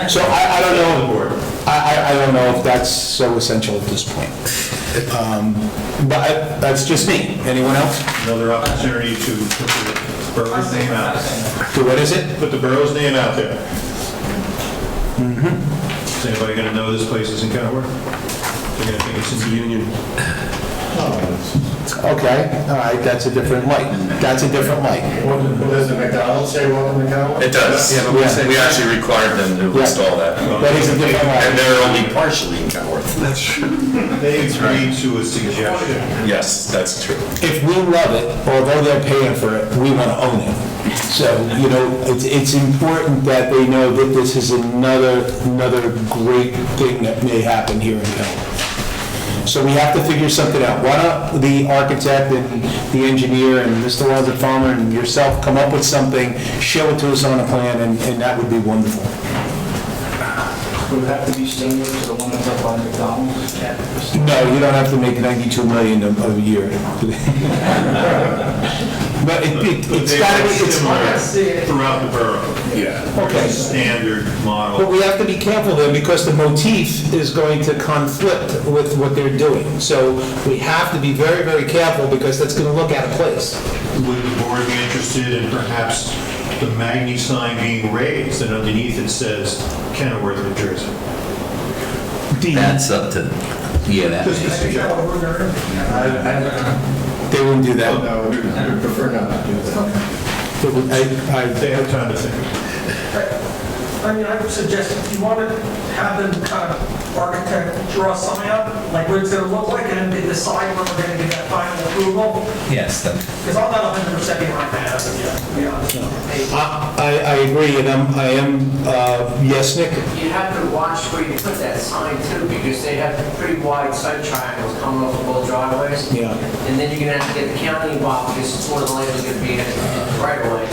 So I don't know. I don't know if that's so essential at this point. But that's just me. Anyone else? Another opportunity to put the borough's name out. So what is it? Put the borough's name out there. Is anybody going to know this place is in Kenilworth? They're going to think it's in the Union. Okay, all right, that's a different light. That's a different light. Does the McDonald's say welcome to Kenilworth? It does. Yeah. We actually required them to Yeah. install that. That is a different light. And they're only partially in Kenworth. That's true. They agreed to a suggestion. Yes, that's true. If we love it, although they're paying for it, we want to own it. So, you know, it's important that they know that this is another great thing that may happen here in Kenilworth. So we have to figure something out. Why don't the architect and the engineer and Mr. Walter Farmer and yourself come up with something, show it to us on a plan, and that would be wonderful. Would it have to be similar to the one that's up by McDonald's? No, you don't have to make 92 million a year. But it's got to be, it's Similar throughout the borough. Yeah. Okay. Standard But model. we have to be careful then, because the motif is going to conflict with what they're doing. So we have to be very, very careful, because that's going to look out of place. Would the board be interested in perhaps the Magni sign being raised and underneath it says Kenilworth, New Jersey? That's up to, yeah, that Just a makes suggestion. They wouldn't do that. No, we would prefer not to do that. They have time to think. I mean, I would suggest if you want to have them kind of architect draw something up, like what it's going to look like, and then they decide when we're going to get that final approval. yes, Because I'm not 100% behind that, to be honest. I agree, and I am, yes, Nick? You have to watch where you put that sign too, because they have pretty wide side triangles coming off of both driveways. Yeah. And then you're gonna have to get the county involved, because it's more than likely gonna be right away,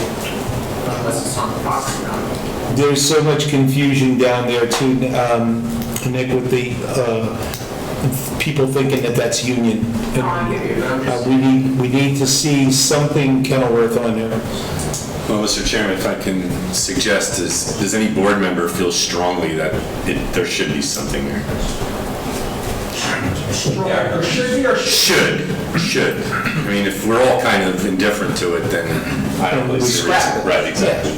unless it's on the property line. There's so much confusion down there too, Nick, with the people thinking that that's Union. No, I hear you, but I'm just- We need to see something Kenilworth on there. Well, Mr. Chairman, if I can suggest, does any board member feel strongly that there should be something there? Or should be, or should? Should. I mean, if we're all kind of indifferent to it, then I don't really We see a scrap reason. it. Right, exactly.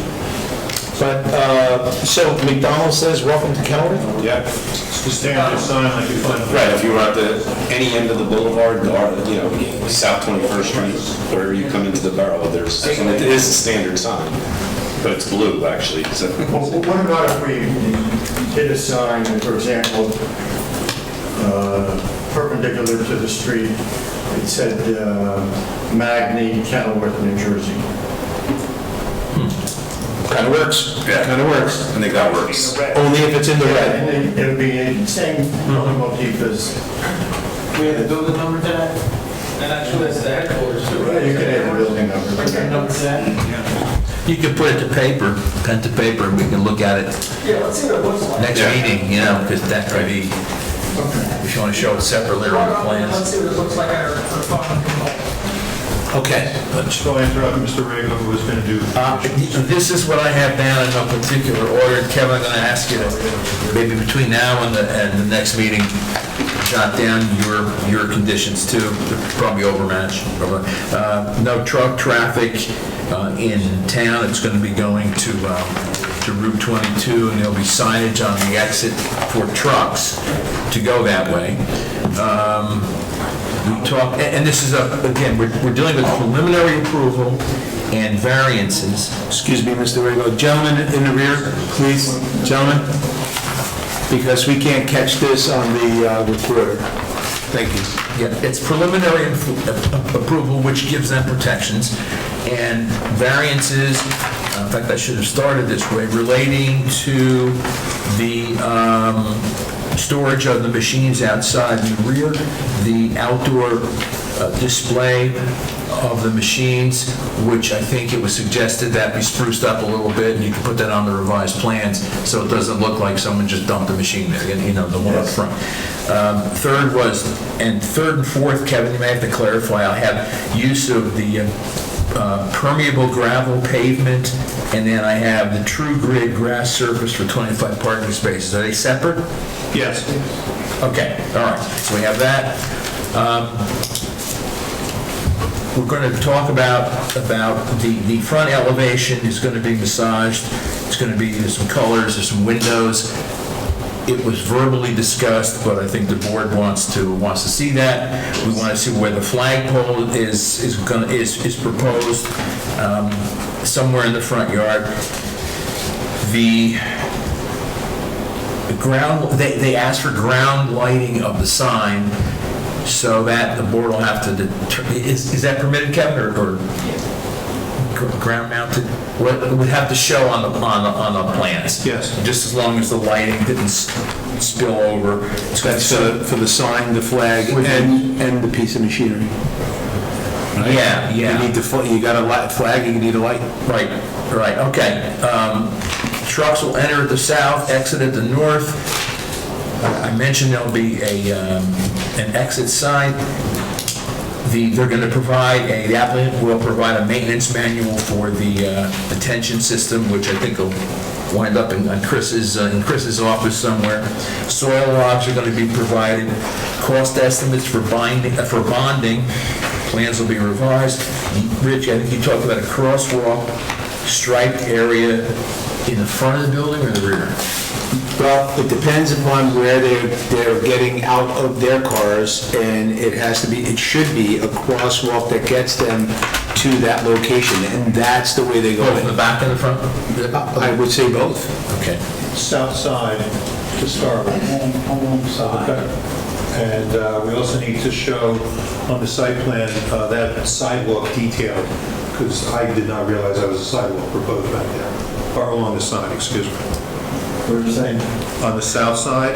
But, so McDonald's says, welcome to Kenilworth? Yeah. It's the standard sign like you find. Right, if you were at any end of the boulevard, or, you know, South 21st Street, wherever you come into the borough, it is a standard sign, but it's blue, actually, so. Well, what about if we did a sign, for example, perpendicular to the street, it said Magni, Kenilworth, New Jersey? Kind of works. Yeah. Kind of works. I think that works. Only if it's in the red. And it would be the same motif as, We have the building number to that? And actually, that's the headquarters too, right? you could add a building number. Okay, number to that? You could put it to paper, pen to paper, and we can look at it Yeah, let's see what it looks like. next meeting, you know, because that could be, if you want to show it separately or on the Let's plans. see what it looks like for the final result. Okay. So I interrupt Mr. Rego, who was going to do. This is what I have down in no particular order. And Kevin, I'm going to ask you to, maybe between now and the next meeting, jot down your conditions too, probably overmatch. No truck traffic in town. It's going to be going to Route 22, and there'll be signage on the exit for trucks to go that way. We talk, and this is, again, we're dealing with preliminary approval and variances. Excuse me, Mr. Rego. Gentlemen in the rear, please, gentlemen, because we can't catch this on the recorder. Thank you. Yeah, it's preliminary approval, which gives them protections, and variances, in fact, I should have started this way, relating to the storage of the machines outside in the rear, the outdoor display of the machines, which I think it was suggested that be spruced up a little bit, and you can put that on the revised plans, so it doesn't look like someone just dumped a machine there, you know, the one up front. Third and fourth, Kevin, you may have to clarify, I'll have use of the permeable gravel pavement, and then I have the true grid grass surface for 25 parking spaces. Are they separate? Yes. Okay, all right, so we have that. We're going to talk about the front elevation is going to be massaged. It's going to be, there's some colors, there's some windows. It was verbally discussed, but I think the board wants to see that. We want to see where the flagpole is proposed, somewhere in the front yard. The ground, they asked for ground lighting of the sign, so that the board will have to determine, is that permitted, Kevin, or ground mounted? What it would have to show on the plans. Yes. Just as long as the lighting didn't spill over. That's for the sign, the flag, and the piece of machinery. Right? Yeah. You got a flag, you need a light. Right, okay. Trucks will enter at the south, exit at the north. I mentioned there'll be an exit sign. They're going to provide, the applicant will provide a maintenance manual for the detention system, which I think will wind up in Chris's office somewhere. Soil logs are going to be provided. Cost estimates for bonding. Plans will be revised. Rich, I think you talked about a crosswalk, striped area in the front of the building or the rear? Well, it depends upon where they're getting out of their cars, and it should be a crosswalk that gets them to that location, and that's the way they go Both in. in the back and the front? I would say both. Okay. South side to start with. Home side. And we also need to show on the site plan that sidewalk detail, because I did not realize that was a sidewalk proposed back there, or along the side, excuse me. What are you saying? On the south side,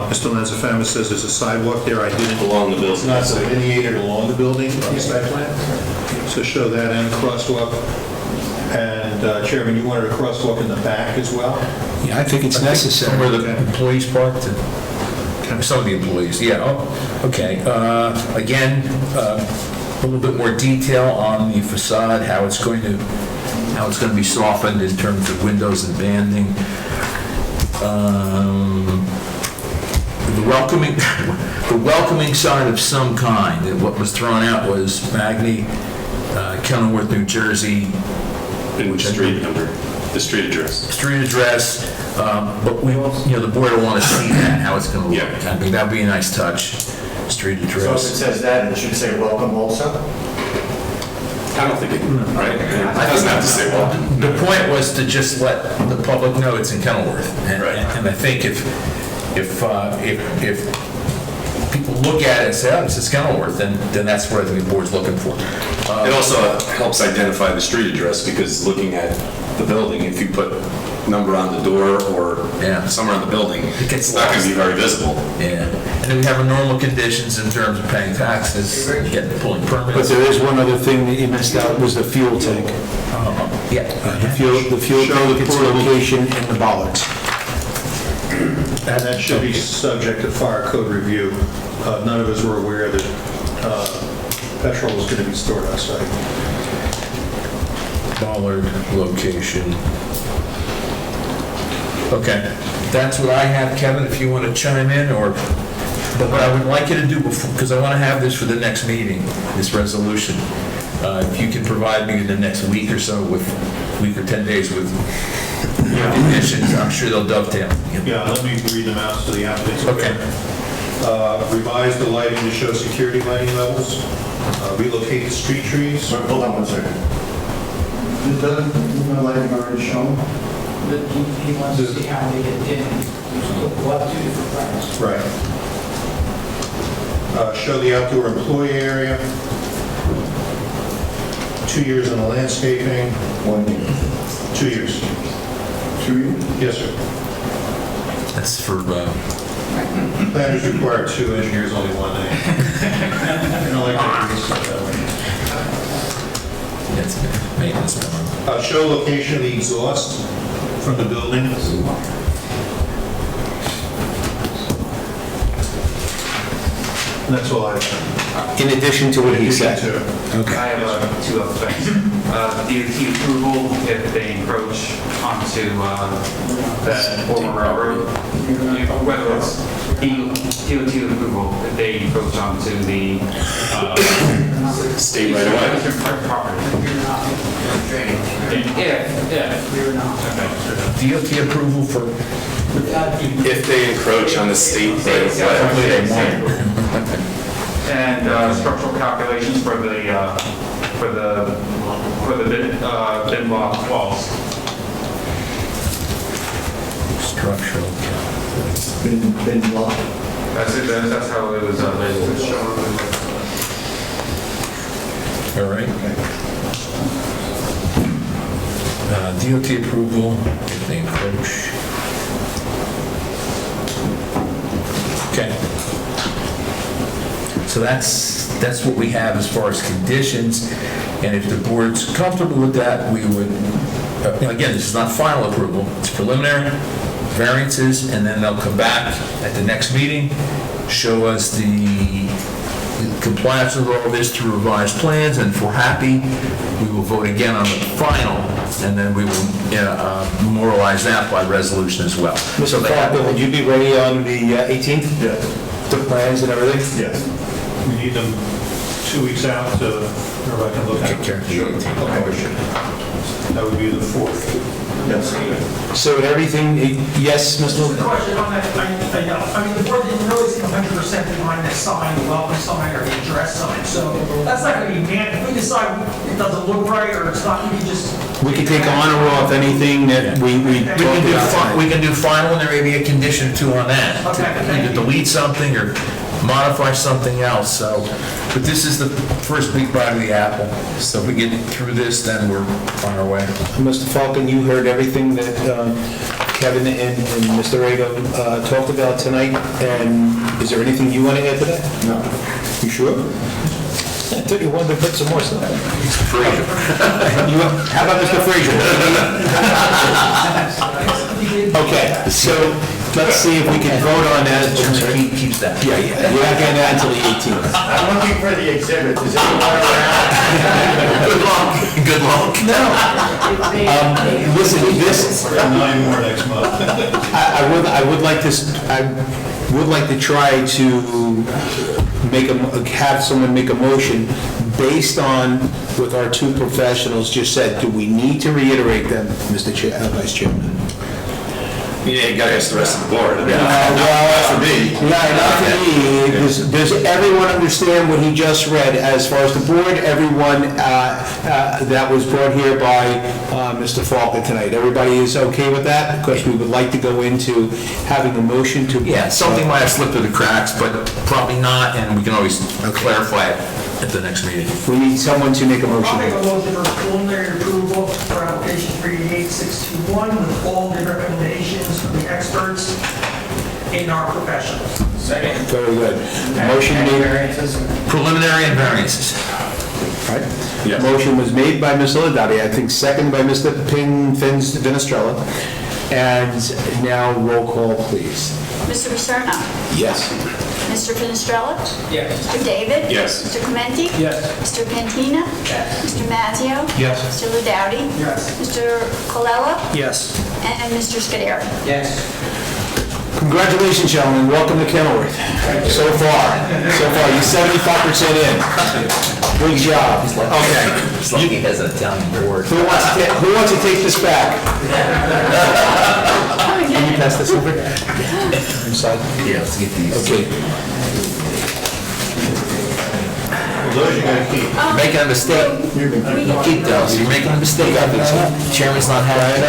Mr. Lanzafama says there's a sidewalk there. I didn't. Along the building. It's not delineated along the building on the site plan. So show that and crosswalk. And Chairman, you wanted a crosswalk in the back as well? Yeah, I think it's necessary. Where the employees parked? Some of the employees, yeah. Oh, okay. Again, a little bit more detail on the facade, how it's going to be softened in terms of windows and banding. The welcoming sign of some kind. And what was thrown out was Magny, Kenilworth, New Jersey. And street number, the street address. Street address, but the board will want to see that, how it's going to look. Yeah. I think that'd be a nice touch. Street So if it address. says that, it should say welcome also? I don't think it, right? It doesn't have to say welcome. The point was to just let the public know it's in Kenilworth. And I think if people look at it and say, oh, this is Kenilworth, then that's what I think the board's looking for. It also helps identify the street address, because looking at the building, if you put number on the door or somewhere on the building, it's not going to be very visible. Yeah. And then we have our normal conditions in terms of paying taxes, pulling permits. But there is one other thing that you missed out, was the fuel tank. Yeah. The fuel tank, its location, and the bollards. And that should be subject to fire code review. None of us were aware that petrol was going to be stored on site. Bollard location. Okay, that's what I have, Kevin, if you want to chime in, but what I would like you to do before, because I want to have this for the next meeting, this resolution, if you can provide me in the next week or so week or 10 days with conditions, I'm sure they'll dovetail. Yeah, let me read them out so the applicants. Okay. Revise the lighting to show security lighting levels. Relocate the street trees. Hold on one second. Doesn't the lighting already shown? But he wants to see how they get dim. We'll have two different plans. Right. Show the outdoor employee area. 2 years on the landscaping. 1 year. 2 years. 2 years? Yes, sir. That's for, Planners require 2, engineers only 1 day. I don't like to do stuff that way. that's maintenance. Show location of the exhaust from the building. And that's all I've done. In addition to what he said. I have two other things. DOT approval if they encroach onto that former railroad, whether it's DOT approval if they encroach onto the State right away. property. DOT approval for, If they encroach on the state right of way. And structural calculations for the bin block walls. structural. Been blocked. That's it, that's how it was shown. All right. DOT approval, if they encroach. Okay. So that's what we have as far as conditions, and if the board's comfortable with that, we would, again, this is not final approval, it's preliminary, variances, and then they'll come back at the next meeting, show us the compliance with all this to revised plans, and if we're happy, we will vote again on the final, and then we will memorialize that by resolution as well. Mr. Falco, would you be ready on the 18th? Yes. The plans and everything? Yes. We need them 2 weeks out so everybody can look at them. That would be the 4th. Yes. So everything, yes, Mr. Just a question on that, I mean, the board didn't really seem 100% behind the sign, the welcome sign, or the address sign, so that's not gonna be if we decide it doesn't look right, or it's not, we can just... We can take on or off anything that we We can do final, and there may be a condition or two on that. Okay. Either delete something or modify something else, so, but this is the first big bite of the apple. So if we get through this, then we're on our way. Mr. Falcon, you heard everything that Kevin and Mr. Rego talked about tonight, and is there anything you want to add to that? No. You sure? I thought you wanted to put some more stuff. Frazier. How about Mr. Frazier? Okay, so let's see if we can vote on that. He keeps that. Yeah, we're not getting that until the 18th. I'm looking for the exhibit. Is anyone around? Good luck. Good luck. No. Listen, this, 9 more next month. I would like to try to have someone make a motion based on what our two professionals just said. Do we need to reiterate them, Mr. Vice Chairman? Yeah, you gotta ask the rest of the board. Well, for me. Yeah, not for me. Does everyone understand what he just read as far as the board, everyone that was brought here by Mr. Falcon tonight? Everybody is okay with that? Because we would like to go into having a motion to... Yeah, something might have slipped through the cracks, but probably not, and we can always clarify it at the next meeting. We need someone to make a motion. I'll make a motion for preliminary approval for application 388621 with all the recommendations from the experts in our professionals. Second. Very good. Motion made. Preliminary and variances. Right. Yes. Motion was made by Mr. Ladati, I think second by Mr. Finestrella. And now roll call, please. Mr. Paterno? Yes. Mr. Finestrella? Yes. Mr. David? Yes. Mr. Clementi? Yes. Mr. Pantina? Yes. Mr. Mazzio? Yes. Mr. Ladowdy? Yes. Mr. Colella? Yes. And Mr. Scuderi? Yes. Congratulations, gentlemen. Welcome to Kenilworth. So far, you're 75% in. Good job. Okay. It's like he has an Italian board. Who wants to take this back? Can you pass this over? Inside? Yeah, let's get these. Okay. Those you gotta keep. You're making a mistake. Keep those. You're making a mistake. The chairman's not happy. I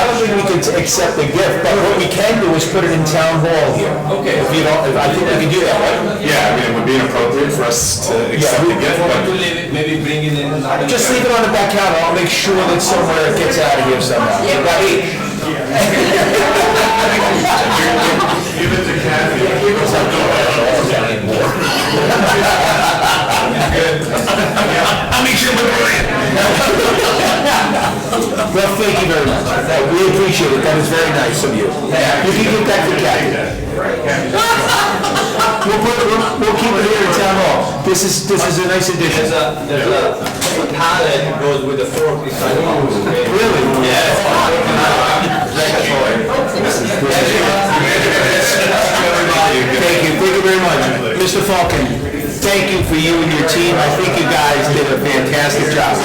don't think we could accept the gift, but what we can do is put it in town hall here. Okay. If you don't, I think we can do that, right? Yeah, I mean, it would be inappropriate for us to accept the gift, but Maybe bring it in. Just leave it on the back counter. I'll make sure that somewhere it gets out of here somehow. Give it to Kathy. I'll make sure we're in. Well, thank you very much. We appreciate it. That is very nice of you. You can get back to Kathy. We'll keep it here in town hall. This is a nice addition. There's a pallet that goes with the fork beside the house. Really? Yeah. Thank you very much. Mr. Falcon, thank you for you and your team. I think you guys did a fantastic job.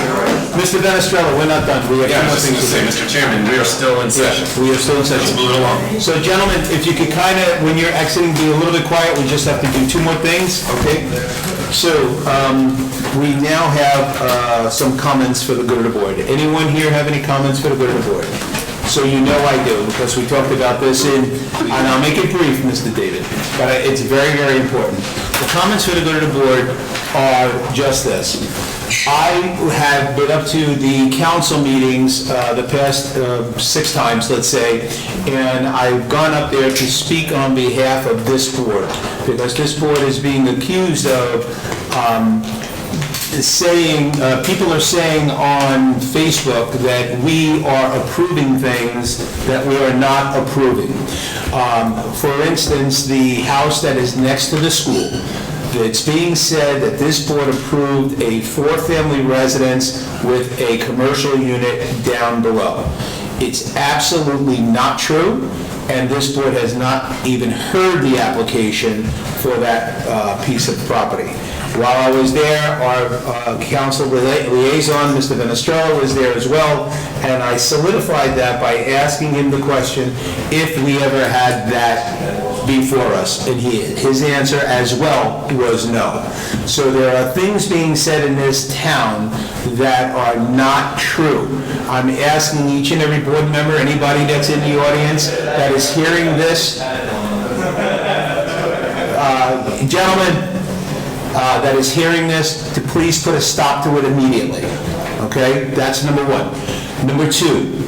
Mr. Venestrella, we're not done. We have Yeah, I two more was just things going to to do. say, Mr. Chairman, we are still in session. We are still in session. Let's move it along. So gentlemen, if you could kind of, when you're exiting, be a little bit quiet, we just have to do two more things, okay? So, we now have some comments for the good of the board. Anyone here have any comments for the good of the board? So you know I do, because we talked about this and I'll make it brief, Mr. David, but it's very, very important. The comments for the good of the board are just this. I have been up to the council meetings the past 6 times, let's say, and I've gone up there to speak on behalf of this board, because this board is being accused of saying, people are saying on Facebook that we are approving things that we are not approving. For instance, the house that is next to the school, it's being said that this board approved a 4-family residence with a commercial unit down below. It's absolutely not true, and this board has not even heard the application for that piece of property. While I was there, our council liaison, Mr. Venestrella, was there as well, and I solidified that by asking him the question if we ever had that before us, and his answer as well was no. So there are things being said in this town that are not true. I'm asking each and every board member, anybody that's in the audience that is hearing this, gentlemen, that is hearing this, to please put a stop to it immediately. Okay? That's number 1. Number 2,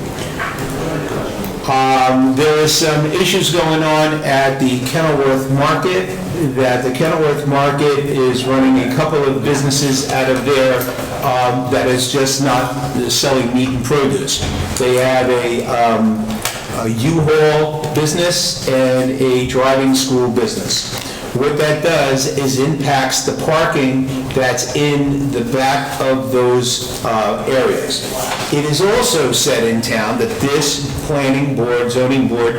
there are some issues going on at the Kenilworth Market, that the Kenilworth Market is running a couple of businesses out of there that is just not selling meat and produce. They have a U-Haul business and a driving school business. What that does is impacts the parking that's in the back of those areas. It is also said in town that this planning board, zoning board,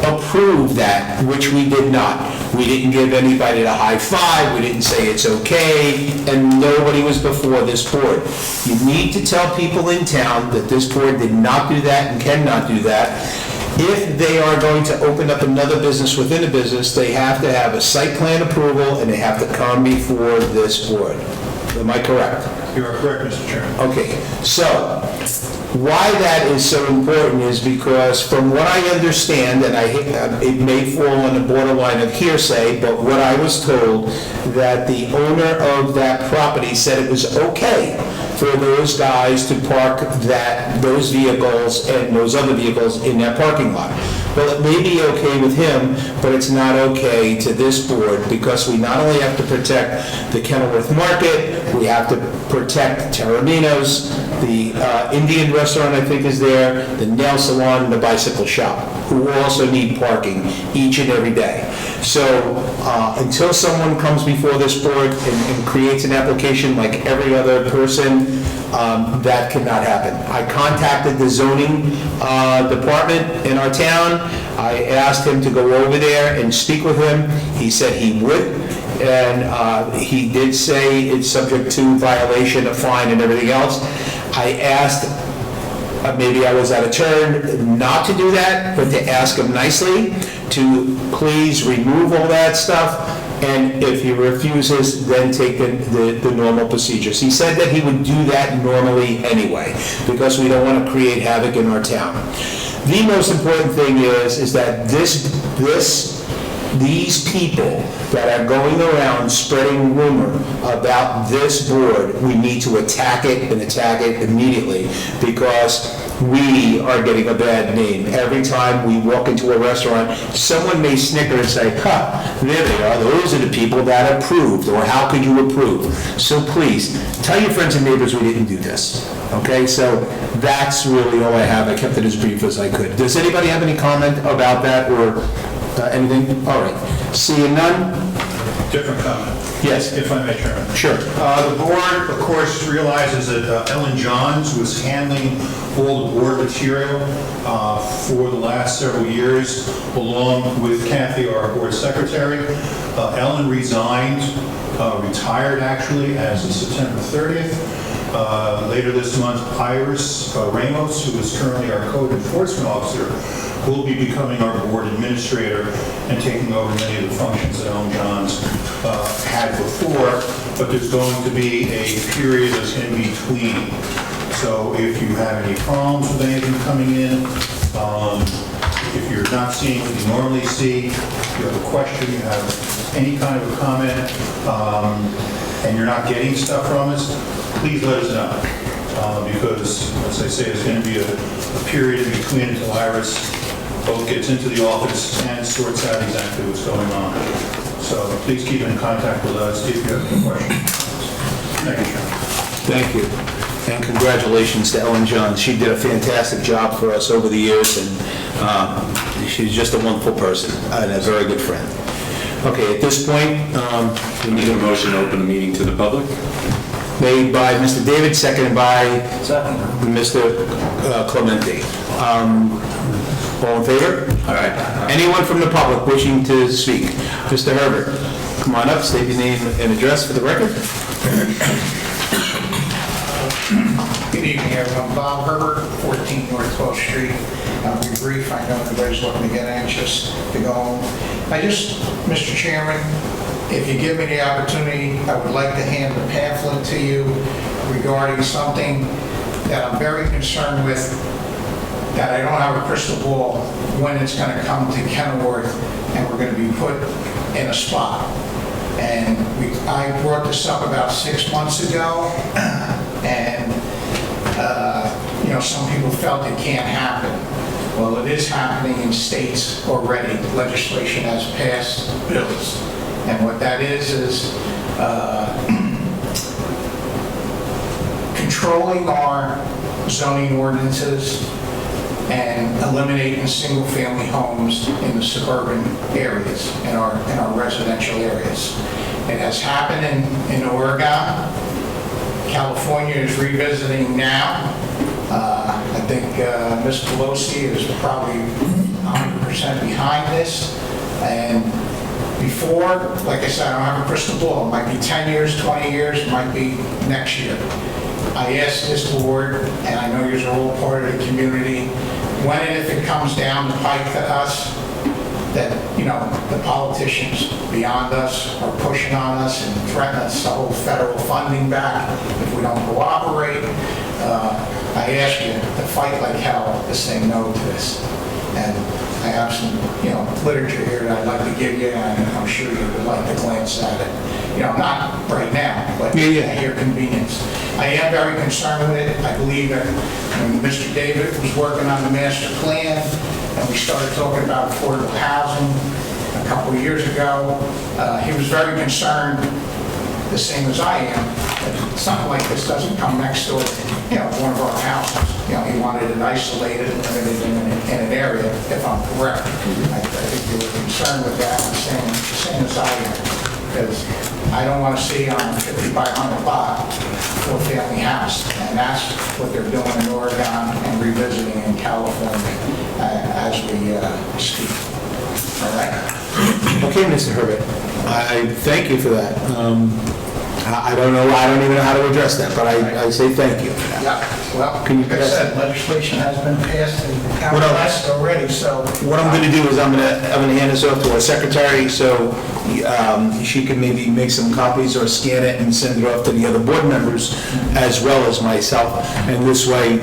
approved that, which we did not. We didn't give anybody the high five, we didn't say it's okay, and nobody was before this board. You need to tell people in town that this board did not do that and cannot do that. If they are going to open up another business within a business, they have to have a site plan approval and they have to come before this board. Am I correct? You are correct, Mr. Chairman. Okay, so why that is so important is because from what I understand, and it may fall on the borderline of hearsay, but what I was told, that the owner of that property said it was okay for those guys to park those vehicles and those other vehicles in that parking lot. Well, it may be okay with him, but it's not okay to this board, because we not only have to protect the Kenilworth Market, we have to protect Terramino's, the Indian restaurant, I think, is there, the nail salon, and the bicycle shop, who also need parking each and every day. So until someone comes before this board and creates an application like every other person, that cannot happen. I contacted the zoning department in our town. I asked him to go over there and speak with him. He said he would, and he did say it's subject to violation, a fine, and everything else. I asked, maybe I was out of turn, not to do that, but to ask him nicely to please remove all that stuff, and if he refuses, then take the normal procedures. He said that he would do that normally anyway, because we don't want to create havoc in our town. The most important thing is that these people that are going around spreading rumor about this board, we need to attack it and attack it immediately, because we are getting a bad name. Every time we walk into a restaurant, someone may snicker and say, there they are, those are the people that approved, or how could you approve? So please, tell your friends and neighbors we didn't do this, okay? So that's really all I have. I kept it as brief as I could. Does anybody have any comment about that, or anything? All right. Seeing none, Different comment. Yes. If I may, Chairman. Sure. The board, of course, realizes that Ellen Johns was handling all the board material for the last several years, along with Kathy, our board secretary. Ellen resigned, retired actually, as of September 30th. Later this month, Iris Ramos, who is currently our code enforcement officer, will be becoming our board administrator and taking over many of the functions that Ellen Johns had before, but there's going to be a period of in between. So if you have any problems with anything coming in, if you're not seeing what you normally see, if you have a question, you have any kind of a comment, and you're not getting stuff from us, please let us know. Because, as I say, there's going to be a period in between until Iris both gets into the office and sorts out exactly what's going on. So please keep in contact with us if you have any questions. Thank you, Chairman. Thank you. And congratulations to Ellen Johns. She did a fantastic job for us over the years, and she's just a wonderful person and a very good friend. Okay, at this point, We need a motion to open the meeting to the public. made by Mr. David, seconded by Mr. Clemente. All in favor? All right. Anyone from the public wishing to speak? Mr. Herbert, come on up, state your name and address for the record. Good evening, everyone. Bob Herbert, 14 North 12th Street. I'll be brief. I know everybody's looking to get anxious to go home. Mr. Chairman, if you give me the opportunity, I would like to hand a pamphlet to you regarding something that I'm very concerned with, that I don't have a crystal ball when it's going to come to Kenilworth and we're going to be put in a spot. And I brought this up about 6 months ago, and some people felt it can't happen. Well, it is happening in states already. Legislation has passed bills. And what that is controlling our zoning ordinances and eliminating single-family homes in the suburban areas, in our residential areas. It has happened in Oregon. California is revisiting now. I think Ms. Pelosi is probably 100% behind this. And before, like I said, I don't have a crystal ball. It might be 10 years, 20 years, it might be next year. I asked this board, and I know you're all part of the community, when and if it comes down the pike to us, that, the politicians beyond us are pushing on us and threatening us to hold federal funding back if we don't cooperate. I ask you to fight like hell to say no to this. And I have some, literature here that I'd like to give you, and I'm sure you would like to glance at it. Not right now, but at your convenience. I am very concerned with it. I believe that when Mr. David was working on the master plan, and we started talking about affordable housing a couple of years ago, he was very concerned, the same as I am, that something like this doesn't come next door to, one of our houses. He wanted it isolated and limited in an area, if I'm correct. I think you were concerned with that, the same as I am, because I don't want to see on a 50 by 100 lot, four-family house, and that's what they're doing in Oregon and revisiting in California as we speak. All right? Okay, Mr. Herbert, I thank you for that. I don't even know how to address that, but I say thank you. Yeah, well, like I said, legislation has been passed and passed already, so. What I'm going to do is I'm going to hand this off to our secretary, so she can maybe make some copies or scan it and send it off to the other board members as well as myself, and this way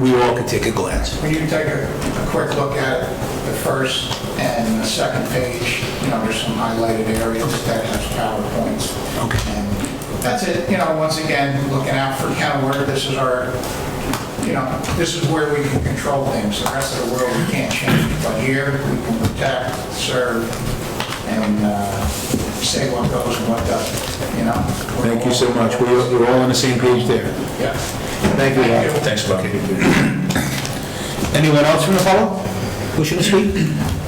we all can take a glance. When you take a quick look at it, the first and the second page, there's some highlighted areas that has PowerPoints. Okay. And that's it, once again, looking out for Kenilworth. This is our, this is where we can control things. The rest of the world we can't change, but here we can protect, serve, and say what goes and what doesn't, Thank you so much. We're all on the same page there. Yeah. Thank you, Bob. Thanks, Bob. Anyone else from the public wishing to speak?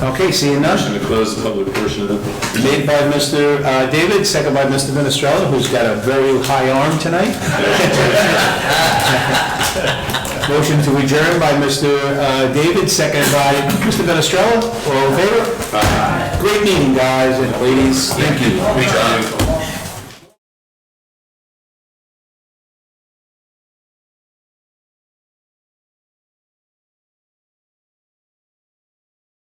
Okay, seeing none. Motion to close the public portion of it. Made by Mr. David, second by Mr. Minestrella, who's got a very high arm tonight. Motion to adjourn by Mr. David, second by Mr. Minestrella. All in favor? Great meeting, guys and ladies. Thank you.